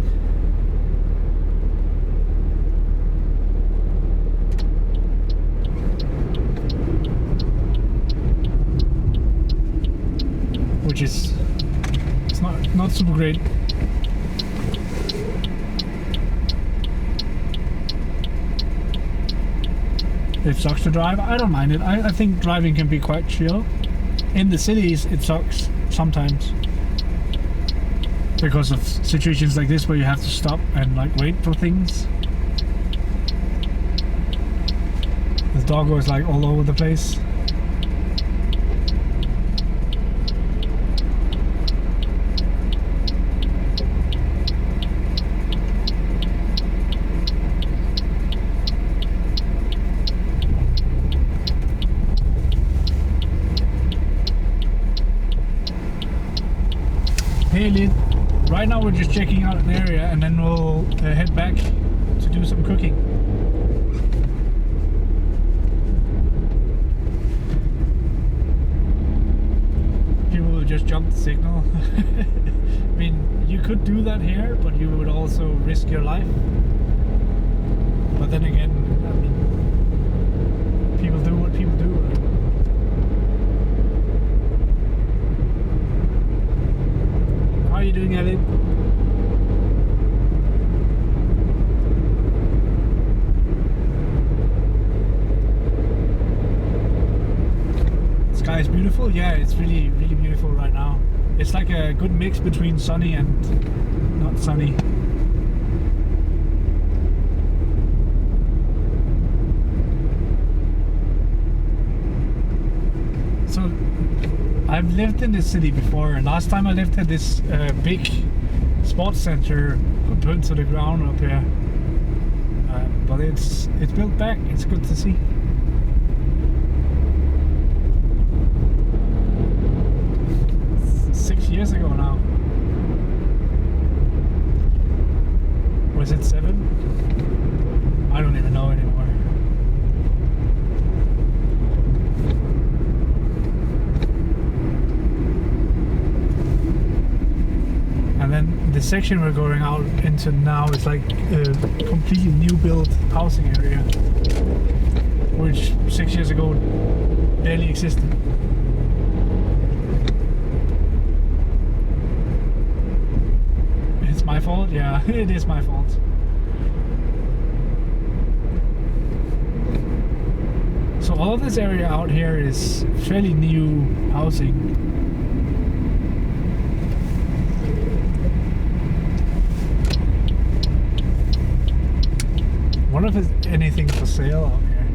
Which is, it's not super great. It sucks to drive. I don't mind it. I think driving can be quite chill. In the cities it sucks sometimes because of situations like this where you have to stop and like wait for things. The doggo is like all over the place. Hey Lid, right now we're just checking out an area and then we'll head back to do some cooking. People will just jump the signal. I mean, you could do that here, but you would also risk your life. But then again, I mean, people do what people do, right? doing, Ellie? Sky is beautiful. Yeah, it's really, really beautiful right now. It's like a good mix between sunny and not sunny. So I've lived in this city before, and last time I lived at this big sports center burned to the ground up here. But it's built back. It's good to see. It's 6 years ago now. Was it 7? I don't even know anymore. And then the section we're going out into now is like a completely new built housing area, which 6 years ago barely existed. It's my fault? Yeah, it is my fault. So all of this area out here is fairly new housing. I wonder if there's anything for sale out here.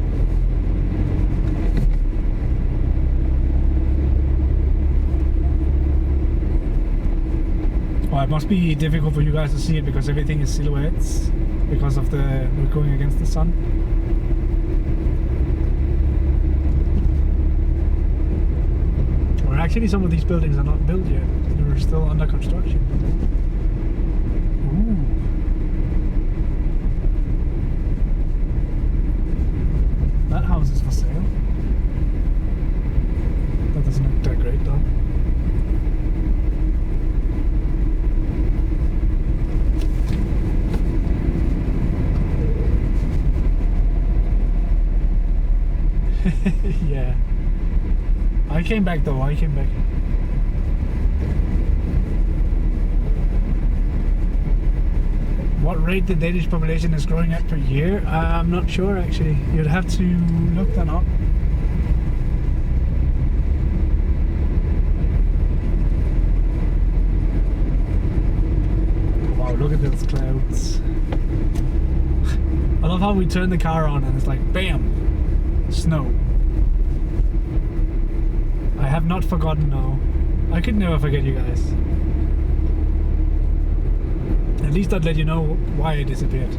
Well, it must be difficult for you guys to see it because everything is silhouettes because of we're going against the sun. Or actually some of these buildings are not built yet. They're still under construction. Ooh. That house is for sale. That doesn't look that great though. Yeah. I came back though, I came back. What rate the Danish population is growing at per year? I'm not sure actually. You'd have to look that up. Wow, look at those clouds. I love how we turn the car on and it's like BAM! Snow. I have not forgotten now. I could never forget you guys. At least I'd let you know why it disappeared.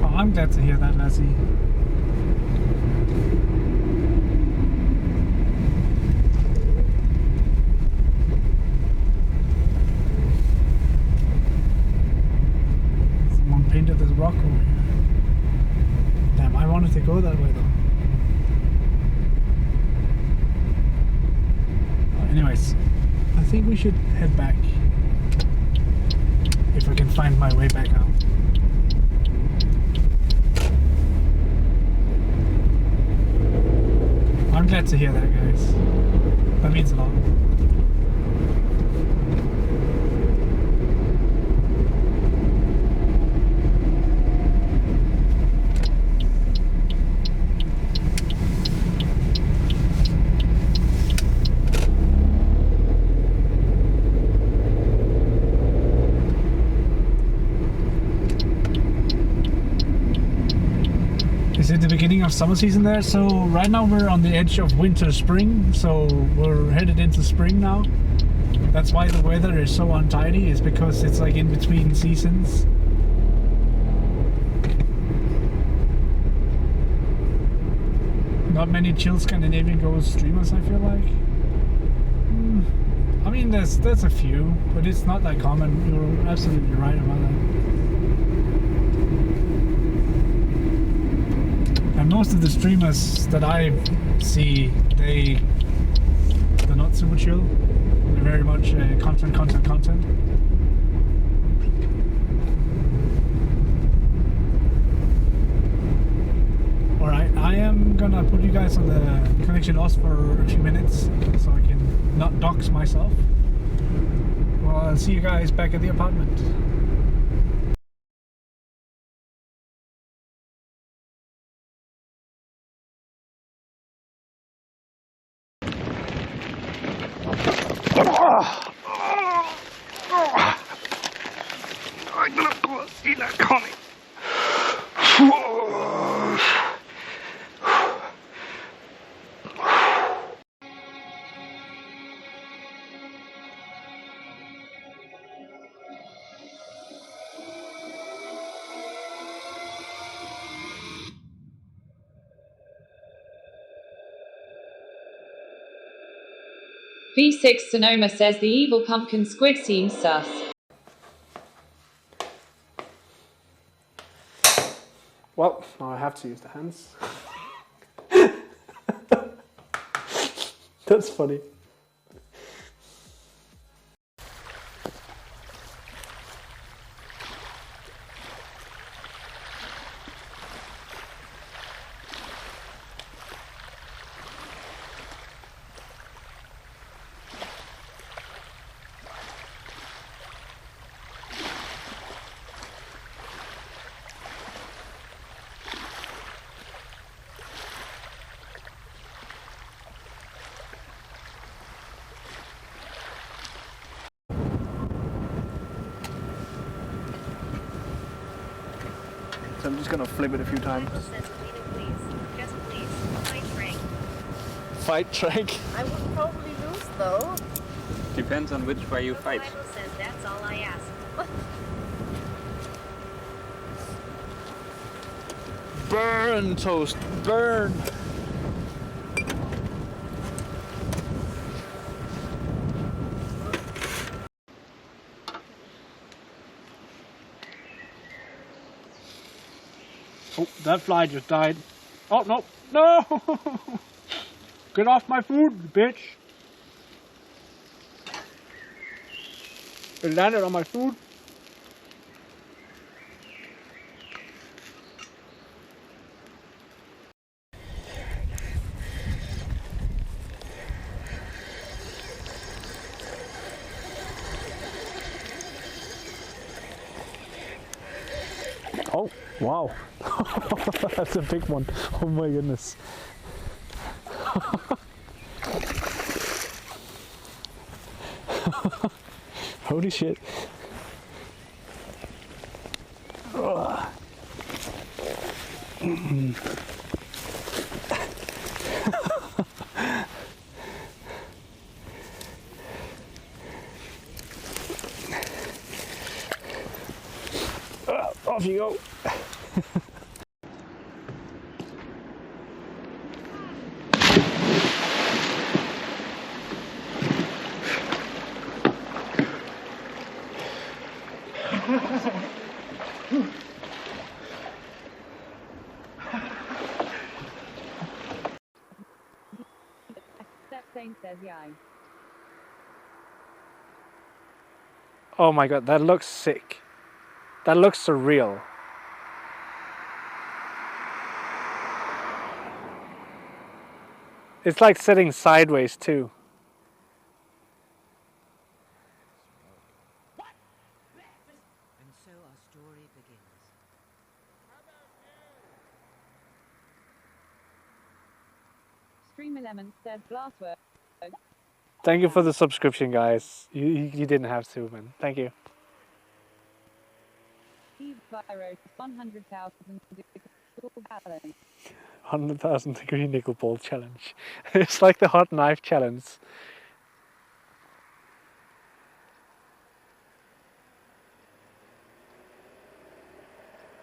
Oh, I'm glad to hear that, Lassie. Painted this rock over here. Damn, I wanted to go that way though. Anyways, I think we should head back. If I can find my way back out. I'm glad to hear that, guys. That means a lot. Is it the beginning of summer season there? So right now we're on the edge of winter spring, so we're headed into spring now. That's why the weather is so untidy, is because it's like in between seasons. Not many chill Scandinavian Ghost streamers, I feel like. I mean there's a few, but it's not that common. You're absolutely right about that. And most of the streamers that I see, they they're not super chill. They're very much content. Alright, I am gonna put you guys on the connection lost for a few minutes so I can not dox myself. Well, I'll see you guys back at the apartment. V6 Sonoma says the evil pumpkin squid seems sus. Well, now I have to use the hands. That's funny. So I'm just gonna flip it a few times. Fight track? I would probably lose though. Depends on which way you fight. Bible says that's all I ask. Burn, toast, burn! Oh, that fly just died. Oh, no, no! Get off my food, bitch! It landed on my food. Oh, wow. That's a big one. Oh my goodness. Holy shit. Off you go. That saint says yay. Oh my god, that looks sick. That looks surreal. It's like sitting sideways too. And so our story begins. Stream Element says glasswork. Thank you for the subscription, guys. You didn't have to, man. Thank you. Eve Pyro 100,000 balance. 100,000 degree nickel ball challenge. It's like the hot knife challenge.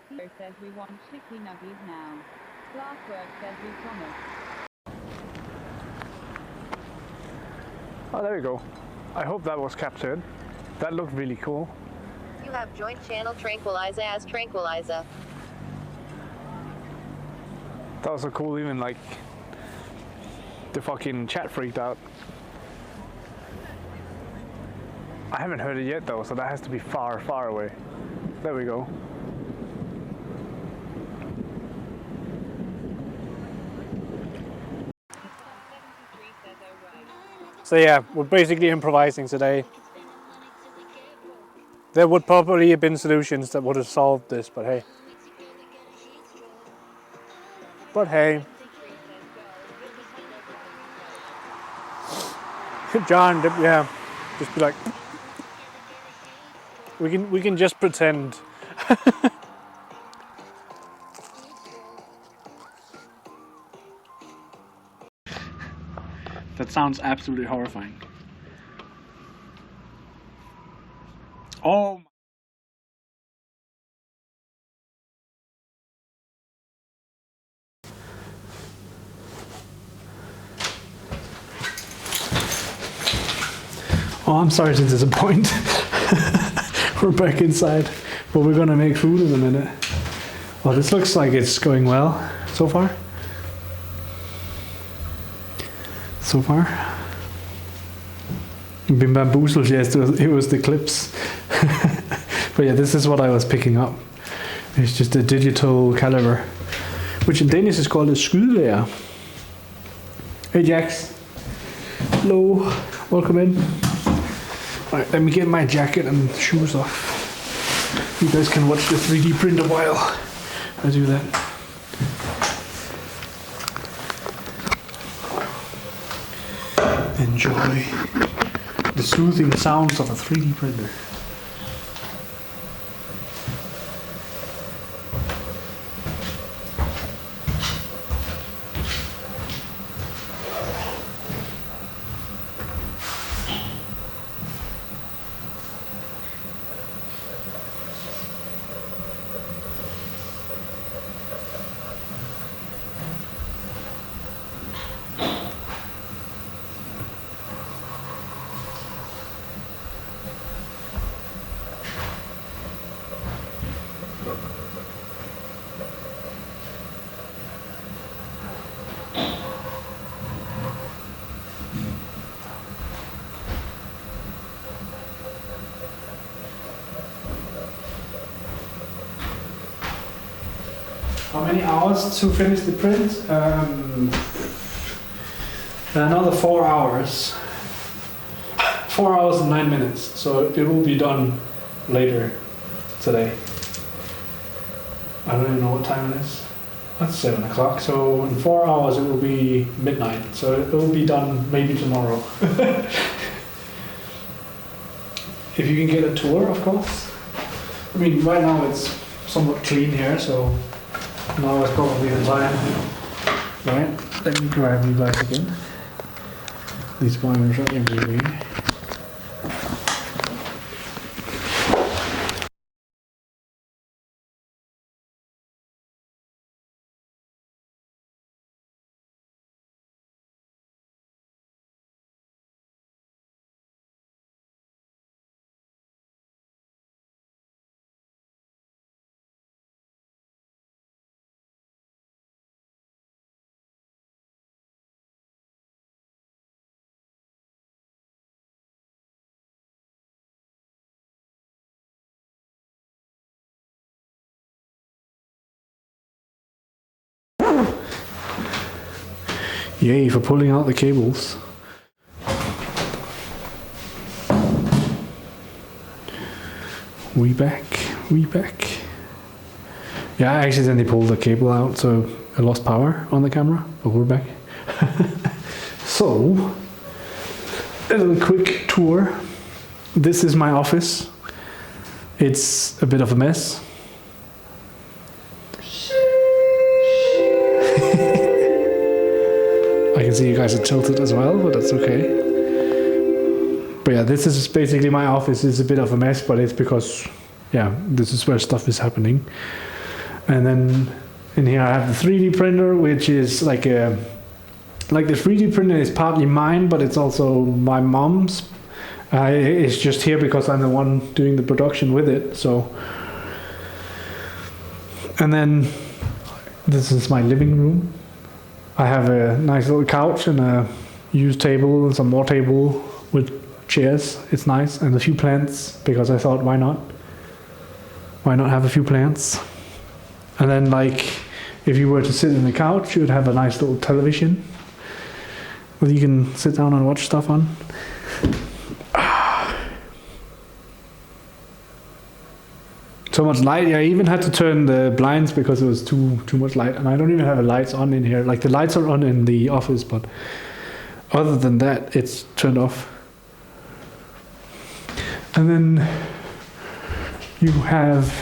Hero says we want chicky nuggies now. Glasswork says we promise. Oh, there we go. I hope that was captured. That looked really cool. You have joint channel Tranquilizer as Tranquilizer. That was so cool, even like the fucking chat freaked out. I haven't heard it yet though, so that has to be far, far away. There we go. So yeah, we're basically improvising today. There would probably have been solutions that would have solved this, but hey. But hey. John, yeah, just be like, we can just pretend. That sounds absolutely horrifying. Oh. Oh, I'm sorry to disappoint. We're back inside, but we're gonna make food in a minute. Well, this looks like it's going well so far. So far. You've been bamboozled, yes, it was the clips. But yeah, this is what I was picking up. It's just a digital caliber, which in Danish is called a skydelærer. Hey Jax. Hello, welcome in. Alright, let me get my jacket and shoes off. You guys can watch the 3D print a while I do that. Enjoy the soothing sounds of a 3D printer. How many hours to finish the print? Another 4 hours. 4 hours and 9 minutes. So it will be done later today. I don't even know what time it is. That's 7 o'clock. So in 4 hours it will be midnight. So it will be done maybe tomorrow. If you can get a tour, of course. I mean, right now it's somewhat clean here, so now is probably the time. Right, let me grab you guys again. These pointers are everywhere. Yay for pulling out the cables. We back. Yeah, I accidentally pulled the cable out, so I lost power on the camera, but we're back. So, a little quick tour. This is my office. It's a bit of a mess. I can see you guys are tilted as well, but that's okay. But yeah, this is basically my office. It's a bit of a mess, but it's because, yeah, this is where stuff is happening. And then in here I have the 3D printer, which is like the 3D printer is partly mine, but it's also my mom's. It's just here because I'm the one doing the production with it. So, and then this is my living room. I have a nice little couch and a used table and some more table with chairs. It's nice, and a few plants because I thought, why not? Why not have a few plants? And then, like, if you were to sit in the couch, you would have a nice little television that you can sit down and watch stuff on. So much light. Yeah, I even had to turn the blinds because it was too much light, and I don't even have the lights on in here. Like, the lights are on in the office, but other than that, it's turned off. And then you have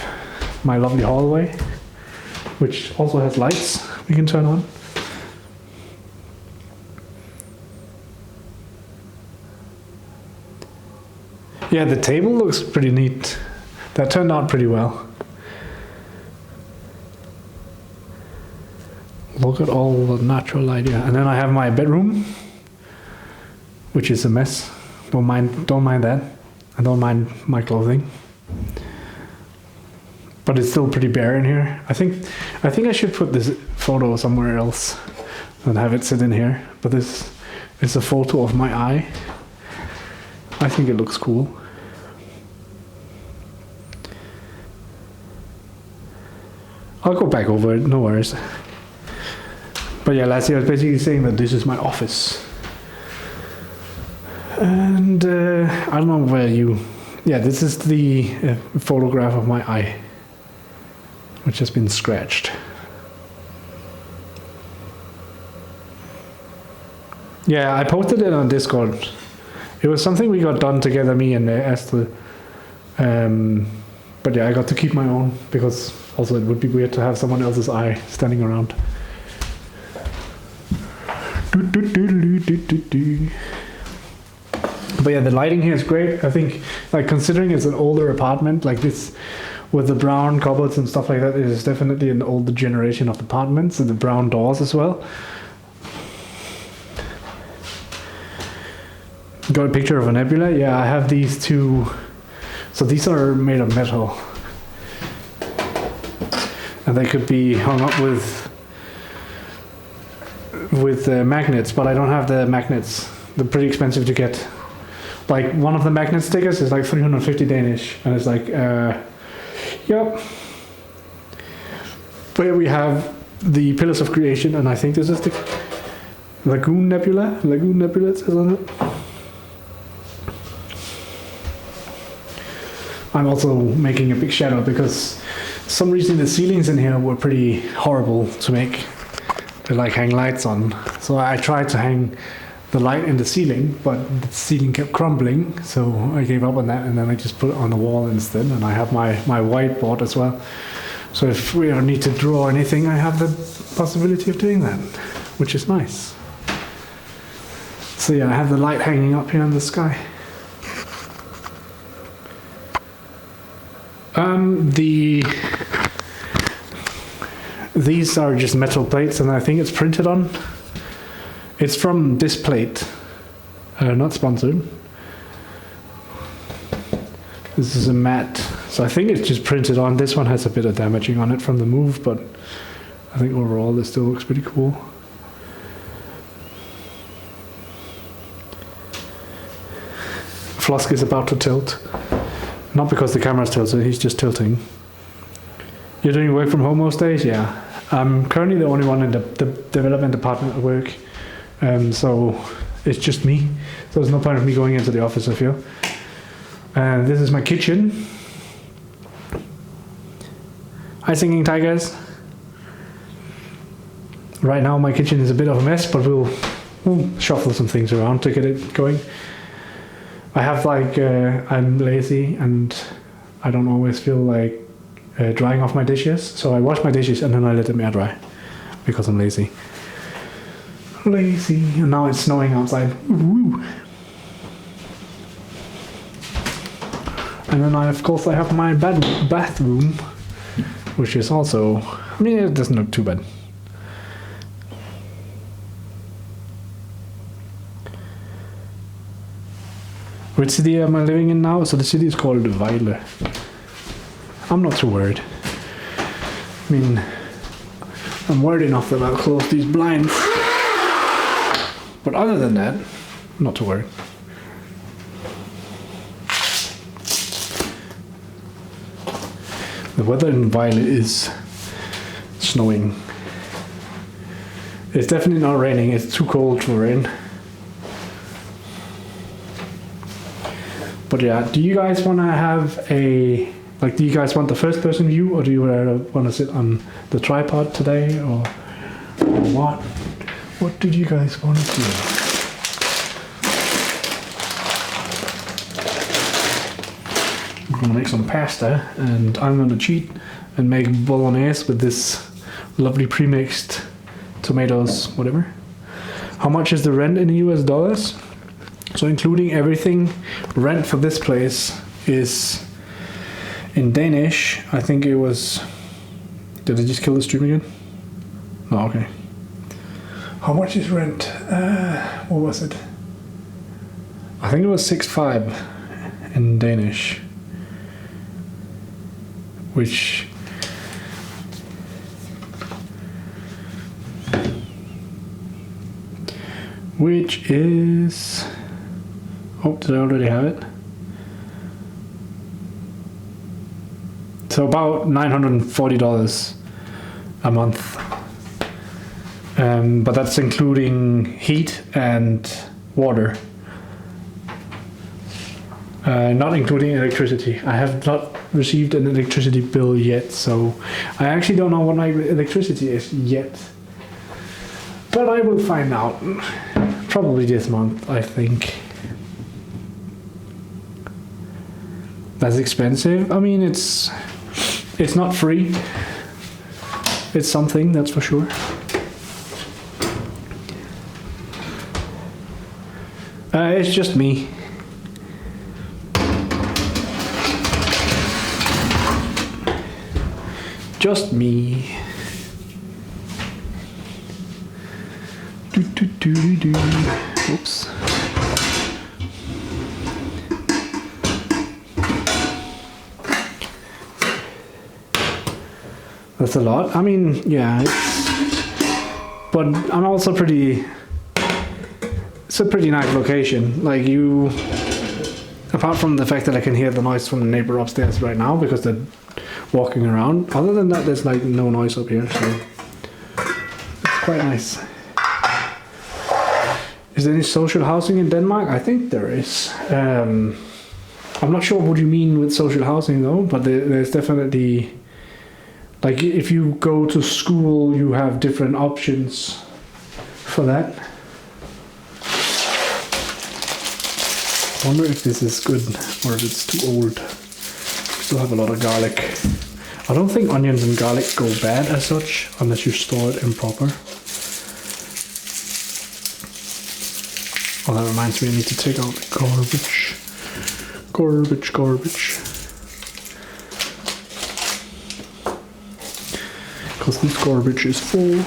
my lovely hallway, which also has lights we can turn on. Yeah, the table looks pretty neat. That turned out pretty well. Look at all the natural light, yeah. And then I have my bedroom, which is a mess. Don't mind that. I don't mind my clothing. But it's still pretty bare in here. I think I should put this photo somewhere else than have it sit in here. But this is a photo of my eye. I think it looks cool. I'll go back over it, no worries. But yeah, last year I was basically saying that this is my office. And I don't know where you... Yeah, this is the photograph of my eye, which has been scratched. Yeah, I posted it on Discord. It was something we got done together, me and Esther. But yeah, I got to keep my own because also it would be weird to have someone else's eye standing around. But yeah, the lighting here is great. I think, like, considering it's an older apartment like this, with the brown cupboards and stuff like that, it is definitely an older generation of apartments, and the brown doors as well. Got a picture of a nebula. Yeah, I have these two. So these are made of metal, and they could be hung up with magnets, but I don't have the magnets. They're pretty expensive to get. Like, one of the magnet stickers is like 350 Danish, and it's like, yep. But here we have the Pillars of Creation, and I think this is the Lagoon Nebula. Lagoon Nebula, it says on it. I'm also making a big shadow because for some reason the ceilings in here were pretty horrible to make. To like hang lights on. So I tried to hang the light in the ceiling, but the ceiling kept crumbling, so I gave up on that, and then I just put it on the wall instead. And I have my whiteboard as well, so if we need to draw anything, I have the possibility of doing that, which is nice. So yeah, I have the light hanging up here in the sky. These are just metal plates, and I think it's printed on. It's from this plate, not sponsored. This is a mat, so I think it's just printed on. This one has a bit of damaging on it from the move, but I think overall this still looks pretty cool. Flosk is about to tilt. Not because the camera's tilted, he's just tilting. You're doing work from home most days? Yeah. I'm currently the only one in the development department at work. So it's just me. So there's no point of me going into the office, I feel. And this is my kitchen. Hi, Singing Tigers. Right now my kitchen is a bit of a mess, but we'll shuffle some things around to get it going. I have like, I'm lazy and I don't always feel like drying off my dishes. So I wash my dishes and then I let them air dry because I'm lazy. Lazy. And now it's snowing outside. Woo. And then of course I have my bathroom, which is also, I mean, it doesn't look too bad. Which city am I living in now? So the city is called Vejle. I'm not too worried. I mean, I'm worried enough that I'll close these blinds. But other than that, I'm not too worried. The weather in Violet is snowing. It's definitely not raining. It's too cold to rain. But yeah, do you guys want to have a, like, do you guys want the first person view, or do you want to sit on the tripod today, or what? What did you guys want to do? I'm gonna make some pasta, and I'm gonna cheat and make bolognese with this lovely pre-mixed tomatoes, whatever. How much is the rent in US dollars? So including everything, rent for this place is in Danish. I think it was. Did I just kill the stream again? Oh, okay. How much is rent? What was it? I think it was 6.5 in Danish, which is. Oh, did I already have it? So about $940 a month. But that's including heat and water. Not including electricity. I have not received an electricity bill yet, so I actually don't know what my electricity is yet. But I will find out. Probably this month, I think. That's expensive. I mean, it's not free. It's something, that's for sure. It's just me. Just me. Oops. That's a lot. I mean, yeah, but I'm also it's a pretty nice location. Like, you, apart from the fact that I can hear the noise from the neighbor upstairs right now because they're walking around. Other than that, there's like no noise up here, so it's quite nice. Is there any social housing in Denmark? I think there is. I'm not sure what you mean with social housing though, but there's definitely, like, if you go to school, you have different options for that. I wonder if this is good or if it's too old. Still have a lot of garlic. I don't think onions and garlic go bad as such, unless you store it improper. Oh, that reminds me, I need to take out the garbage. Garbage. Because this garbage is full.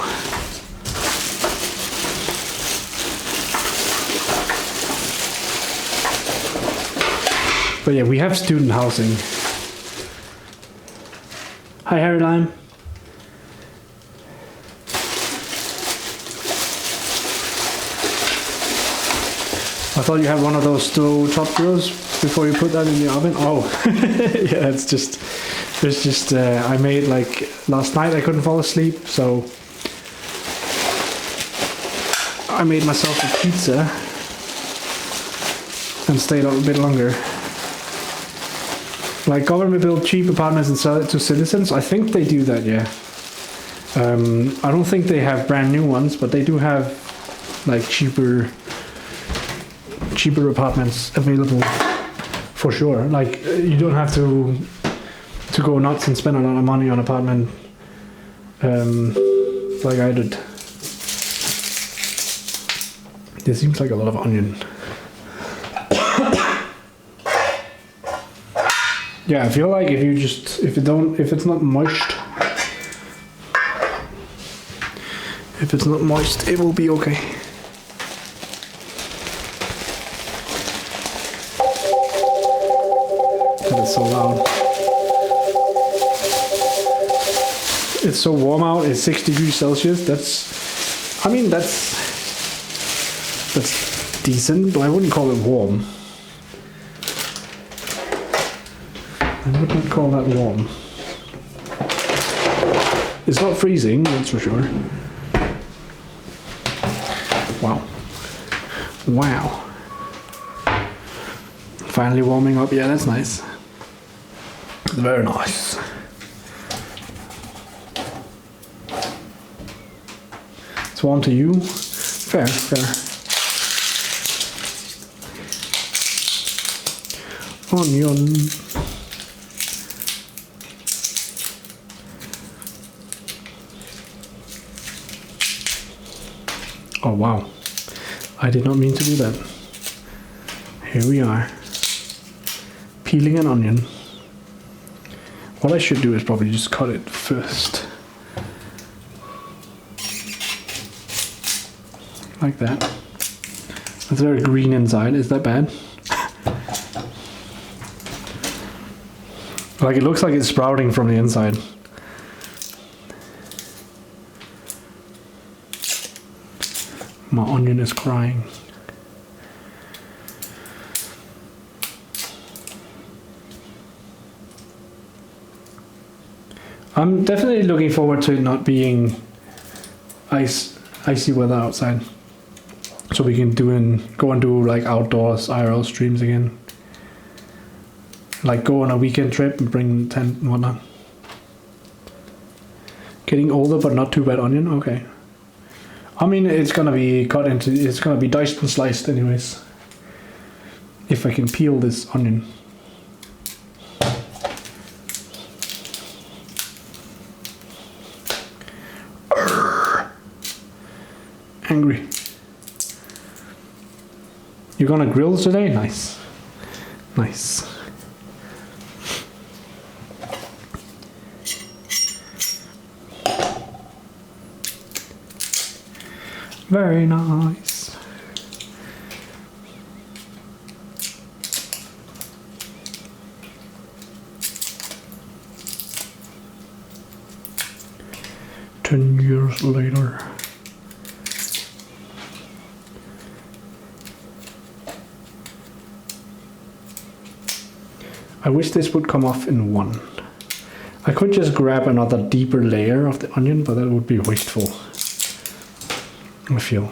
But yeah, we have student housing. Hi, Harry Lime. I thought you had one of those stove top grills before you put that in the oven. Oh, yeah, it's just I made, like, last night I couldn't fall asleep, so I made myself a pizza and stayed up a bit longer. Like, government build cheap apartments and sell it to citizens. I think they do that, yeah. I don't think they have brand new ones, but they do have, like, cheaper apartments available for sure. Like, you don't have to go nuts and spend a lot of money on apartment like I did. There seems like a lot of onion. Yeah, I feel like if it's not moist, it will be okay. That is so loud. It's so warm out. It's 6 degrees Celsius. That's decent, but I wouldn't call it warm. I would not call that warm. It's not freezing, that's for sure. Wow. Wow. Finally warming up. Yeah, that's nice. Very nice. It's warm to you? Fair, fair. Onion. Oh wow. I did not mean to do that. Here we are. Peeling an onion. What I should do is probably just cut it first. Like that. It's very green inside. Is that bad? Like it looks like it's sprouting from the inside. My onion is crying. I'm definitely looking forward to it not being icy weather outside. So we can go and do like outdoors IRL streams again. Like go on a weekend trip and bring tent and whatnot. Getting older but not too bad onion, okay. I mean it's gonna be it's gonna be diced and sliced anyways. If I can peel this onion. Angry. You're gonna grill today? Nice. Nice. Very nice. Ten years later. I wish this would come off in one. I could just grab another deeper layer of the onion, but that would be wasteful, I feel.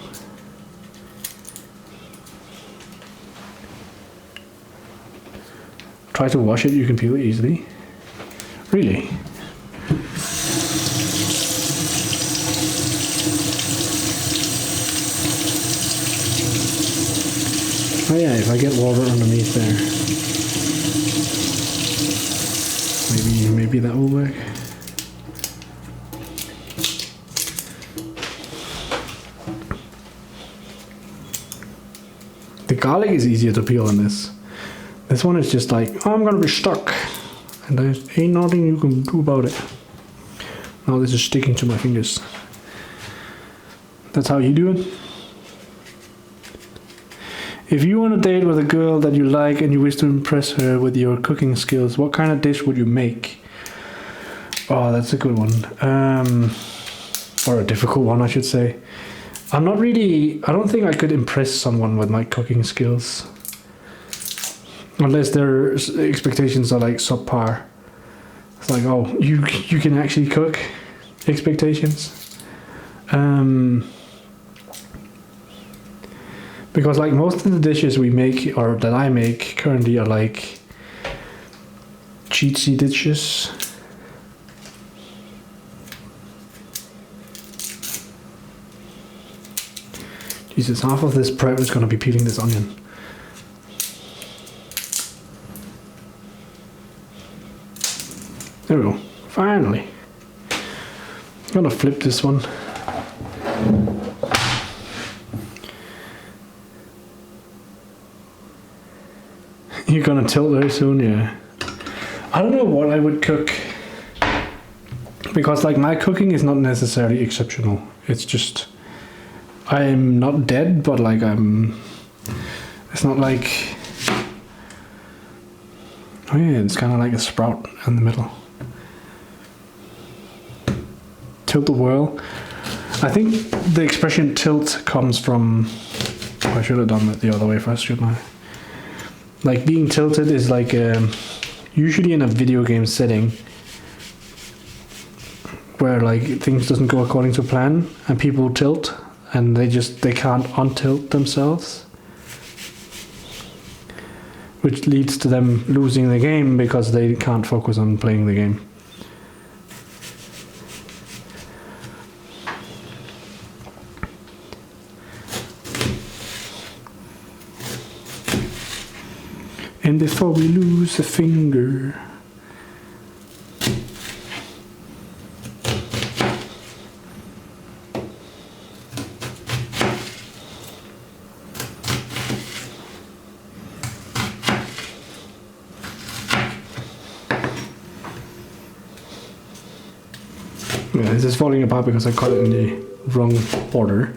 Try to wash it, you can peel it easily. Really? Oh yeah, if I get water underneath there. Maybe that will work. The garlic is easier to peel than this. This one is just like, oh, I'm gonna be stuck. And there ain't nothing you can do about it. Now this is sticking to my fingers. That's how you do it? If you want to date with a girl that you like and you wish to impress her with your cooking skills, what kind of dish would you make? Oh, that's a good one. Or a difficult one, I should say. I don't think I could impress someone with my cooking skills. Unless their expectations are like subpar. It's like, oh, you can actually cook expectations. Because like most of the dishes we make, or that I make currently, are like cheatsy dishes. Jesus, half of this prep is going to be peeling this onion. There we go. Finally. I'm going to flip this one. You're going to tilt very soon, yeah. I don't know what I would cook. Because like my cooking is not necessarily exceptional. It's just... I'm not dead, but like it's not like, oh yeah, it's kind of like a sprout in the middle. Tilt the whirl. I think the expression tilt comes from, I should have done it the other way first, shouldn't I? Like being tilted is like, usually in a video game setting, where like things doesn't go according to plan and people tilt and they can't untilt themselves, which leads to them losing the game because they can't focus on playing the game. And before we lose a finger. Yeah, this is falling apart because I cut it in the wrong order.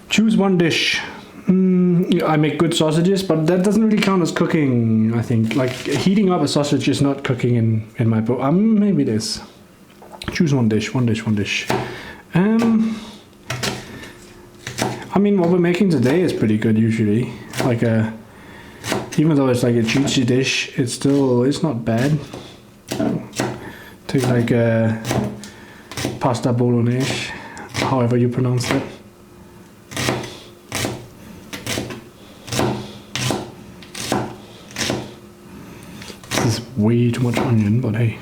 Choose one dish. I make good sausages, but that doesn't really count as cooking, I think. Like, heating up a sausage is not cooking in my book. Maybe it is. Choose one dish. I mean, what we're making today is pretty good usually. Like even though it's like a cheesy dish, it's not bad. Take like a pasta bolognese, however you pronounce that. This is way too much onion, but hey,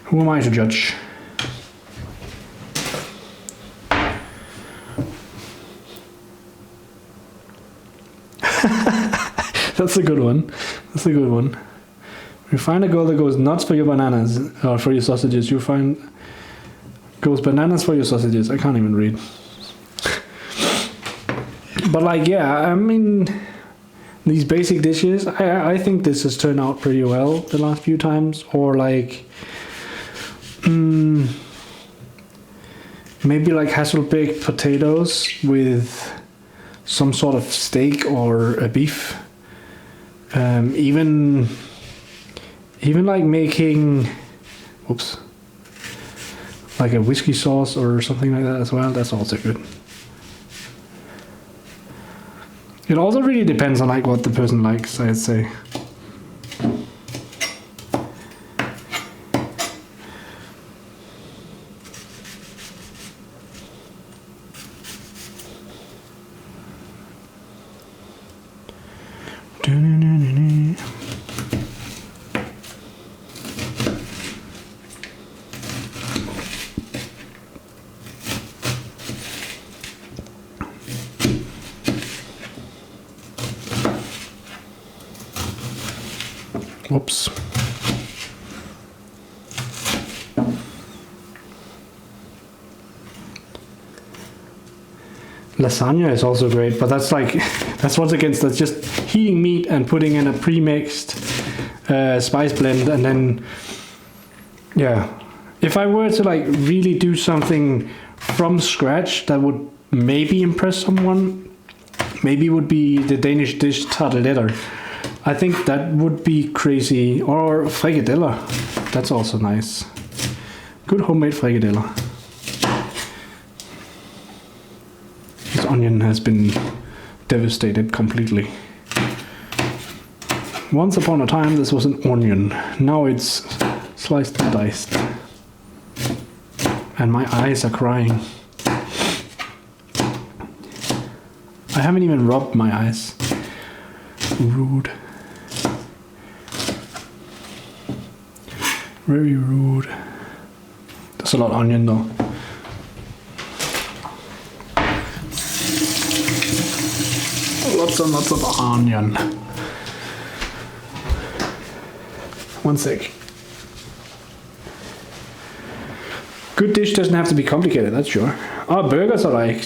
who am I to judge? That's a good one. You find a girl that goes nuts for your bananas, or for your sausages. You find goes bananas for your sausages. I can't even read. But like, yeah, I mean, these basic dishes, I think this has turned out pretty well the last few times. Or like, maybe like Hasselback potatoes with some sort of steak or a beef. Even like making, like a whiskey sauce or something like that as well. That's also good. It also really depends on like what the person likes, I'd say. Whoops. Lasagna is also great, but that's like, that's just heating meat and putting in a pre-mixed spice blend, and then, yeah. If I were to like really do something from scratch that would maybe impress someone, maybe would be the Danish dish tarteletter. I think that would be crazy. Or frikadeller. That's also nice. Good homemade frikadeller. This onion has been devastated completely. Once upon a time this was an onion. Now it's sliced and diced. And my eyes are crying. I haven't even rubbed my eyes. Rude. Very rude. That's a lot of onion though. Lots and lots of onion. One sec. Good dish doesn't have to be complicated, that's sure. Burgers are like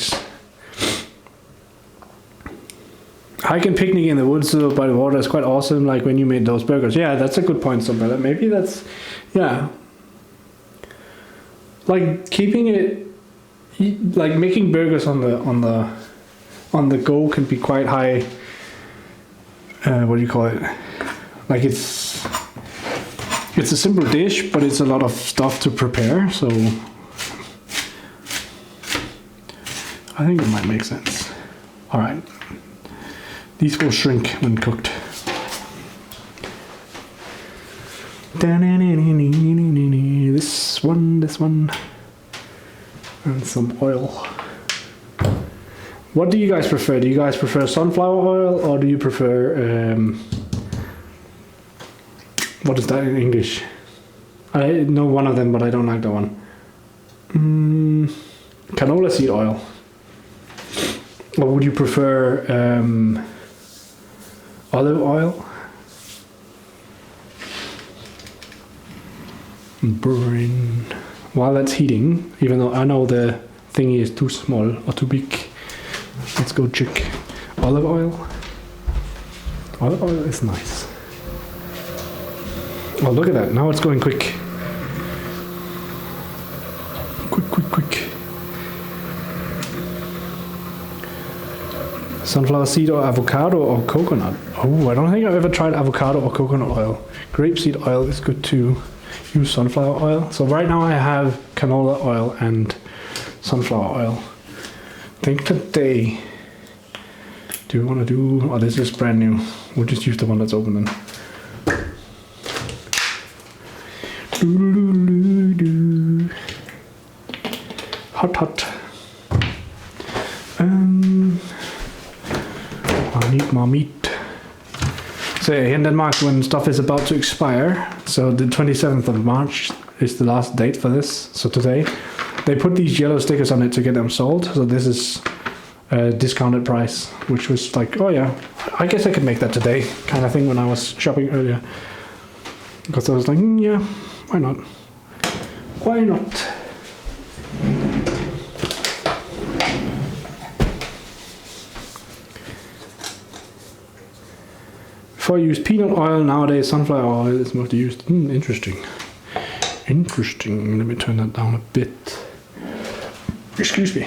hike and picnic in the woods by the water is quite awesome, like when you made those burgers. Yeah, that's a good point, Sombrella. Maybe that's, yeah. Like keeping it, like making burgers on the go can be quite high, what do you call it? Like it's a simple dish, but it's a lot of stuff to prepare, so I think it might make sense. All right. These will shrink when cooked. This one, and some oil. What do you guys prefer? Do you guys prefer sunflower oil or do you prefer, what is that in English? I know one of them, but I don't like that one. Canola seed oil. Or would you prefer olive oil? Burn. While that's heating, even though I know the thingy is too small or too big, let's go check olive oil. Olive oil is nice. Oh, look at that. Now it's going quick. Quick. Sunflower seed or avocado or coconut. Oh, I don't think I've ever tried avocado or coconut oil. Grapeseed oil is good too. Use sunflower oil. So right now I have canola oil and sunflower oil. I think today, do you want to do, oh, this is brand new. We'll just use the one that's open then. Hot. I need more meat. So here in Denmark, when stuff is about to expire, so the 27th of March is the last date for this, so today, they put these yellow stickers on it to get them sold. So this is a discounted price, which was like, oh yeah, I guess I could make that today, kind of thing when I was shopping earlier. Because I was like, yeah, why not? Why not? Before I use peanut oil, nowadays sunflower oil is mostly used. Interesting. Let me turn that down a bit. Excuse me.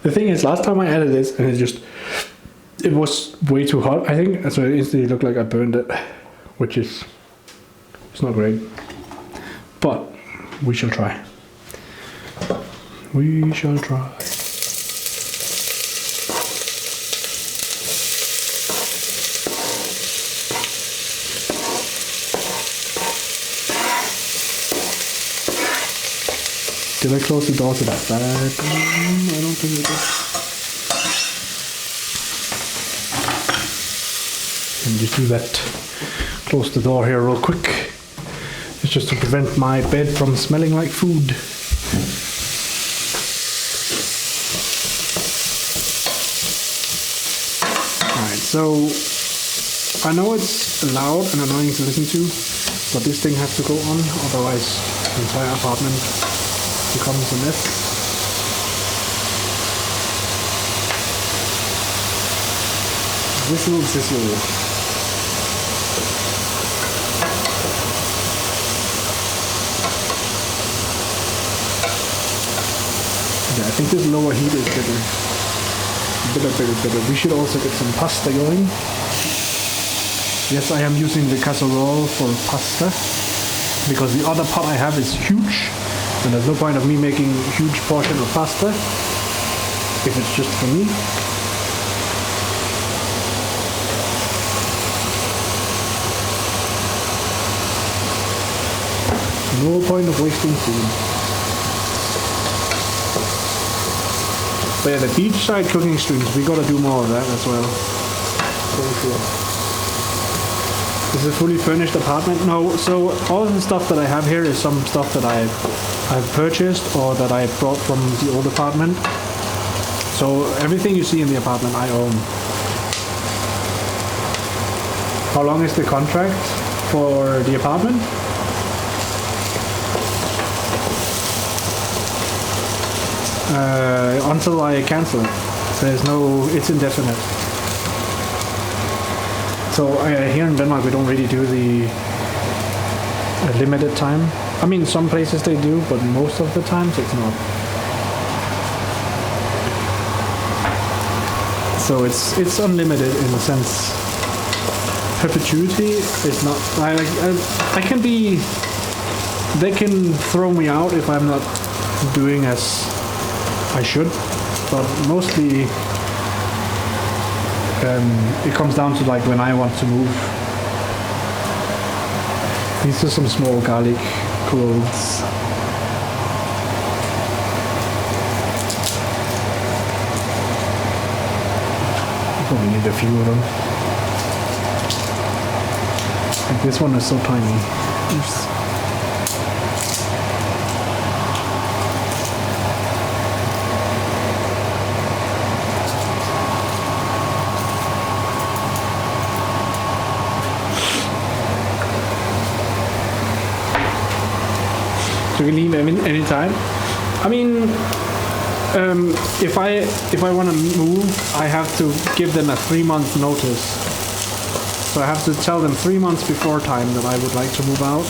The thing is, last time I added this, and it was way too hot, I think, so it instantly looked like I burned it, which is, it's not great. But we shall try. We shall try. Did I close the door to that bag? I don't think I did. And just do that. Close the door here real quick. It's just to prevent my bed from smelling like food. Alright, so I know it's loud and annoying to listen to, but this thing has to go on, otherwise the entire apartment becomes a mess. Sizzle. Yeah, I think this lower heat is better. We should also get some pasta going. Yes, I am using the casserole for pasta because the other pot I have is huge. And there's no point of me making a huge portion of pasta if it's just for me. No point of wasting food. But yeah, the beachside cooking streams, we gotta do more of that as well. For sure. Is it a fully furnished apartment? No, so all the stuff that I have here is some stuff that I've purchased or that I brought from the old apartment. So everything you see in the apartment I own. How long is the contract for the apartment? Until I cancel it. There's no, it's indefinite. So here in Denmark we don't really do the limited time. I mean, some places they do, but most of the times it's not. So it's unlimited in the sense. Perpetuity is not. I can be they can throw me out if I'm not doing as I should, but mostly it comes down to like when I want to move. These are some small garlic cloves. Probably need a few of them. Like this one is so tiny. Oops. So we can leave any time. I mean, if I want to move, I have to give them a 3-month notice. So I have to tell them 3 months before time that I would like to move out.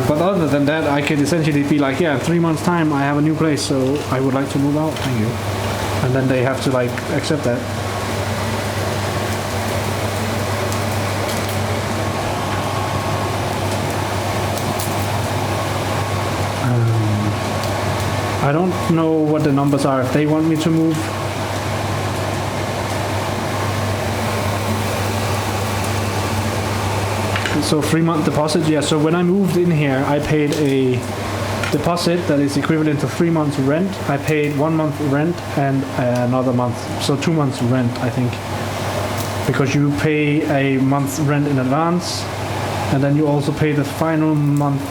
But other than that, I could essentially be like, yeah, in 3 months time I have a new place, so I would like to move out. Thank you. And then they have to like accept that. I don't know what the numbers are if they want me to move. So 3-month deposit, yeah. So when I moved in here, I paid a deposit that is equivalent to 3 months rent. I paid 1 month rent and another month, so 2 months rent, I think. Because you pay a month's rent in advance, and then you also pay the final month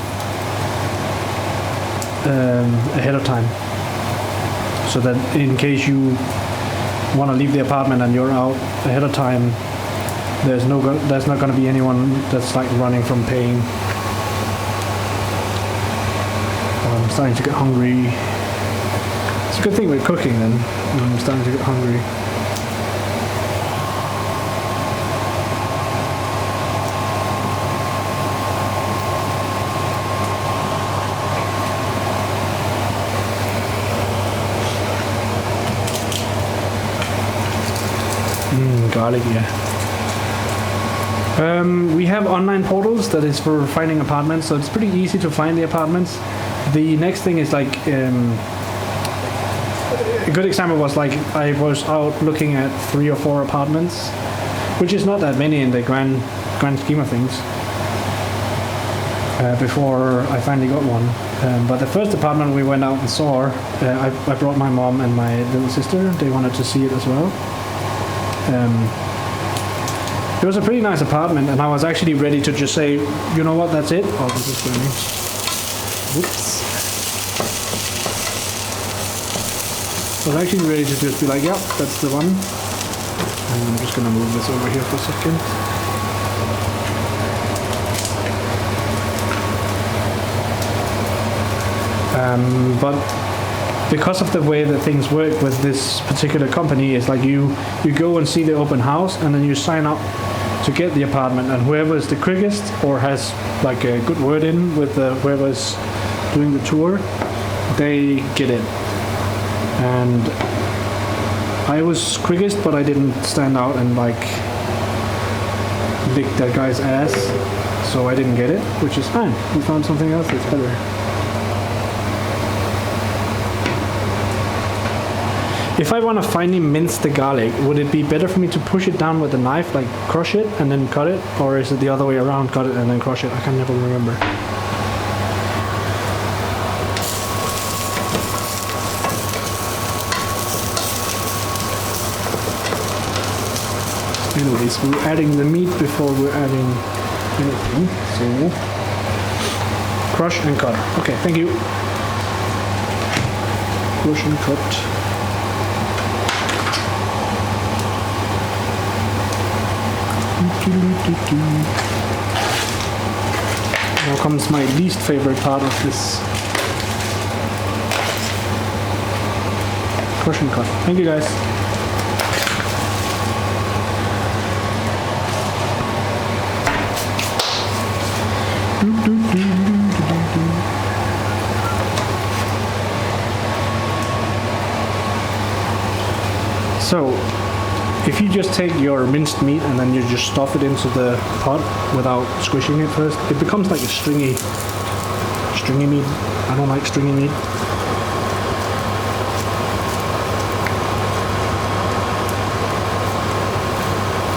ahead of time, so that in case you want to leave the apartment and you're out ahead of time, there's not going to be anyone that's like running from paying. I'm starting to get hungry. It's a good thing we're cooking then. I'm starting to get hungry. Garlic, yeah. We have online portals that is for finding apartments, so it's pretty easy to find the apartments. The next thing is like a good example was like I was out looking at 3 or 4 apartments, which is not that many in the grand scheme of things, before I finally got one. But the first apartment we went out and saw, I brought my mom and my little sister. They wanted to see it as well. It was a pretty nice apartment, and I was actually ready to just say, you know what, that's it. Oh, this is burning. Whoops. I was actually ready to just be like, yep, that's the one. And I'm just gonna move this over here for a second. But because of the way that things work with this particular company, is like you go and see the open house, and then you sign up to get the apartment, and whoever is the quickest or has like a good word in with whoever's doing the tour, they get it. And I was quickest, but I didn't stand out and like lick that guy's ass, so I didn't get it, which is fine. We found something else that's better. If I want to finely mince the garlic, would it be better for me to push it down with a knife, like crush it and then cut it? Or is it the other way around, cut it and then crush it? I can never remember. Anyways, we're adding the meat before we're adding anything. So, crush and cut. Okay, thank you. Crush and cut. Now comes my least favorite part of this. Crush and cut. Thank you, guys. So, if you just take your minced meat and then you just stuff it into the pot without squishing it first, it becomes like a stringy meat. I don't like stringy meat.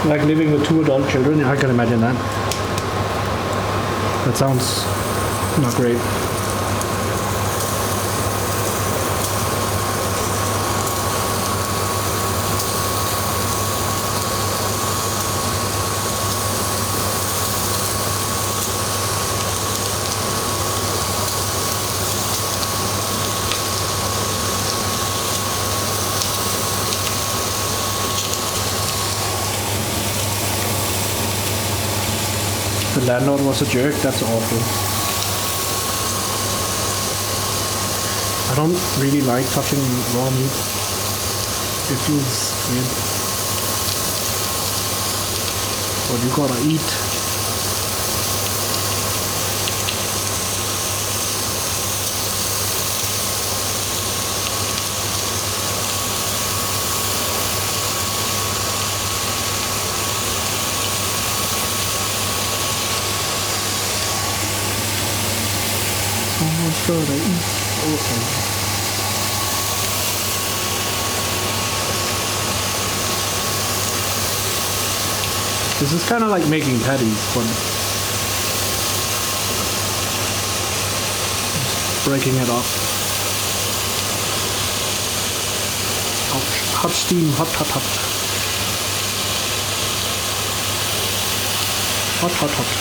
Like living with 2 adult children, I can imagine that. That sounds not great. The landlord was a jerk, that's awful. I don't really like touching raw meat. It feels weird. But you gotta eat. Someone's gotta eat. Okay. This is kind of like making patties, but breaking it off. Ouch. Hot steam, hot, hot, hot. Hot, hot, hot.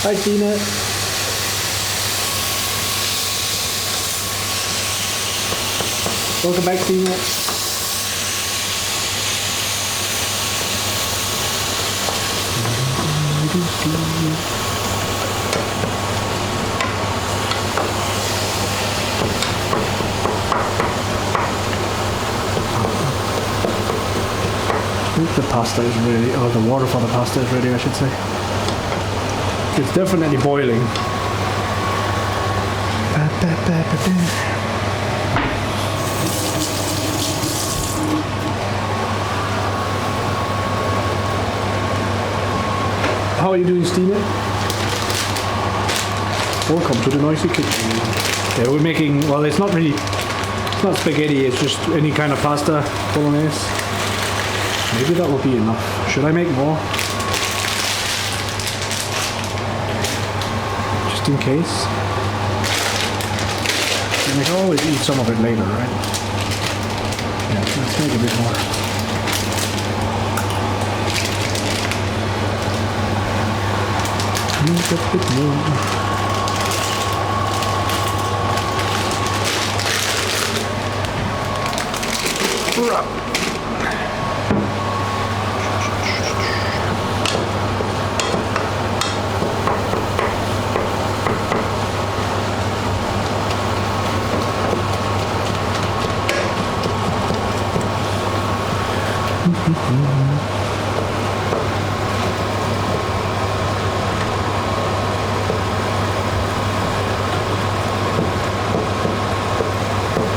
Hi, Tina. Welcome back, Tina. I think the pasta is ready, or the water for the pasta is ready, I should say. It's definitely boiling. How are you doing, Stina? Welcome to the noisy kitchen. Yeah, we're making, well, it's not spaghetti, it's just any kind of pasta, bolognese. Maybe that will be enough. Should I make more? Just in case. And I can always eat some of it later, right? Yeah, let's make a bit more. Make a bit more.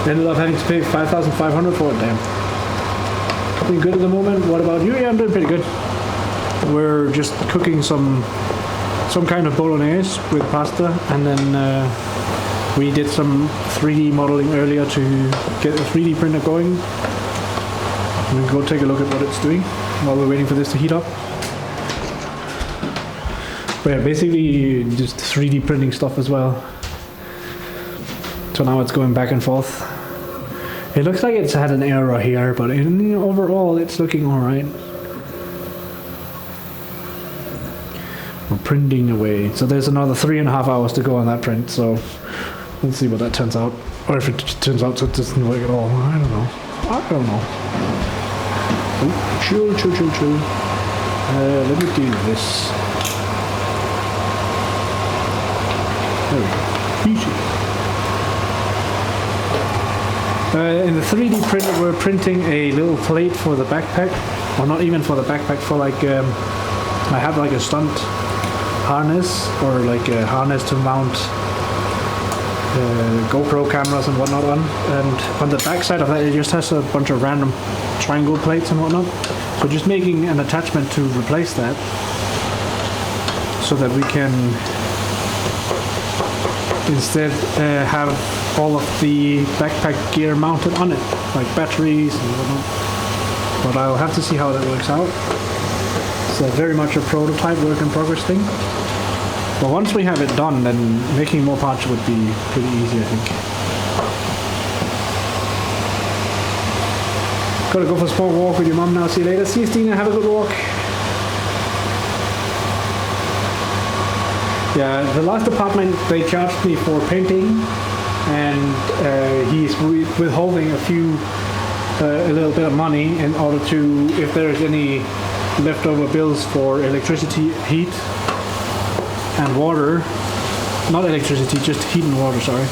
Ended up having to pay $5,500 for it, damn. Doing good at the moment. What about you? Yeah, I'm doing pretty good. We're just cooking some kind of bolognese with pasta, and then we did some 3D modeling earlier to get the 3D printer going. We'll go take a look at what it's doing while we're waiting for this to heat up. But yeah, basically just 3D printing stuff as well. So now it's going back and forth. It looks like it's had an error here, but overall it's looking alright. We're printing away. So there's another 3.5 hours to go on that print, so we'll see what that turns out. Or if it turns out it doesn't work at all. I don't know. Oh, chill. Let me do this. There we go. Easy. In the 3D printer, we're printing a little plate for the backpack. Or not even for the backpack, for like, I have like a stunt harness, or like a harness to mount GoPro cameras and whatnot on. And on the back side of that, it just has a bunch of random triangle plates and whatnot. So just making an attachment to replace that, so that we can instead have all of the backpack gear mounted on it, like batteries and whatnot. But I'll have to see how that works out. It's very much a prototype, work in progress thing. But once we have it done, then making more parts would be pretty easy, I think. Gotta go for a small walk with your mom now. See you later. See you, Stina. Have a good walk. Yeah, the last apartment, they charged me for painting, and he's withholding a little bit of money in order to, if there's any leftover bills for electricity, heat, and water. Not electricity, just heat and water, sorry.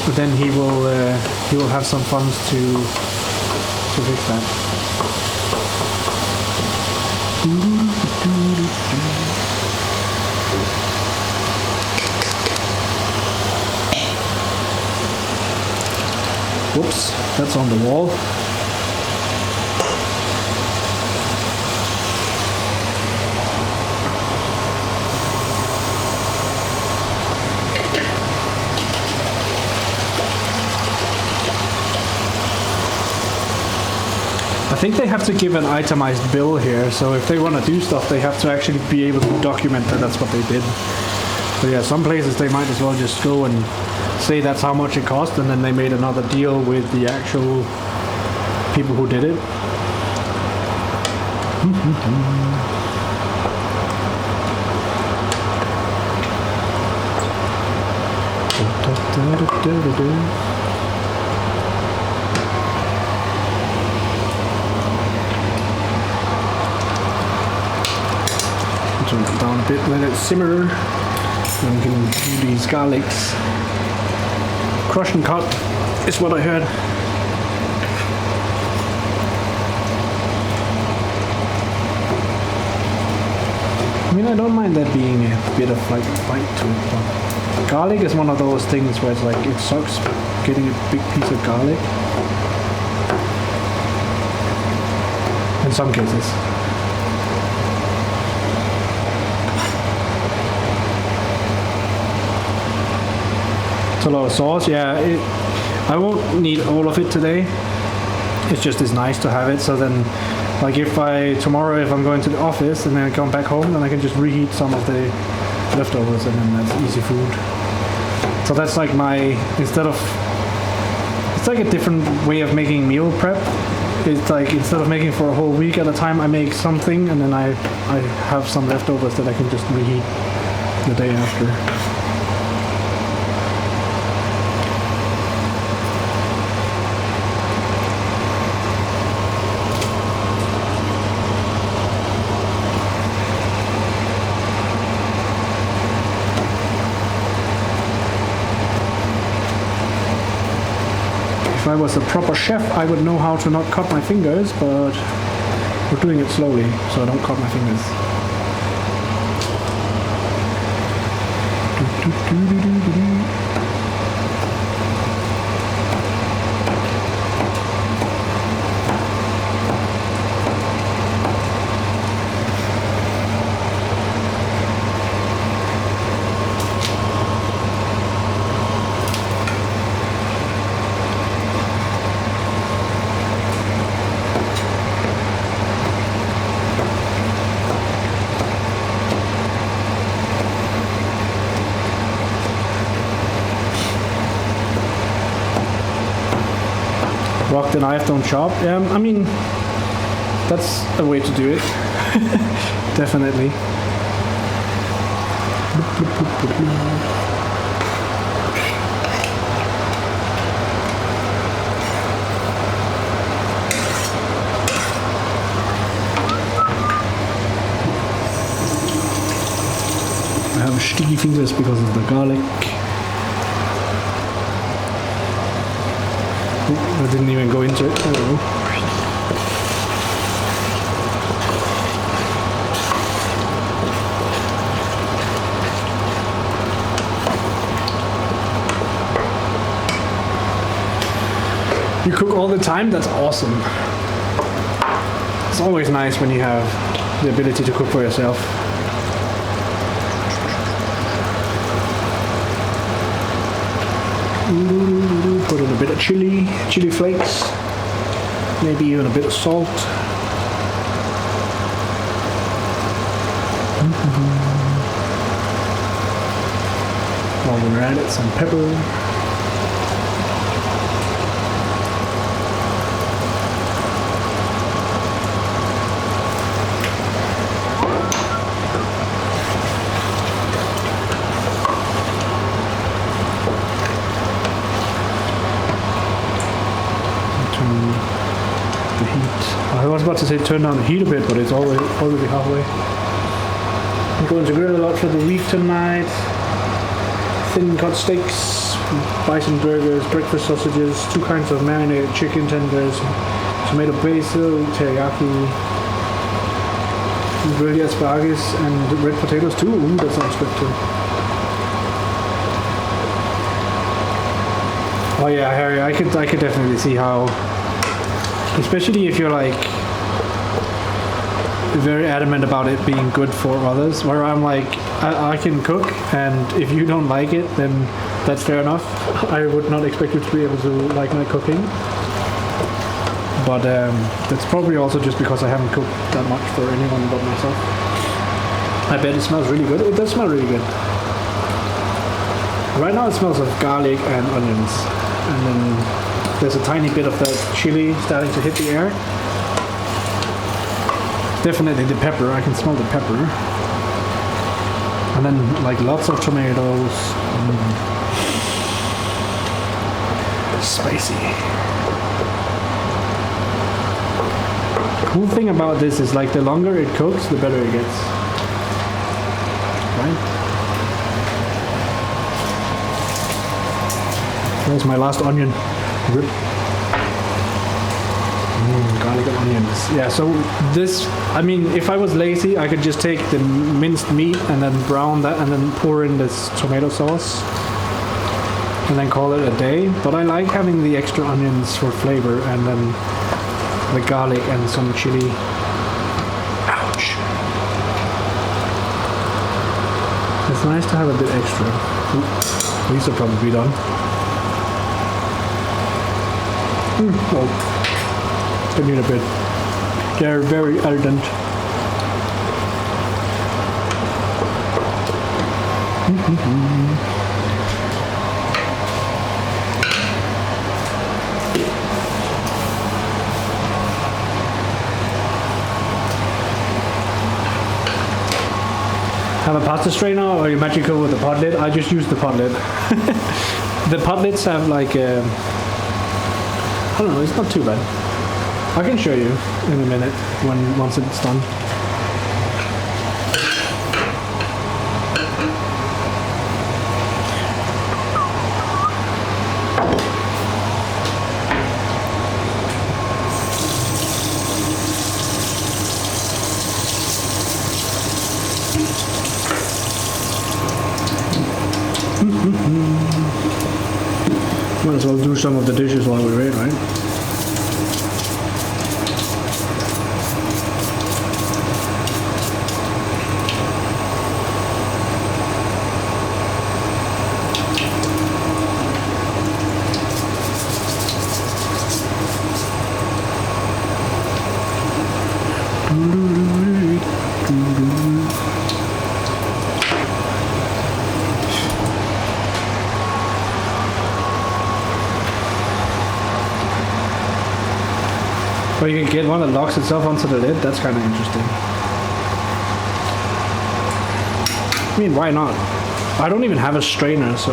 But then he will have some funds to fix that. Whoops, that's on the wall. I think they have to give an itemized bill here, so if they want to do stuff, they have to actually be able to document that that's what they did. But yeah, some places they might as well just go and say that's how much it cost, and then they made another deal with the actual people who did it. Turn it down a bit, let it simmer. Then we can do these garlics. Crush and cut is what I heard. I mean, I don't mind that being a bit of like bite to it, but garlic is one of those things where it's like it sucks getting a big piece of garlic. In some cases. It's a lot of sauce, yeah. I won't need all of it today. It's just it's nice to have it. So then, like tomorrow if I'm going to the office and then I come back home, then I can just reheat some of the leftovers, and then that's easy food. So that's like it's like a different way of making meal prep. It's like instead of making for a whole week at a time, I make something and then I have some leftovers that I can just reheat the day after. If I was a proper chef, I would know how to not cut my fingers, but we're doing it slowly, so I don't cut my fingers. Rock the knife, don't chop. I mean, that's a way to do it. Definitely. sticky fingers because of the garlic. I didn't even go into it. I don't know. You cook all the time? That's awesome. It's always nice when you have the ability to cook for yourself. Put in a bit of chili flakes, maybe even a bit of salt. While we're at it, some pepper. I was about to say turn down the heat a bit, but it's already halfway. I'm going to grill a lot for the week tonight. Thin cut steaks, bison burgers, breakfast sausages, 2 kinds of marinated chicken tenders, tomato basil, teriyaki, grilled asparagus, and red potatoes too. Ooh, that sounds good too. Oh yeah, Harry, I could definitely see how, especially if you're like very adamant about it being good for others, where I'm like, I can cook, and if you don't like it, then that's fair enough. I would not expect you to be able to like my cooking, but that's probably also just because I haven't cooked that much for anyone but myself. I bet it smells really good. It does smell really good. Right now it smells of garlic and onions, and then there's a tiny bit of that chili starting to hit the air. Definitely the pepper, I can smell the pepper. And then like lots of tomatoes. Spicy. Cool thing about this is like the longer it cooks, the better it gets. Right? There's my last onion. Rip. Garlic and onions. Yeah, so this, I mean, if I was lazy, I could just take the minced meat and then brown that and then pour in this tomato sauce and then call it a day. But I like having the extra onions for flavor and then the garlic and some chili. Ouch. It's nice to have a bit extra. Ooh, these are probably done. Oh. They need a bit. They're very al dente. Have a pasta strainer, or are you magical with the pot lid? I just use the pot lid. The pot lids have like I don't know, it's not too bad. I can show you in a minute once it's done. Might as well do some of the dishes while we wait, right? Or you can get one that locks itself onto the lid. That's kind of interesting. I mean, why not? I don't even have a strainer, so...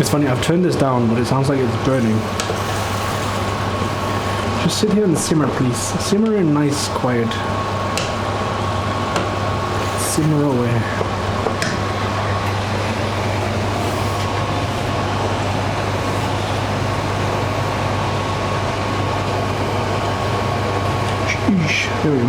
It's funny, I've turned this down, but it sounds like it's burning. Just sit here and simmer, please. Simmer in nice, quiet. in a row here. Sheesh, there we go.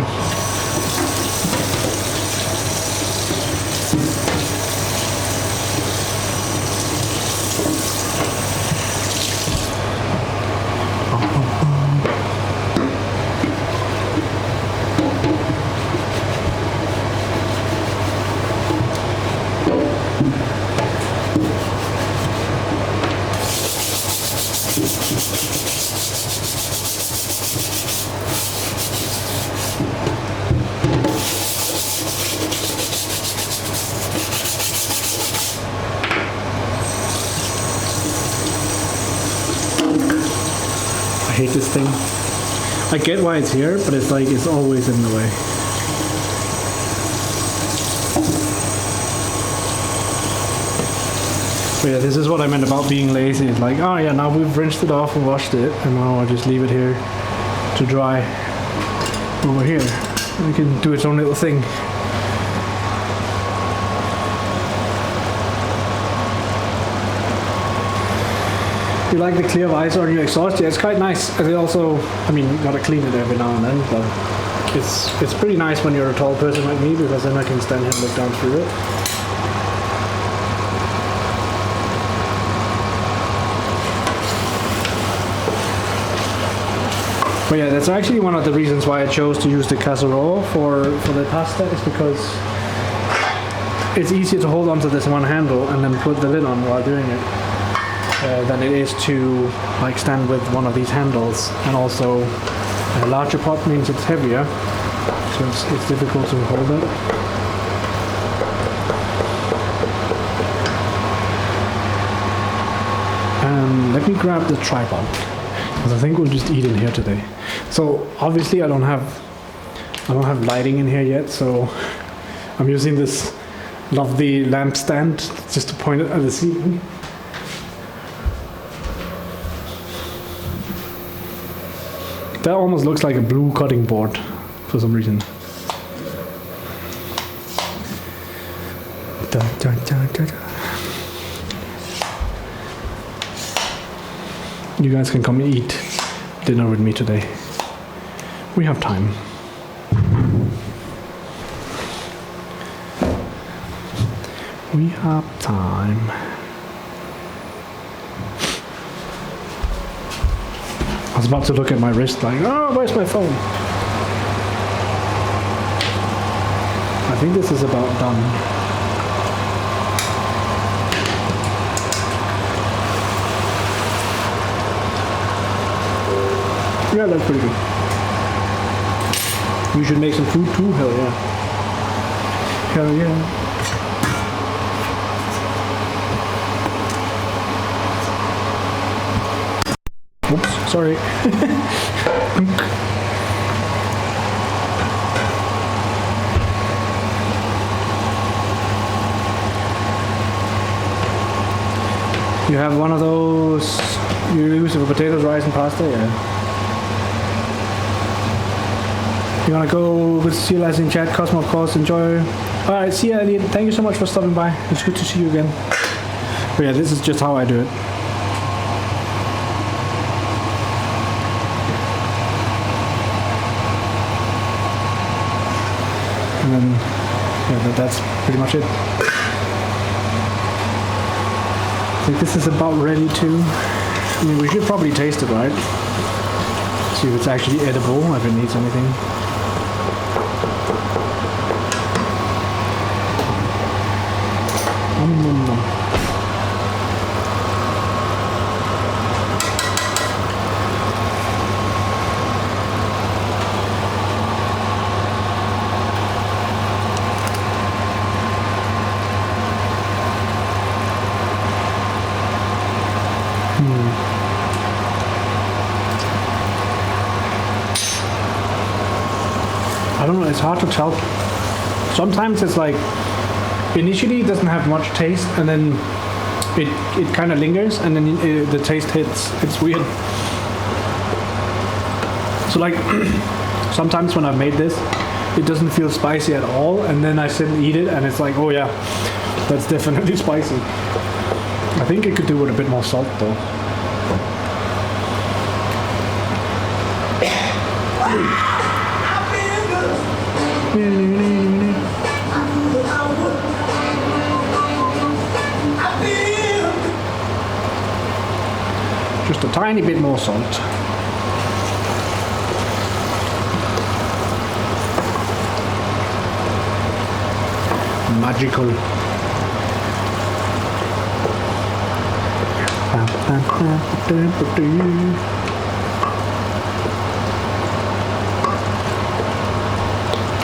I hate this thing. I get why it's here, but it's like it's always in the way. But yeah, this is what I meant about being lazy. It's like, oh yeah, now we've rinsed it off and washed it, and now I just leave it here to dry over here. It can do its own little thing. You like the clear visor on your exhaust? Yeah, it's quite nice. And it also, I mean, you gotta clean it every now and then, but it's pretty nice when you're a tall person like me, because then I can stand here and look down through it. But yeah, that's actually one of the reasons why I chose to use the casserole for the pasta, is because it's easier to hold onto this one handle and then put the lid on while doing it. Than it is to like stand with one of these handles, and also a larger pot means it's heavier, so it's difficult to hold it. Let me grab the tripod, because I think we'll just eat in here today. So obviously I don't have lighting in here yet, so I'm using this lovely lamp stand just to point it at the ceiling. That almost looks like a blue cutting board for some reason. Da, da, da, da, da. You guys can come and eat dinner with me today. We have time. We have time. I was about to look at my wrist like, oh, where's my phone? I think this is about done. Yeah, that's pretty good. We should make some food too, hell yeah. Hell yeah. Oops, sorry. You have one of those you use for potatoes, rice, and pasta? Yeah. You wanna go see you guys in chat? Cosmo, of course, enjoy. Alright, see you, Elliot. Thank you so much for stopping by. It's good to see you again. But yeah, this is just how I do it. And then, yeah, that's pretty much it. I think this is about ready to. I mean, we should probably taste it, right? See if it's actually edible, if it needs anything. I don't know, it's hard to tell. Sometimes it's like, initially it doesn't have much taste, and then it kind of lingers, and then the taste hits. It's weird. So like, sometimes when I've made this, it doesn't feel spicy at all, and then I sit and eat it, and it's like, oh yeah, that's definitely spicy. I think it could do with a bit more salt though. Just a tiny bit more salt. Magical.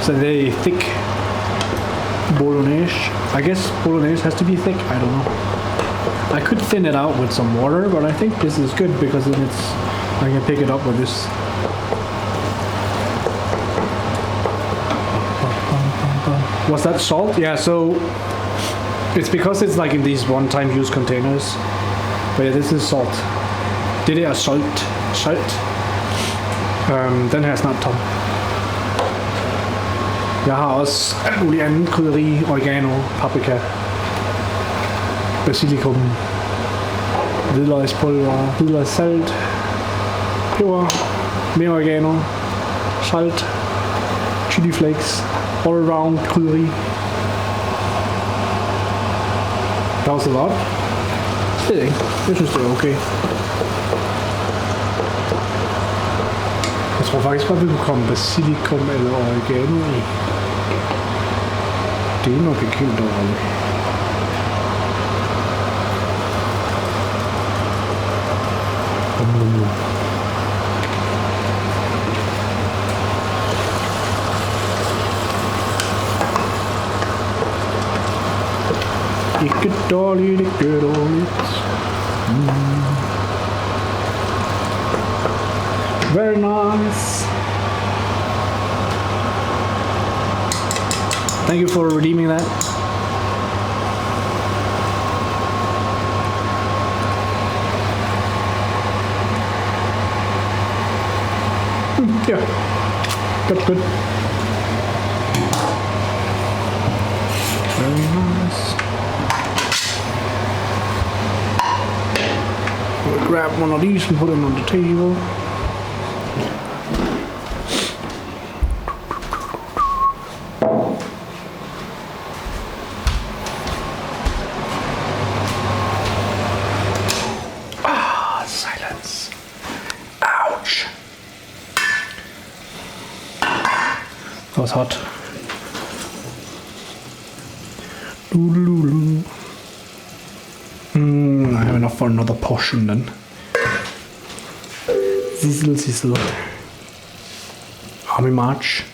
So very thick bolognese. I guess bolognese has to be thick. I don't know. I could thin it out with some water, but I think this is good because then it's I can pick it up with this. Was that salt? Yeah, so it's because it's like in these one-time use containers. But yeah, this is salt. Det er salt. Den her er snart tom. Jeg har også alt muligt andet krydderi, oregano, paprika, basilikum, hvidløgspulver, hvidløgssalt, peber, mere oregano, salt, chili flakes, all around krydderi. That was a lot. Det ved jeg ikke. Jeg synes, det er okay. Jeg tror faktisk godt, vi kunne komme basilikum eller oregano i. Det er nok ikke helt dårligt. Ikke dårligt, ikke dårligt. Very nice. Thank you for redeeming that. Yeah, that's good. Very nice. We'll grab one of these and put them on the table. That was hot. I have enough for another portion then. Sizzle. Army march.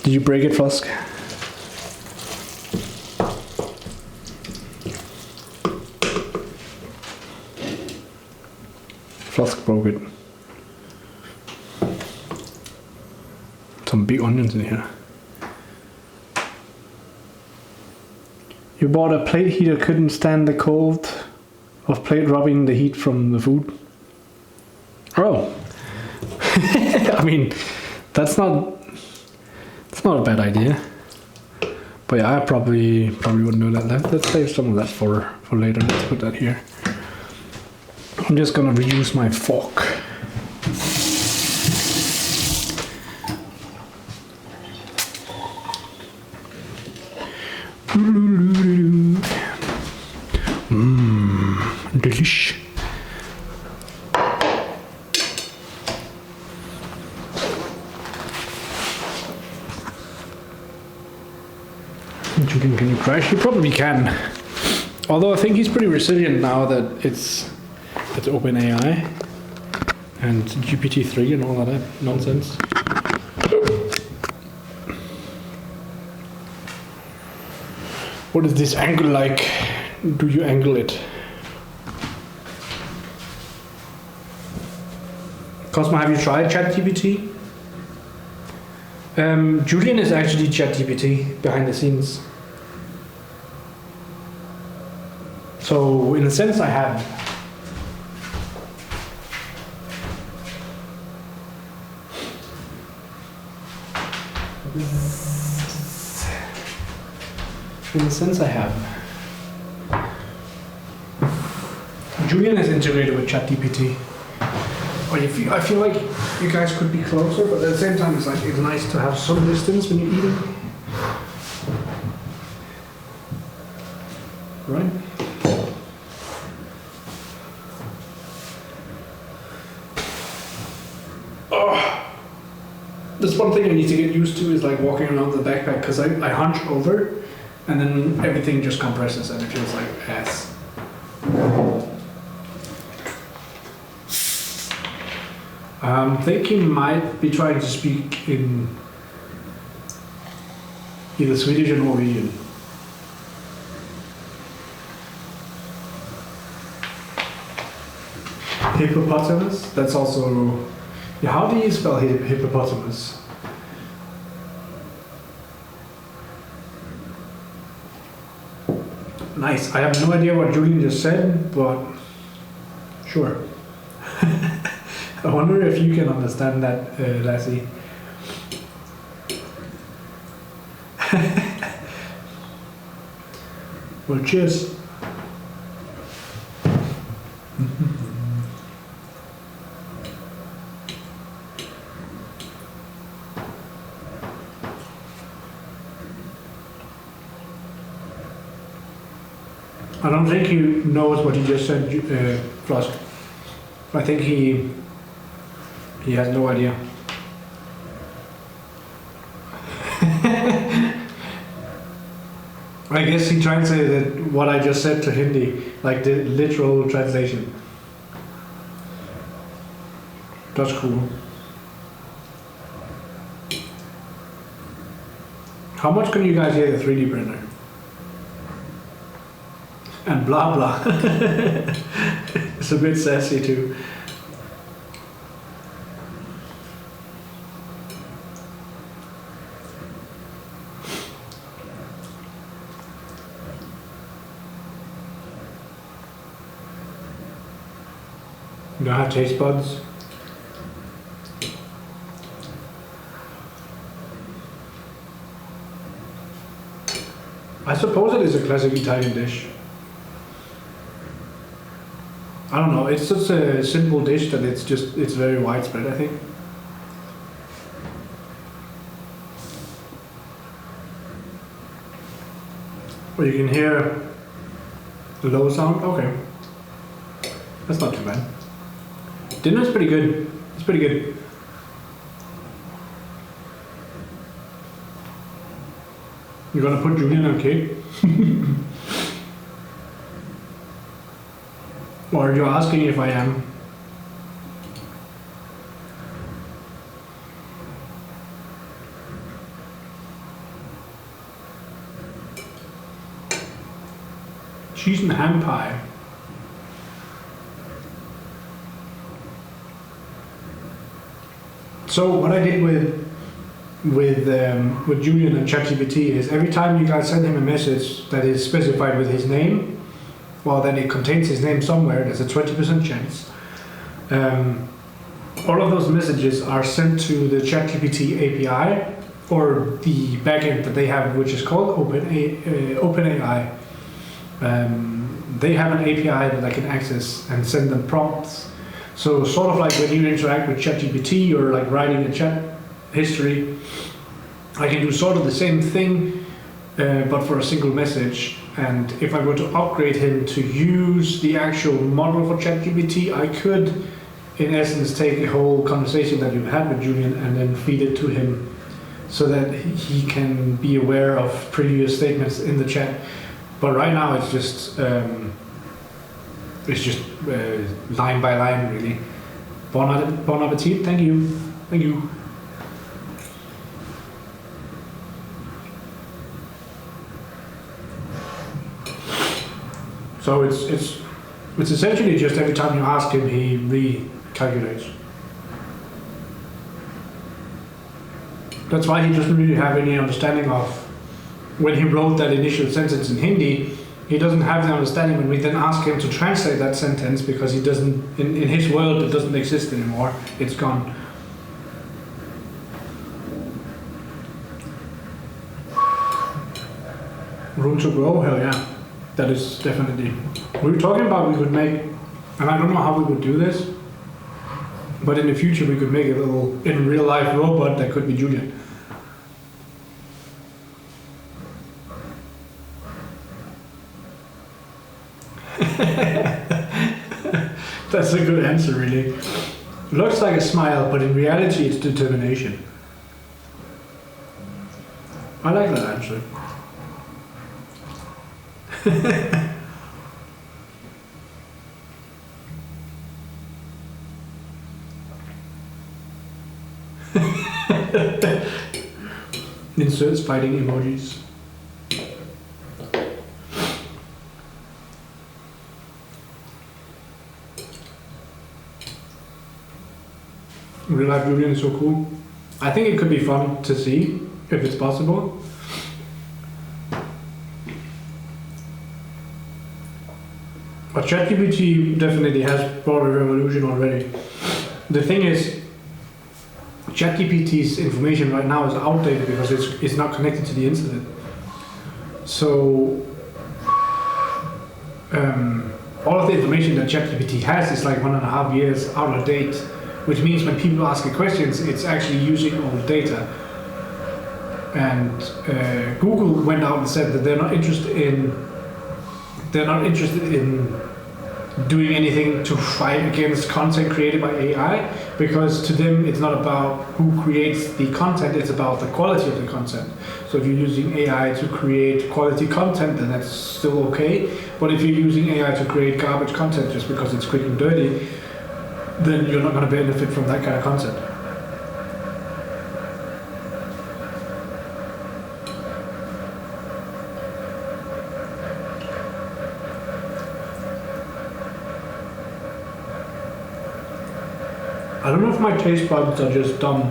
Did you break it, Flusk? Flusk broke it. Some big onions in here. You bought a plate heater, couldn't stand the cold of plate rubbing the heat from the food. Oh. I mean, that's not a bad idea. But yeah, I probably wouldn't do that. Let's save some of that for later. Let's put that here. I'm just gonna reuse my fork. Delish. Chicken, can you crash? You probably can. Although I think he's pretty resilient now that it's OpenAI and GPT-3 and all of that nonsense. What is this angle like? Do you angle it? Cosmo, have you tried ChatGPT? Julian is actually ChatGPT behind the scenes. So in a sense I have. In a sense, I have. Julian is integrated with ChatGPT. I feel like you guys could be closer, but at the same time, it's nice to have some distance when you're eating. Right? Oh, that's one thing I need to get used to is like walking around the backpack because I hunch over and then everything just compresses and it feels like ass. I think he might be trying to speak in either Swedish or Norwegian. Hippopotamus? That's also... Yeah, how do you spell hippopotamus? Nice. I have no idea what Julian just said, but sure. I wonder if you can understand that, Lassie. Well, cheers. I don't think he knows what he just said, Frost. I think he has no idea. I guess he translated what I just said to Hindi, like the literal translation. That's cool. How much can you guys hear the 3D printer? And blah blah. It's a bit sassy too. You don't have taste buds? I suppose it is a classic Italian dish. I don't know, it's such a simple dish that it's very widespread, I think. Well, you can hear the low sound, okay. That's not too bad. Dinner's pretty good, it's pretty good. You're gonna put Julian on cake? Or you're asking if I am? Cheese and ham pie. So what I did with Julian and ChatGPT is every time you guys send him a message that is specified with his name, well, then it contains his name somewhere, there's a 20% chance. All of those messages are sent to the ChatGPT API or the backend that they have, which is called OpenAI. They have an API that I can access and send them prompts. So sort of like when you interact with ChatGPT or like writing a chat history, I can do sort of the same thing, but for a single message. And if I were to upgrade him to use the actual model for ChatGPT, I could, in essence, take a whole conversation that you've had with Julian and then feed it to him so that he can be aware of previous statements in the chat. But right now it's just line by line, really. Bon appetit, thank you. Thank you. So it's essentially just every time you ask him, he recalculates. That's why he doesn't really have any understanding of, when he wrote that initial sentence in Hindi, he doesn't have the understanding when we then ask him to translate that sentence, because he doesn't, in his world, it doesn't exist anymore, it's gone. room to grow, hell yeah. That is definitely. We were talking about we could make, and I don't know how we would do this, but in the future we could make a little in real life robot that could be Julian. That's a good answer, really. Looks like a smile, but in reality it's determination. I like that answer. Inserts fighting emojis. Real life Julian is so cool. I think it could be fun to see if it's possible. But ChatGPT definitely has brought a revolution already. The thing is, ChatGPT's information right now is outdated because it's not connected to the internet. So all of the information that ChatGPT has is like 1.5 years out of date, which means when people ask it questions, it's actually using old data. And Google went out and said that they're not interested in doing anything to fight against content created by AI, because to them it's not about who creates the content, it's about the quality of the content. So if you're using AI to create quality content, then that's still okay. But if you're using AI to create garbage content just because it's quick and dirty, then you're not going to benefit from that kind of content. I don't know if my taste buds are just dumb,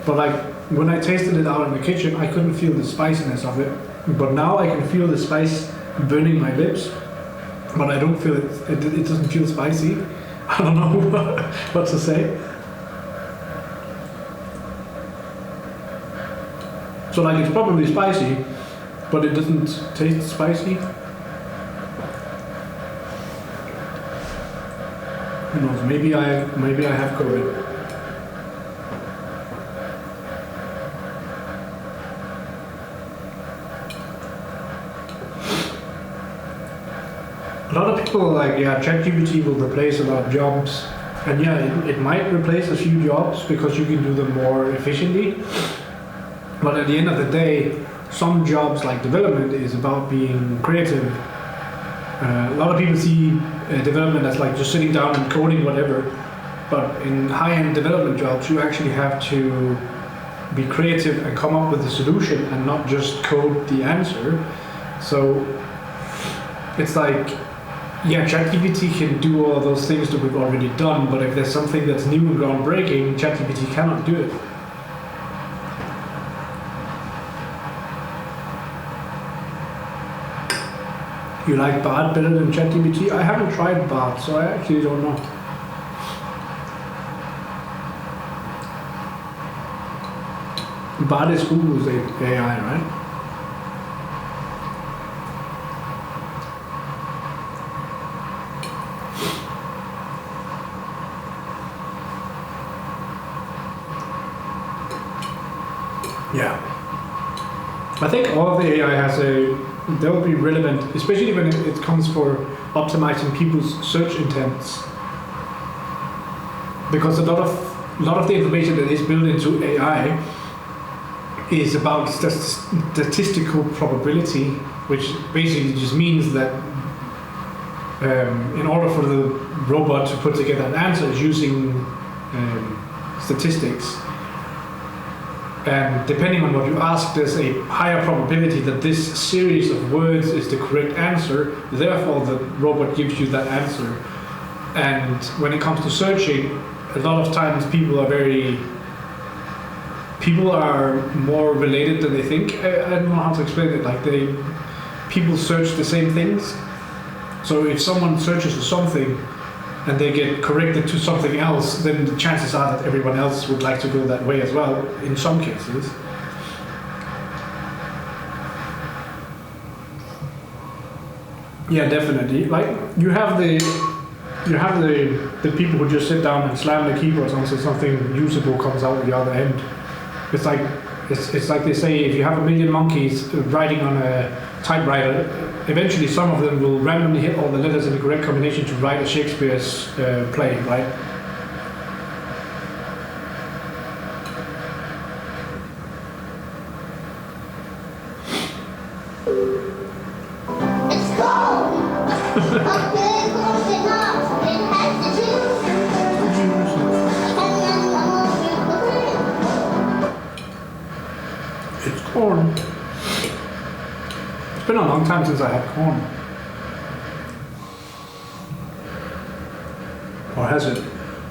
but like when I tasted it out in the kitchen, I couldn't feel the spiciness of it. But now I can feel the spice burning my lips, but I don't feel it. It doesn't feel spicy. I don't know what to say. So like it's probably spicy, but it doesn't taste spicy. Who knows? Maybe I have COVID. A lot of people are like, yeah, ChatGPT will replace a lot of jobs, and yeah, it might replace a few jobs because you can do them more efficiently. But at the end of the day, some jobs like development is about being creative. A lot of people see development as like just sitting down and coding whatever, but in high-end development jobs you actually have to be creative and come up with a solution and not just code the answer. So it's like, yeah, ChatGPT can do all those things that we've already done, but if there's something that's new and groundbreaking, ChatGPT cannot do it. You like Bard better than ChatGPT? I haven't tried Bard, so I actually don't know. Bard is Google's AI, right? Yeah. I think all of the AI has they'll be relevant, especially when it comes for optimizing people's search intents. Because a lot of the information that is built into AI is about statistical probability, which basically just means that in order for the robot to put together an answer, it's using statistics. And depending on what you ask, there's a higher probability that this series of words is the correct answer, therefore the robot gives you that answer. And when it comes to searching, a lot of times people are more related than they think. I don't know how to explain it, like people search the same things. So if someone searches for something and they get corrected to something else, then the chances are that everyone else would like to go that way as well, in some cases. Yeah, definitely. Like you have the people who just sit down and slam the keyboards until something usable comes out the other end. It's like they say, if you have a million monkeys writing on a typewriter, eventually some of them will randomly hit all the letters in the correct combination to write a Shakespeare's play, right? It's corn. It's been a long time since I had corn. Or has it?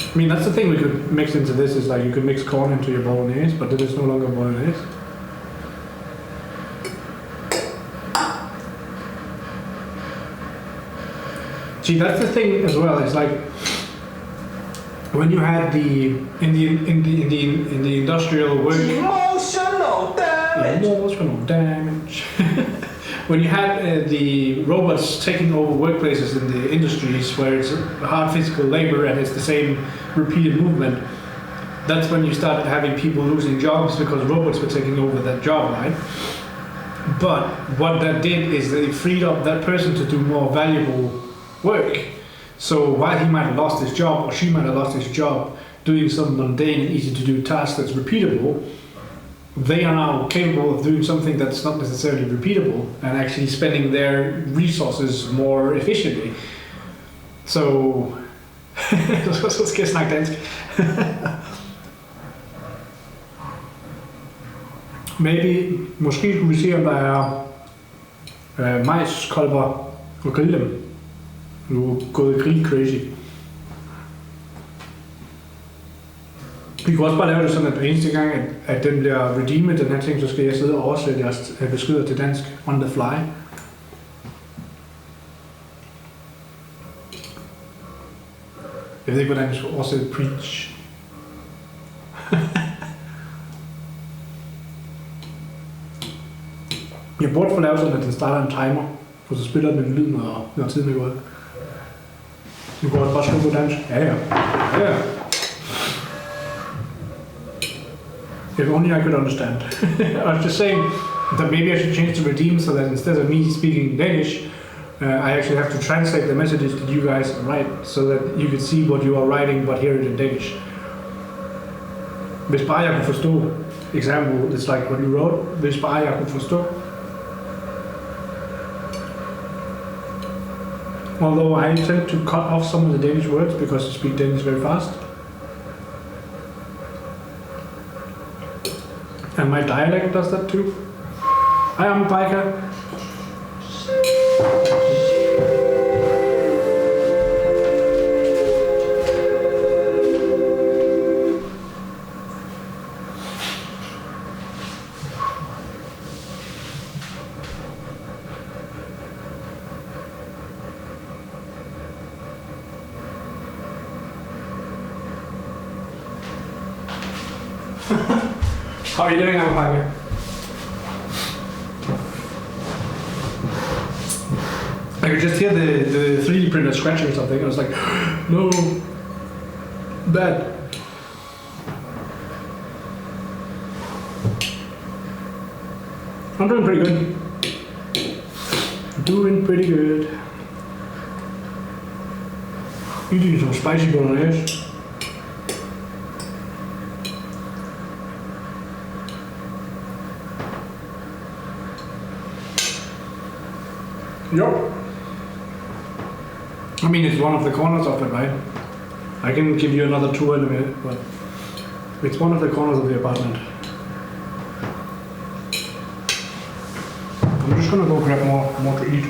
I mean, that's the thing we could mix into this, is like you could mix corn into your bolognese, but then it's no longer bolognese. See, that's the thing as well. It's like when you had in the industrial work. Emotional damage. When you had the robots taking over workplaces in the industries where it's hard physical labor and it's the same repeated movement, that's when you started having people losing jobs because robots were taking over that job, right? But what that did is that it freed up that person to do more valuable work. So while he might have lost his job, or she might have lost his job doing some mundane and easy to do task that's repeatable, they are now capable of doing something that's not necessarily repeatable and actually spending their resources more efficiently. So, så skal jeg snakke dansk. Måske skulle vi se, om der er majskolber og grille dem. Nu er gået grill crazy. Vi kunne også bare lave det sådan, at hver eneste gang, at den bliver redeemed, den her ting, så skal jeg sidde og oversætte jeres beskeder til dansk on the fly. Jeg ved ikke, hvordan jeg skal oversætte preach. Jeg burde få lavet sådan, at den starter en timer, for så spiller den en lyd, når tiden er gået. Du kan også bare skrive på dansk. Ja. If only I could understand. I was just saying that maybe I should change the redeem so that instead of me speaking Danish, I actually have to translate the messages that you guys write so that you can see what you are writing but hear it in Danish. Hvis bare jeg kunne forstå, example, it's like what you wrote, hvis bare jeg kunne forstå. Although I tend to cut off some of the Danish words because I speak Danish very fast. And my dialect does that too. I am a biker. How are you doing, Alpaca? I could just hear the 3D printer scratching or something. I was like, no, bad. I'm doing pretty good. Doing pretty good. Eating some spicy bolognese. Yep. I mean, it's one of the corners of it, right? I can give you another tour in a minute, but it's one of the corners of the apartment. I'm just gonna go grab more to eat.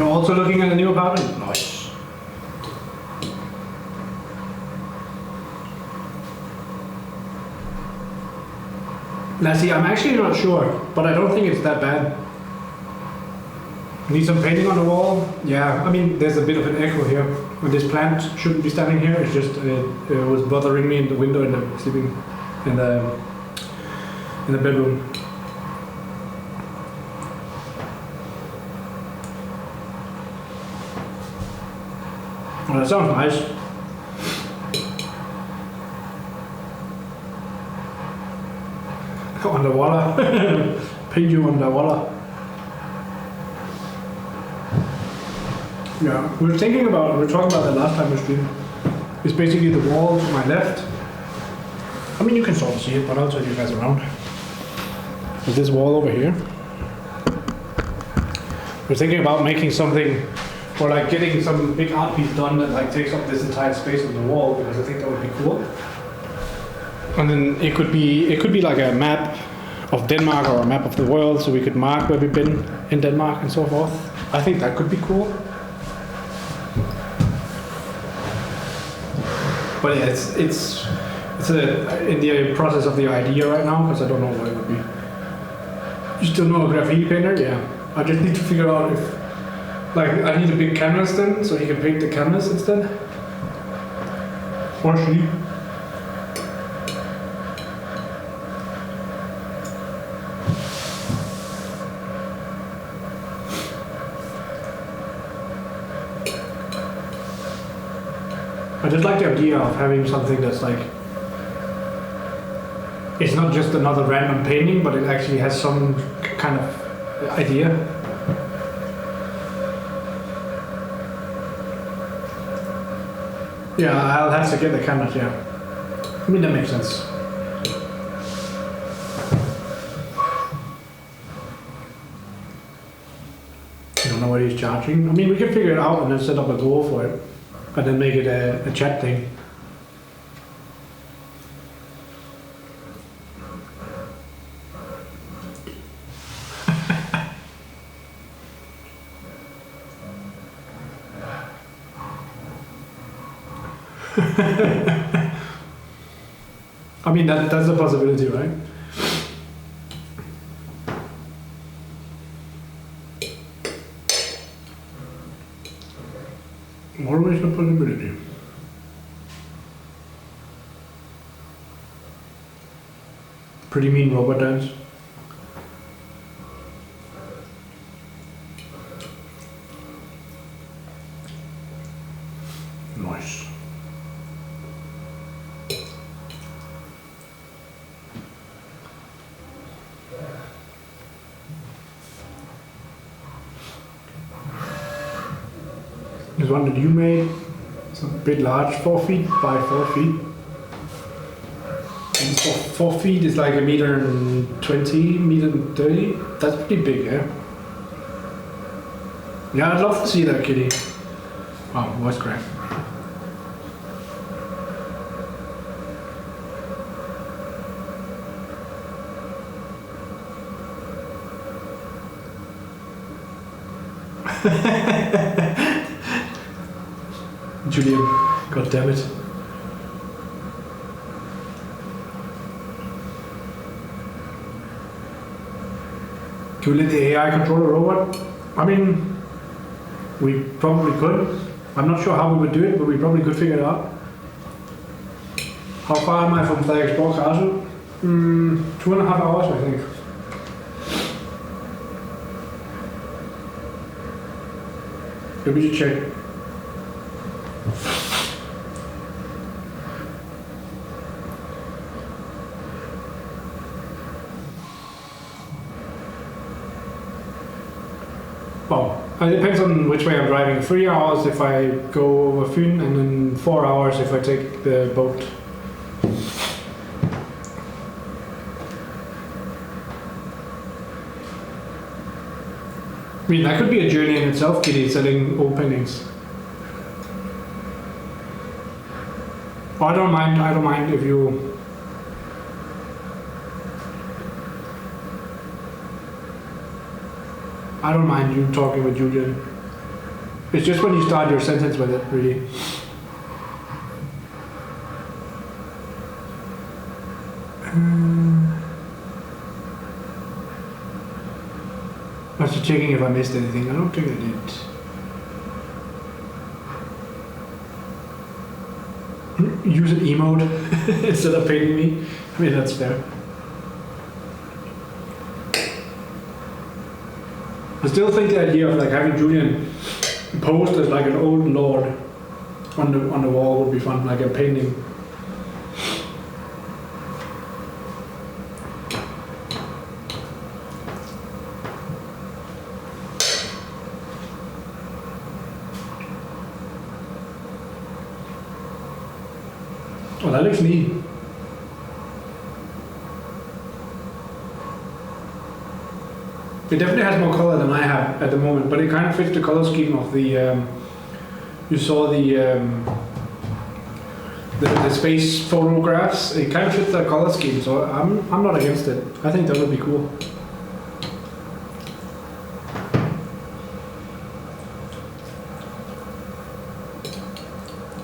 You're also looking at a new apartment? Nice. Now see, I'm actually not sure, but I don't think it's that bad. Need some painting on the wall? Yeah, I mean, there's a bit of an echo here. And this plant shouldn't be standing here. It's just it was bothering me in the window in the sleeping in the bedroom. Well, that sounds nice. Underwater. Paint you underwater. Yeah, we were talking about that last time we streamed. It's basically the wall to my left. I mean, you can sort of see it, but I'll turn you guys around. There's this wall over here. We're thinking about making something, or like getting some big art piece done that like takes up this entire space on the wall, because I think that would be cool. And then it could be like a map of Denmark or a map of the world, so we could mark where we've been in Denmark and so forth. I think that could be cool. But yeah, it's in the process of the idea right now, because I don't know what it would be. You still know a graffiti painter? Yeah. I just need to figure out if, like, I need a big canvas then, so he can paint the canvas instead. Or she. I just like the idea of having something that's like, it's not just another random painting, but it actually has some kind of idea. Yeah, I'll have to get the canvas, yeah. I mean, that makes sense. I don't know what he's charging. I mean, we can figure it out and then set up a goal for it. And then make it a chat thing. I mean, that's a possibility, right? Always a possibility. Pretty mean robot dance. Nice. This one that you made, it's a bit large, 4 feet by 4 feet. And 4 feet is like 1.20 meters, 30. That's pretty big, yeah? Yeah, I'd love to see that kitty. Wow, voice crack. Julian, god damn it. Can we let the AI control a robot? I mean, we probably could. I'm not sure how we would do it, but we probably could figure it out. How far am I from Frederiksborg Castle? 2.5 hours, I think. Let me just check. Well, it depends on which way I'm driving. 3 hours if I go over Fyn, and then 4 hours if I take the boat. I mean, that could be a journey in itself, Kitty, selling old paintings. Oh, I don't mind if you... I don't mind you talking with Julian. It's just when you start your sentence with it, really. I was just checking if I missed anything. I don't think I did. Use an emote instead of paying me. I mean, that's fair. I still think the idea of like having Julian posed as like an old lord on the wall would be fun, like a painting. Oh, that looks neat. It definitely has more color than I have at the moment, but it kind of fits the color scheme of the. You saw the space photographs. It kind of fits the color scheme, so I'm not against it. I think that would be cool.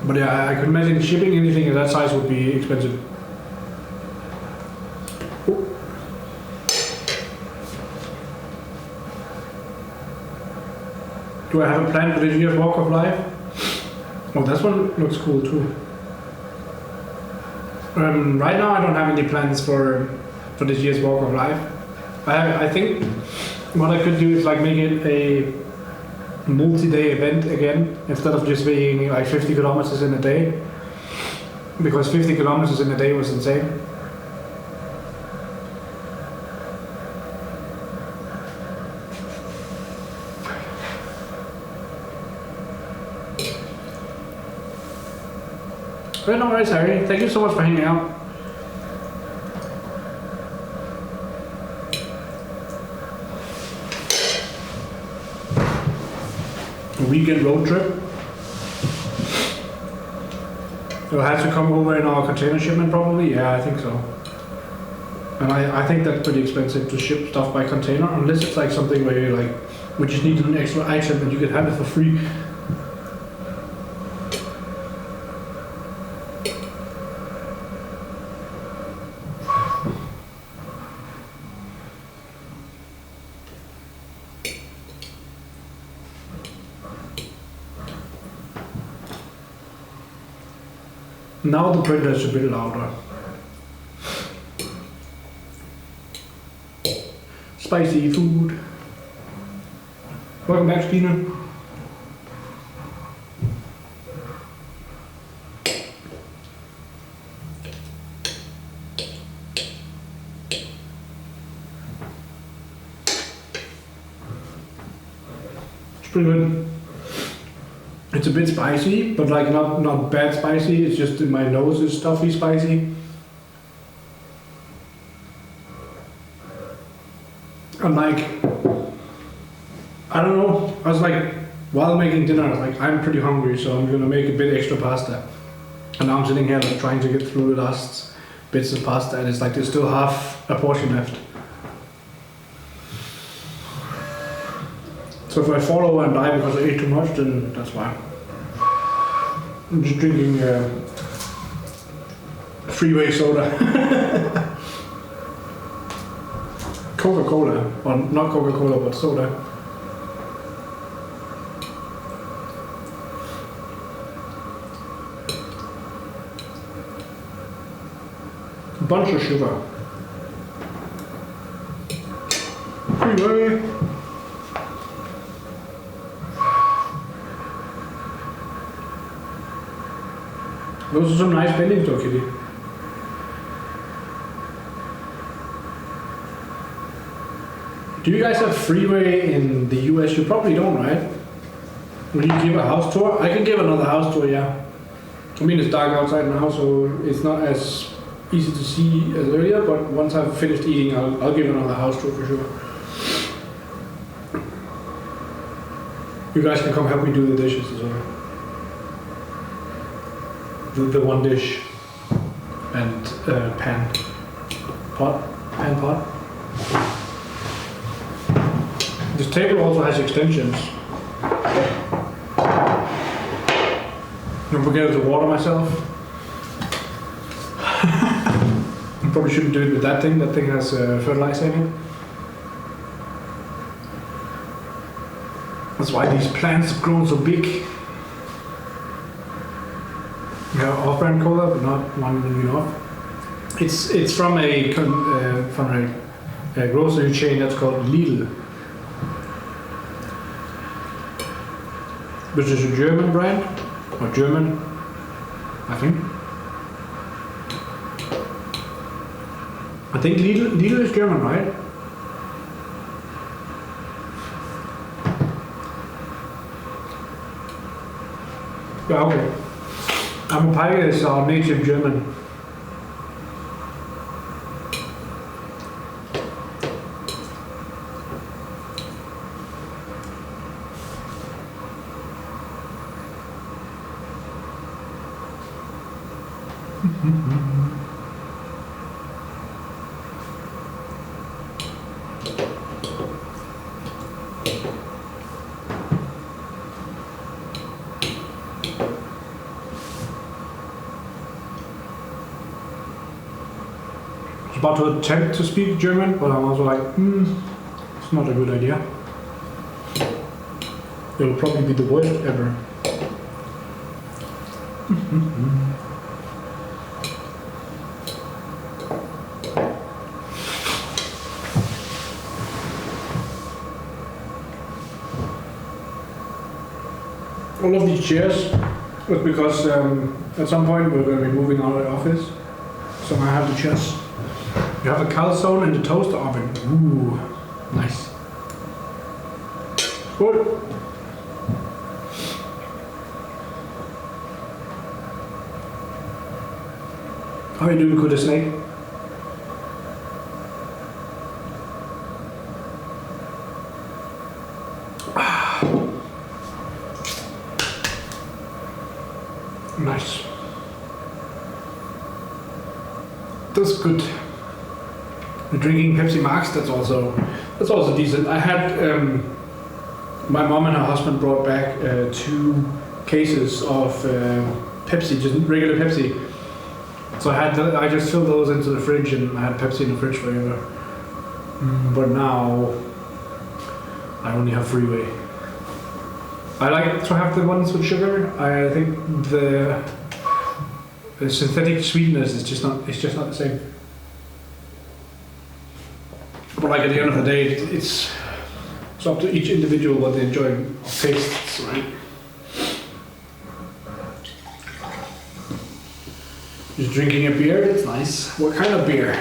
But yeah, I could imagine shipping anything of that size would be expensive. Do I have a plan for this year's Walk of Life? Oh, this one looks cool too. Right now I don't have any plans for this year's Walk of Life. I think what I could do is like make it a multi-day event again, instead of just being like 50 kilometers in a day, because 50 kilometers in a day was insane. But no worries, Harry. Thank you so much for hanging out. A weekend road trip. You'll have to come over in our container shipment probably? Yeah, I think so. And I think that's pretty expensive to ship stuff by container, unless it's like something where you like, we just need an extra item and you can have it for free. Now the printer is a bit louder. Spicy food. Welcome back, Stina. It's pretty good. It's a bit spicy, but like not bad spicy. It's just in my nose is stuffy spicy. I'm like, I don't know. I was like, while making dinner, I was like, I'm pretty hungry, so I'm gonna make a bit extra pasta. And now I'm sitting here like trying to get through the last bits of pasta, and it's like there's still half a portion left. So if I fall over and die because I ate too much, then that's fine. I'm just drinking freeway soda. Coca-Cola, or not Coca-Cola, but soda. A bunch of sugar. Freeway. Those are some nice paintings though, Kitty. Do you guys have freeway in the US? You probably don't, right? Will you give a house tour? I can give another house tour, yeah. I mean, it's dark outside now, so it's not as easy to see as earlier, but once I've finished eating, I'll give another house tour for sure. You guys can come help me do the dishes as well. The one dish and pan pot. This table also has extensions. Don't forget to water myself. I probably shouldn't do it with that thing. That thing has fertilizer in it. That's why these plants have grown so big. Yeah, off-brand cola, but not one million off. It's from a grocery chain that's called Lidl, which is a German brand, or German, I think. I think Lidl is German, right? Yeah, okay. Amopike is our native German. About to attempt to speak German, but I'm also like, it's not a good idea. It will probably be the worst ever. All of these chairs was because at some point we're going to be moving out of the office, so I have the chairs. You have a calzone and the toaster oven. Ooh, nice. Good. How are you doing, Kuda Snake? Nice. That's good. Drinking Pepsi Max, that's also decent. I had my mom and her husband brought back 2 cases of Pepsi, just regular Pepsi. So I just filled those into the fridge, and I had Pepsi in the fridge forever. But now I only have Freeway. I like to have the ones with sugar. I think the synthetic sweetness is just not the same. But like at the end of the day, it's up to each individual what they enjoy of tastes, right? Just drinking a beer, that's nice. What kind of beer?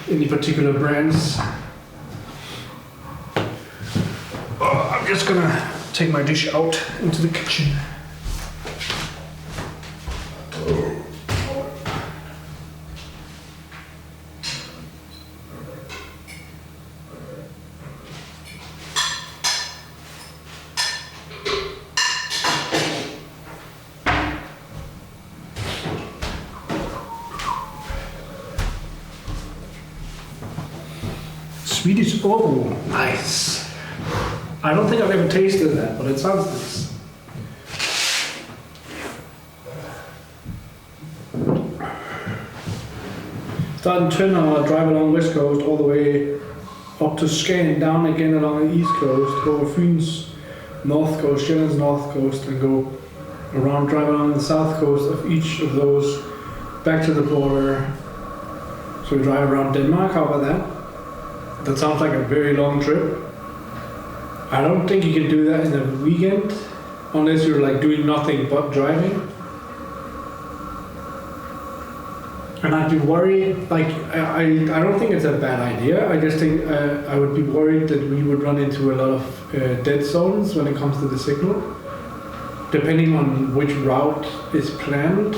Any particular brands? Oh, I'm just gonna take my dish out into the kitchen. Swedish Oro, nice. I don't think I've ever tasted that, but it sounds nice. Start in Tønder, drive along West Coast all the way up to Skagen, down again along the East Coast, go over Fyns North Coast, Sjælland's North Coast, and go around, drive along the South Coast of each of those, back to the border. So we drive around Denmark, how about that? That sounds like a very long trip. I don't think you can do that in a weekend, unless you're like doing nothing but driving. And I'd be worried, like, I don't think it's a bad idea. I just think I would be worried that we would run into a lot of dead zones when it comes to the signal, depending on which route is planned.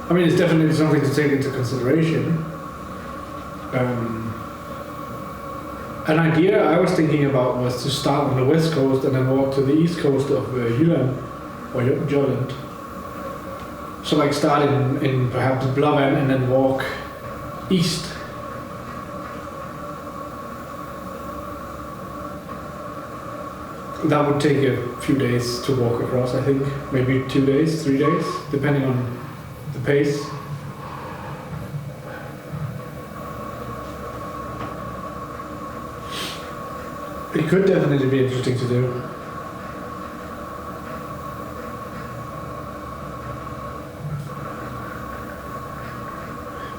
I mean, it's definitely something to take into consideration. An idea I was thinking about was to start on the west coast and then walk to the east coast of Jylland, or Jylland. So like start in perhaps Blåvand and then walk east. that would take a few days to walk across, I think. Maybe 2 days, 3 days, depending on the pace. It could definitely be interesting to do.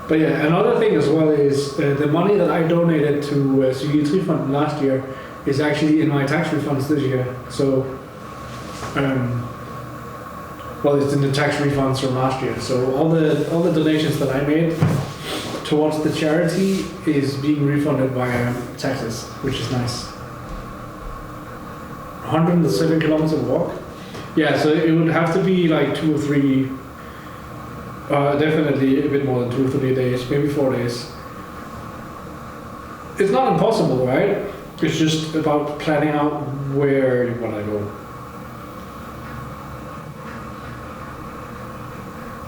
But yeah, another thing as well is the money that I donated to Psykiatrifond last year is actually in my tax refunds this year. So, well, it's in the tax refunds from last year. So all the donations that I made towards the charity is being refunded by taxes, which is nice. 107 kilometers walk. Yeah, so it would have to be like 2 or 3. Definitely a bit more than 2 or 3 days, maybe 4 days. It's not impossible, right? It's just about planning out where you want to go.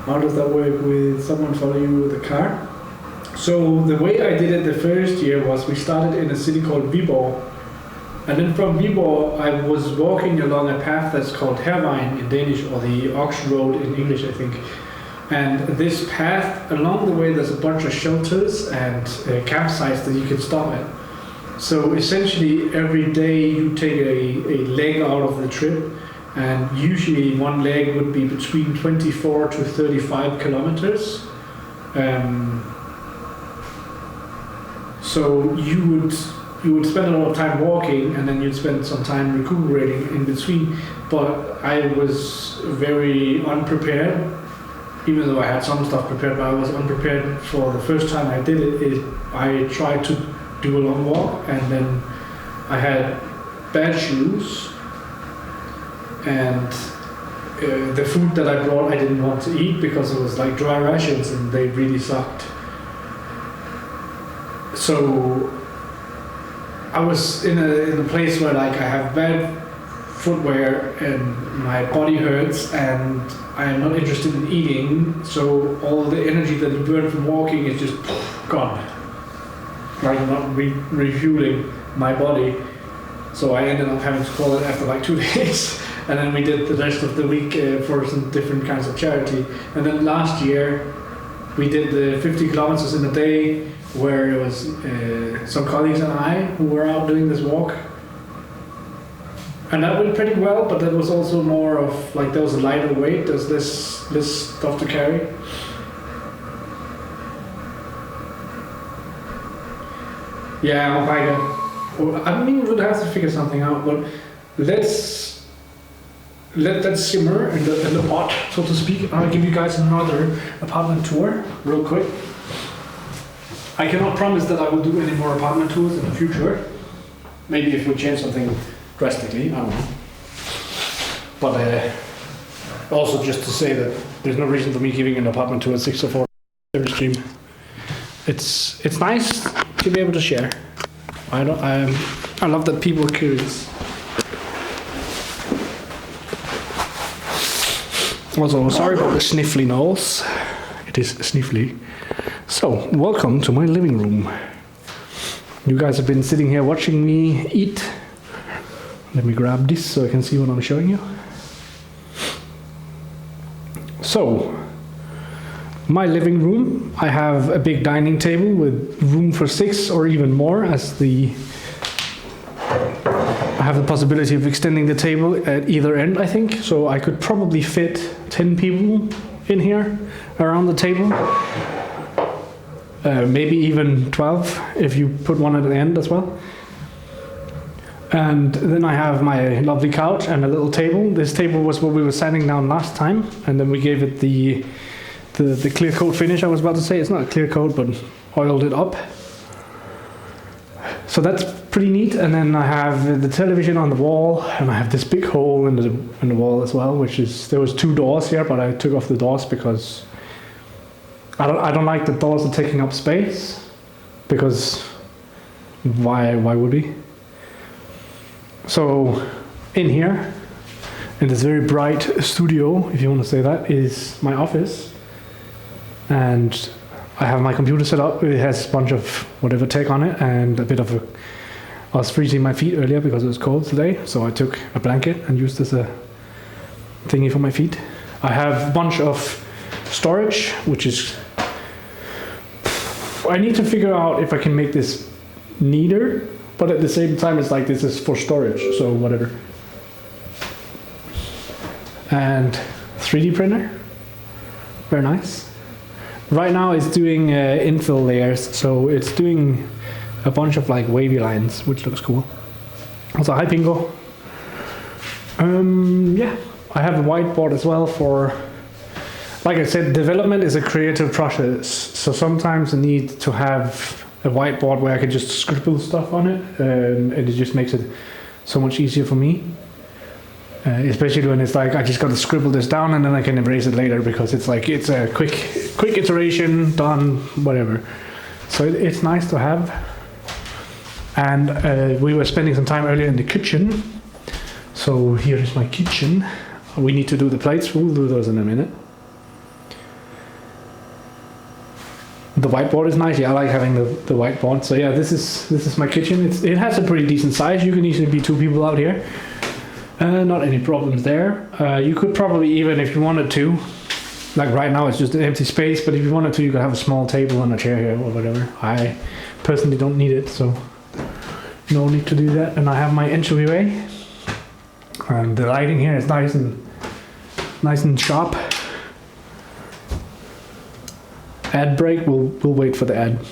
How does that work with someone following you with a car? So the way I did it the first year was we started in a city called Viborg. And then from Viborg, I was walking along a path that's called Hervejen in Danish, or the Ox Road in English, I think. And this path, along the way, there's a bunch of shelters and campsites that you can stop at. So essentially, every day you take a leg out of the trip, and usually one leg would be between 24 to 35 kilometers. So you would spend a lot of time walking, and then you'd spend some time recuperating in between. But I was very unprepared. Even though I had some stuff prepared, but I was unprepared for the first time I did it. I tried to do a long walk, and then I had bad shoes, and the food that I brought I didn't want to eat because it was like dry rations and they really sucked. So I was in a place where like I have bad footwear and my body hurts and I'm not interested in eating, so all the energy that you burn from walking is just gone. Like I'm not refueling my body. So I ended up having to call it after like 2 days. And then we did the rest of the week for some different kinds of charity. And then last year we did the 50 kilometers in a day, where it was some colleagues and I who were out doing this walk. And that went pretty well, but that was also more of like there was a lighter weight, there's less stuff to carry. Yeah, I mean, we would have to figure something out, but let's let that simmer in the pot, so to speak. I'll give you guys another apartment tour real quick. I cannot promise that I will do any more apartment tours in the future. Maybe if we change something drastically, I don't know. But also just to say that there's no reason for me giving an apartment tour at 6:04 every stream. It's nice to be able to share. I love that people are curious. Also, sorry about the sniffly nose. It is sniffly. So, welcome to my living room. You guys have been sitting here watching me eat. Let me grab this so I can see what I'm showing you. So, my living room, I have a big dining table with room for 6 or even more, as I have the possibility of extending the table at either end, I think. So I could probably fit 10 people in here around the table. Maybe even 12 if you put one at the end as well. And then I have my lovely couch and a little table. This table was what we were sanding down last time, and then we gave it the clear coat finish. I was about to say it's not a clear coat, but oiled it up. So that's pretty neat. And then I have the television on the wall, and I have this big hole in the wall as well, which is, there was 2 doors here, but I took off the doors because I don't like the doors are taking up space, because why would we? So in here, in this very bright studio, if you want to say that, is my office. And I have my computer set up. It has a bunch of whatever tech on it and a bit of I was freezing my feet earlier because it was cold today, so I took a blanket and used as a thingy for my feet. I have a bunch of storage, which is... I need to figure out if I can make this neater, but at the same time it's like this is for storage, so whatever. And 3D printer, very nice. Right now it's doing infill layers, so it's doing a bunch of like wavy lines, which looks cool. Also, hi Pingo. Yeah, I have a whiteboard as well for, like I said, development is a creative process, so sometimes I need to have a whiteboard where I can just scribble stuff on it, and it just makes it so much easier for me. Especially when it's like I just got to scribble this down and then I can erase it later, because it's like it's a quick iteration, done, whatever. So it's nice to have. And we were spending some time earlier in the kitchen. So here is my kitchen. We need to do the plates. We'll do those in a minute. The whiteboard is nice. Yeah, I like having the whiteboard. So yeah, this is my kitchen. It has a pretty decent size. You can easily be 2 people out here. Not any problems there. You could probably, even if you wanted to, like right now it's just an empty space, but if you wanted to, you could have a small table and a chair here or whatever. I personally don't need it, so no need to do that. And I have my entryway, and the lighting here is nice and sharp. Ad break, we'll wait for the ad.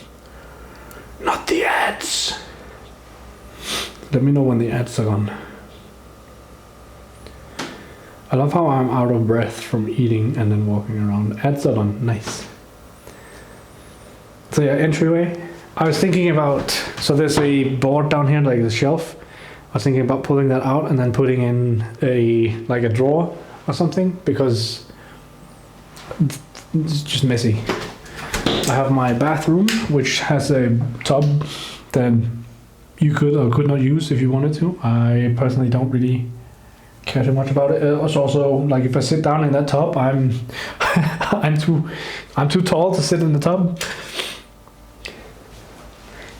Not the ads. Let me know when the ads are gone. I love how I'm out of breath from eating and then walking around. Ads are done. Nice. So yeah, entryway. I was thinking about, so there's a board down here, like the shelf. I was thinking about pulling that out and then putting in like a drawer or something, because it's just messy. I have my bathroom, which has a tub that you could or could not use if you wanted to. I personally don't really care too much about it. It's also like if I sit down in that tub, I'm too tall to sit in the tub.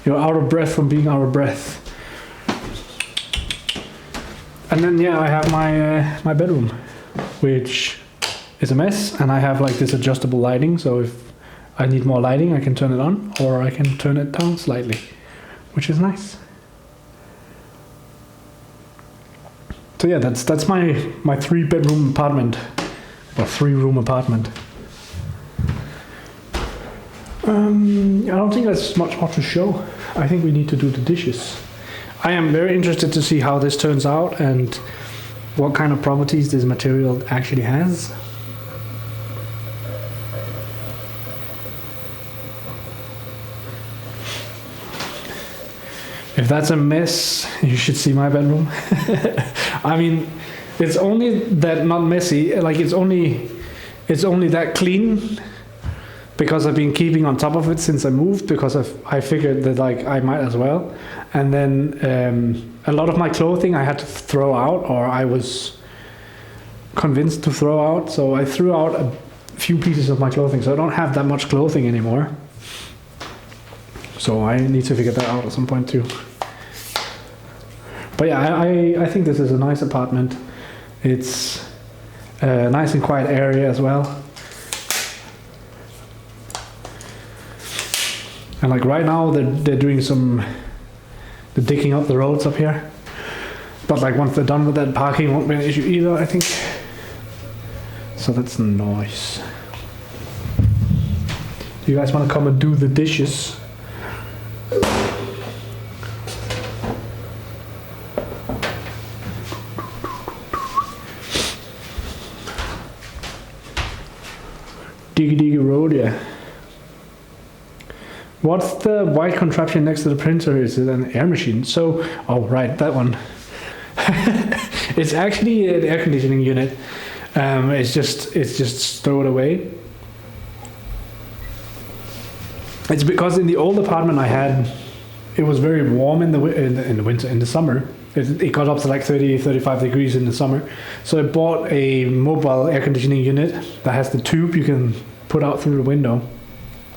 You're out of breath from being out of breath. And then yeah, I have my bedroom, which is a mess, and I have like this adjustable lighting, so if I need more lighting I can turn it on, or I can turn it down slightly, which is nice. So yeah, that's my 3-bedroom apartment, or 3-room apartment. I don't think there's much more to show. I think we need to do the dishes. I am very interested to see how this turns out and what kind of properties this material actually has. If that's a mess, you should see my bedroom. I mean, it's only that not messy, like it's only that clean because I've been keeping on top of it since I moved, because I figured that like I might as well. And then a lot of my clothing I had to throw out, or I was convinced to throw out, so I threw out a few pieces of my clothing, so I don't have that much clothing anymore. So I need to figure that out at some point too. But yeah, I think this is a nice apartment. It's a nice and quiet area as well. And like right now they're doing they're digging up the roads up here. But like once they're done with that, parking won't be an issue either, I think. So that's nice. Do you guys want to come and do the dishes? Diggy road, yeah. What's the white contraption next to the printer? Is it an air machine? So, oh right, that one. It's actually an air conditioning unit. It's just stowed away. It's because in the old apartment I had, it was very warm in the winter, in the summer. It got up to like 30, 35 degrees in the summer. So I bought a mobile air conditioning unit that has the tube you can put out through the window.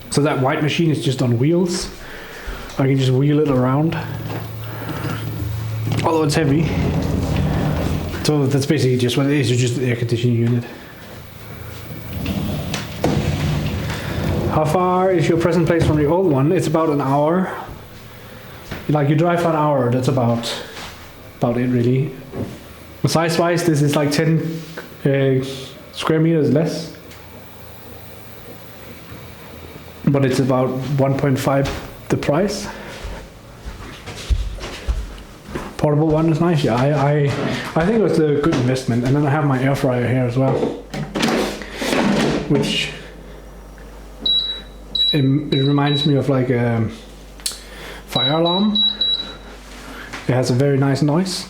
So that white machine is just on wheels. I can just wheel it around. although it's heavy. So that's basically just what it is. It's just the air conditioning unit. How far is your present place from the old one? It's about an hour. Like you drive for an hour, that's about it really. Size wise, this is like 10 square meters less. But it's about 1.5 the price. Portable one is nice. Yeah, I think it was a good investment. And then I have my air fryer here as well, which it reminds me of like a fire alarm. It has a very nice noise.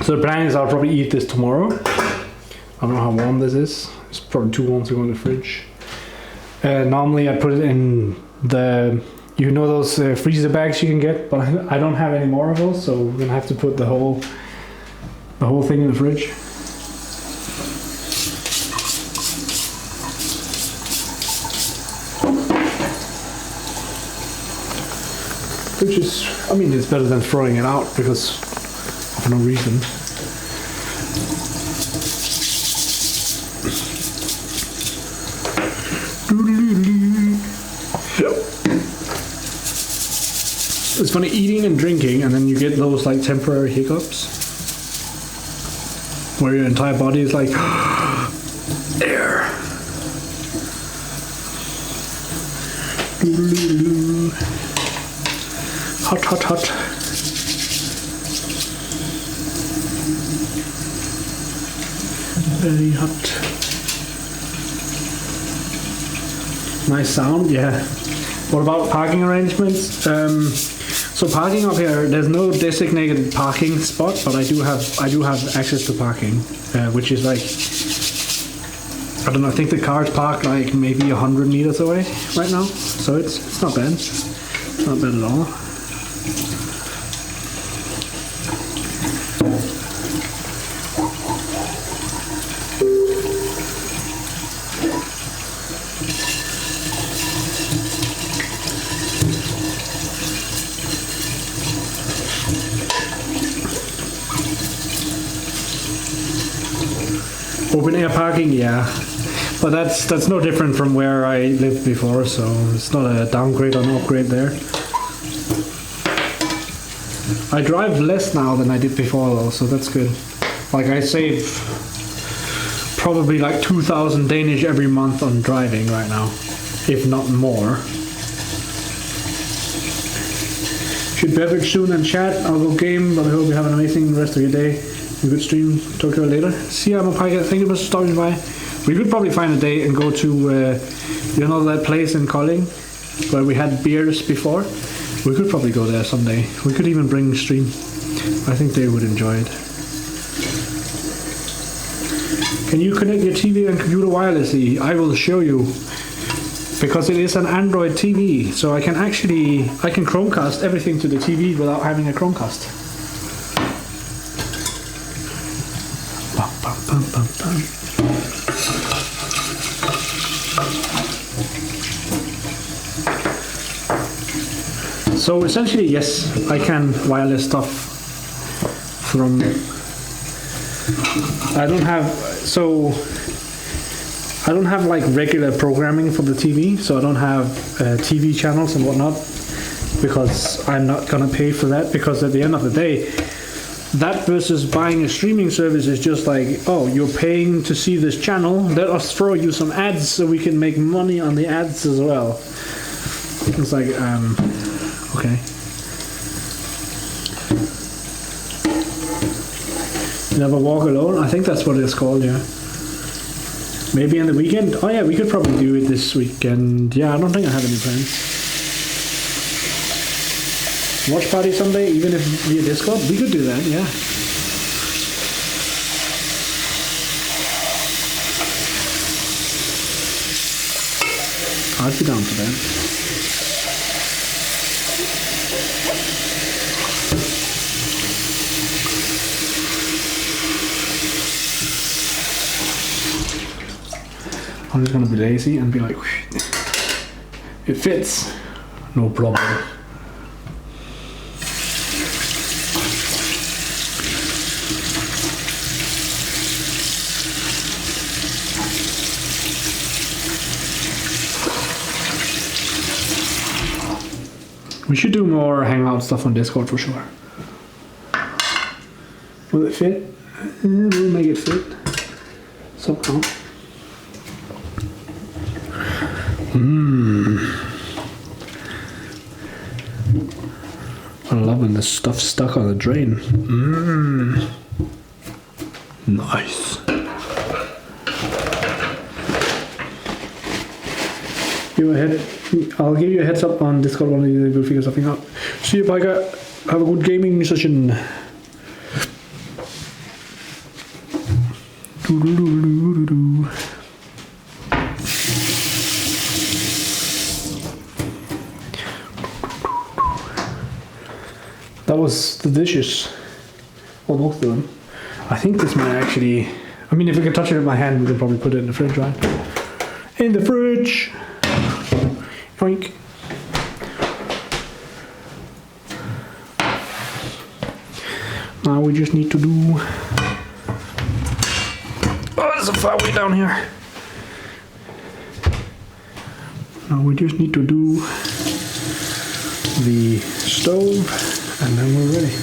So the plan is I'll probably eat this tomorrow. I don't know how warm this is. It's probably too warm to go in the fridge. Normally I put it in the, you know, those freezer bags you can get, but I don't have any more of those, so we're gonna have to put the whole thing in the fridge. Which is, I mean, it's better than throwing it out because of no reason. It's funny eating and drinking, and then you get those like temporary hiccups where your entire body is like air. Hot, hot, hot. Very hot. Nice sound, yeah. What about parking arrangements? So parking up here, there's no designated parking spot, but I do have access to parking, which is like, I don't know, I think the car's parked like maybe 100 meters away right now, so it's not bad. It's not bad at all. Open air parking, yeah, but that's no different from where I lived before, so it's not a downgrade or an upgrade there. I drive less now than I did before though, so that's good. Like I save probably like 2,000 Danish every month on driving right now, if not more. Should beverage soon and chat. I'll go game, but I hope you have an amazing rest of your day. A good stream. Talk to you later. See you, I'm a Pika. Thank you for stopping by. We could probably find a day and go to, you know, that place in Kolding where we had beers before. We could probably go there someday. We could even bring stream. I think they would enjoy it. Can you connect your TV and computer wirelessly? I will show you. Because it is an Android TV, so I can Chromecast everything to the TV without having a Chromecast. Bum, bum, bum, bum, bum. So essentially, yes, I can wireless stuff from. I don't have like regular programming for the TV, so I don't have TV channels and whatnot, because I'm not gonna pay for that, because at the end of the day, that versus buying a streaming service is just like, oh, you're paying to see this channel, let us throw you some ads so we can make money on the ads as well. It's like, okay. Never walk alone? I think that's what it's called, yeah. Maybe in the weekend? Oh yeah, we could probably do it this weekend. Yeah, I don't think I have any plans. Watch party someday, even if via Discord? We could do that, yeah. I'd be down for that. I'm just gonna be lazy and be like, it fits, no problem. We should do more hangout stuff on Discord for sure. Will it fit? We'll make it fit somehow. I'm loving this stuff stuck on the drain. Nice. I'll give you a heads up on Discord when we will figure something out. See you, Biker. Have a good gaming session. That was the dishes. Well, most of them. I think this might actually... I mean, if we can touch it with my hand, we can probably put it in the fridge, right? In the fridge! Yoink. Now we just need to do... Oh, there's a far way down here. Now we just need to do the stove and then we're ready.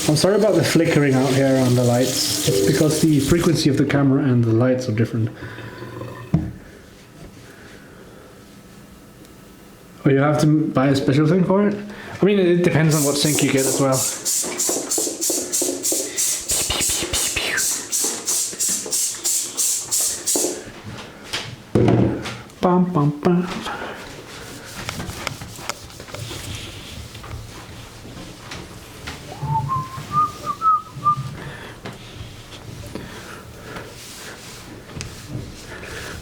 I'm sorry about the flickering out here on the lights. It's because the frequency of the camera and the lights are different. Oh, you have to buy a special thing for it? I mean, it depends on what sink you get as well. Bum, bum, bum.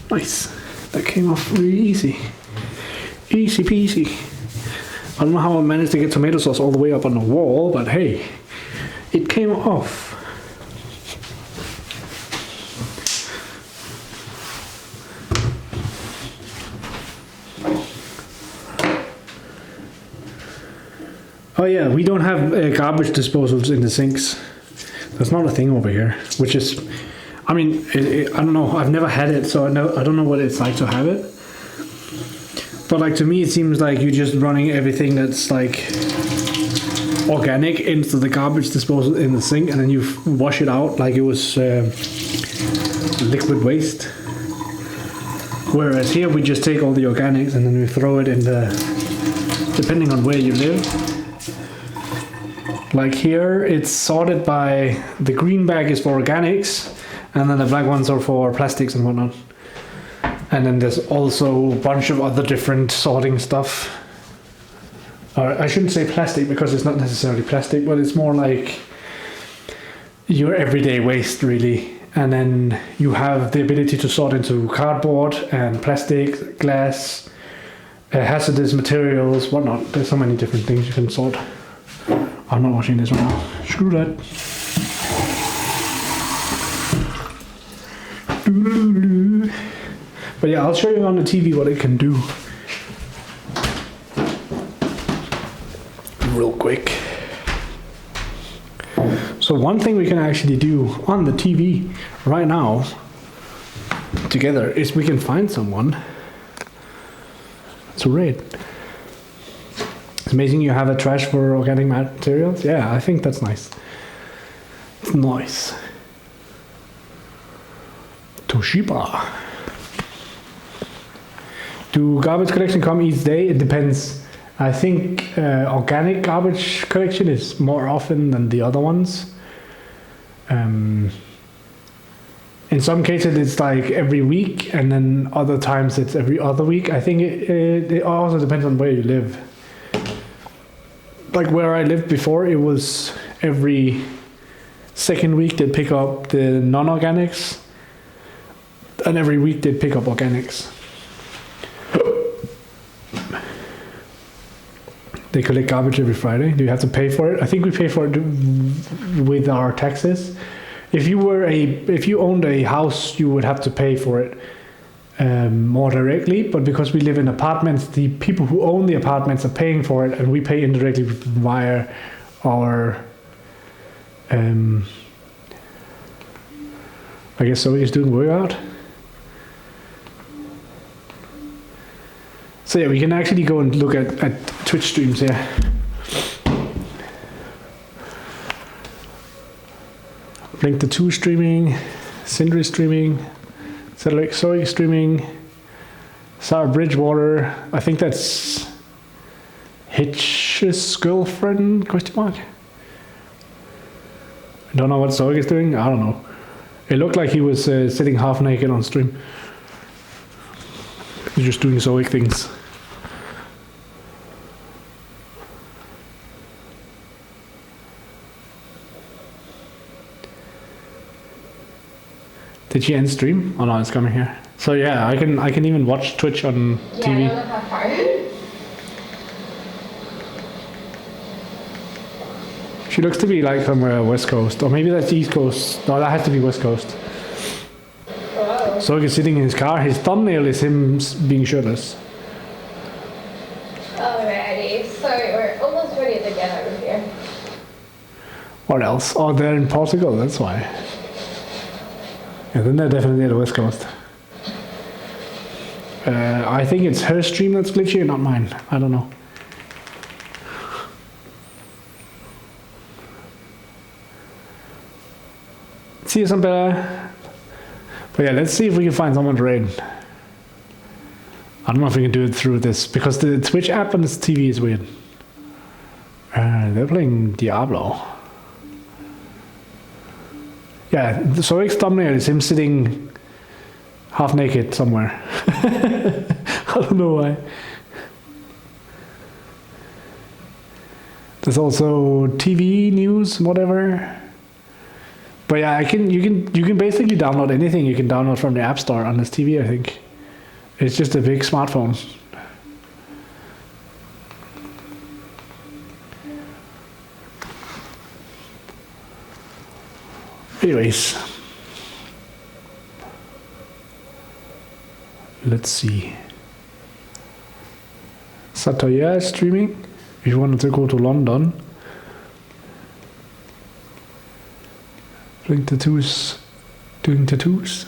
Nice. That came off really easy. Easy peasy. I don't know how I managed to get tomato sauce all the way up on the wall, but hey, it came off. Oh yeah, we don't have garbage disposals in the sinks. That's not a thing over here, which is, I mean, I don't know, I've never had it, so I don't know what it's like to have it. But like to me, it seems like you're just running everything that's like organic into the garbage disposal in the sink, and then you wash it out like it was liquid waste. Whereas here we just take all the organics and then we throw it in the, depending on where you live. Like here, it's sorted by, the green bag is for organics, and then the black ones are for plastics and whatnot. And then there's also a bunch of other different sorting stuff. I shouldn't say plastic because it's not necessarily plastic, but it's more like your everyday waste really. And then you have the ability to sort into cardboard and plastic, glass, hazardous materials, whatnot. There's so many different things you can sort. I'm not watching this right now. Screw that. But yeah, I'll show you on the TV what it can do. Real quick. So one thing we can actually do on the TV right now together is we can find someone to raid. It's amazing you have a trash for organic materials. Yeah, I think that's nice. It's nice. Toshiba. Do garbage collection come each day? It depends. I think organic garbage collection is more often than the other ones. In some cases it's like every week, and then other times it's every other week. I think it also depends on where you live. Like where I lived before, it was every second week they'd pick up the non-organics, and every week they'd pick up organics. They collect garbage every Friday. Do you have to pay for it? I think we pay for it with our taxes. If you owned a house, you would have to pay for it more directly. But because we live in apartments, the people who own the apartments are paying for it, and we pay indirectly via our. I guess Zoe's doing workout. So yeah, we can actually go and look at Twitch streams here. Blink the 2 streaming, Sindri streaming, Zoe streaming, Sarah Bridgewater. I think that's Hitch's girlfriend, question mark. I don't know what Zoe is doing. I don't know. It looked like he was sitting half naked on stream. He's just doing Zoic things. Did she end stream? Oh no, it's coming here. So yeah, I can even watch Twitch on TV. Yeah, how far. She looks to be like somewhere West Coast, or maybe that's East Coast. No, that has to be West Coast. Wow. So he's sitting in his car. His thumbnail is him being shirtless. Alrighty, so we're almost ready to get out of here. What else? Oh, they're in Portugal, that's why. Yeah, then they're definitely at the West Coast. I think it's her stream that's glitchy and not mine. I don't know. See you some better. But yeah, let's see if we can find someone to raid. I don't know if we can do it through this, because the Twitch app on this TV is weird. They're playing Diablo. Yeah, the Zoic's thumbnail is him sitting half naked somewhere. I don't know why. There's also TV news, whatever. But yeah, you can basically download anything you can download from the App Store on this TV, I think. It's just a big smartphone. Anyways. Let's see. Satoya is streaming. If you wanted to go to London. Doing tattoos. Doing tattoos.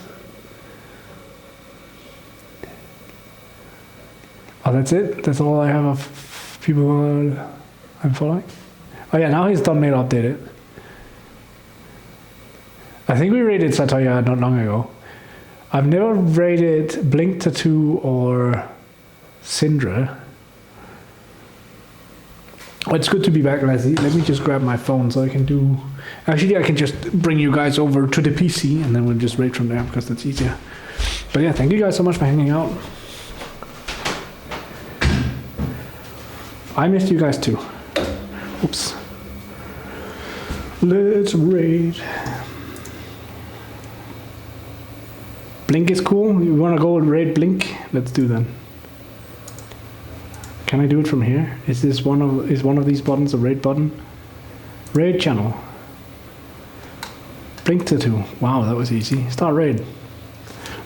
Oh, that's it? That's all I have of people I'm following? Oh yeah, now his thumbnail updated. I think we rated Satoya not long ago. I've never rated Blink Tattoo or Syndra. Oh, it's good to be back, Leslie. Let me just grab my phone so I can do... Actually, I can just bring you guys over to the PC and then we'll just rate from there because that's easier. But yeah, thank you guys so much for hanging out. I missed you guys too. Oops. Let's raid. Blink is cool. You want to go and raid Blink? Let's do that. Can I do it from here? Is one of these buttons a raid button? Raid channel. Blink Tattoo. Wow, that was easy. Start raid.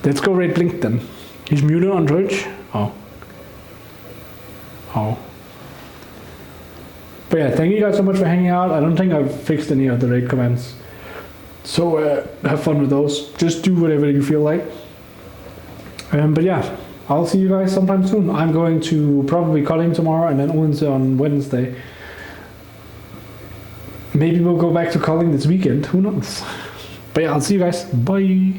Let's go raid Blink then. He's muted on Twitch. Oh. Oh. But yeah, thank you guys so much for hanging out. I don't think I've fixed any of the raid commands. So have fun with those. Just do whatever you feel like. But yeah, I'll see you guys sometime soon. I'm going to probably Kolding tomorrow and then Odense on Wednesday. Maybe we'll go back to Kolding this weekend. Who knows? But yeah, I'll see you guys. Bye.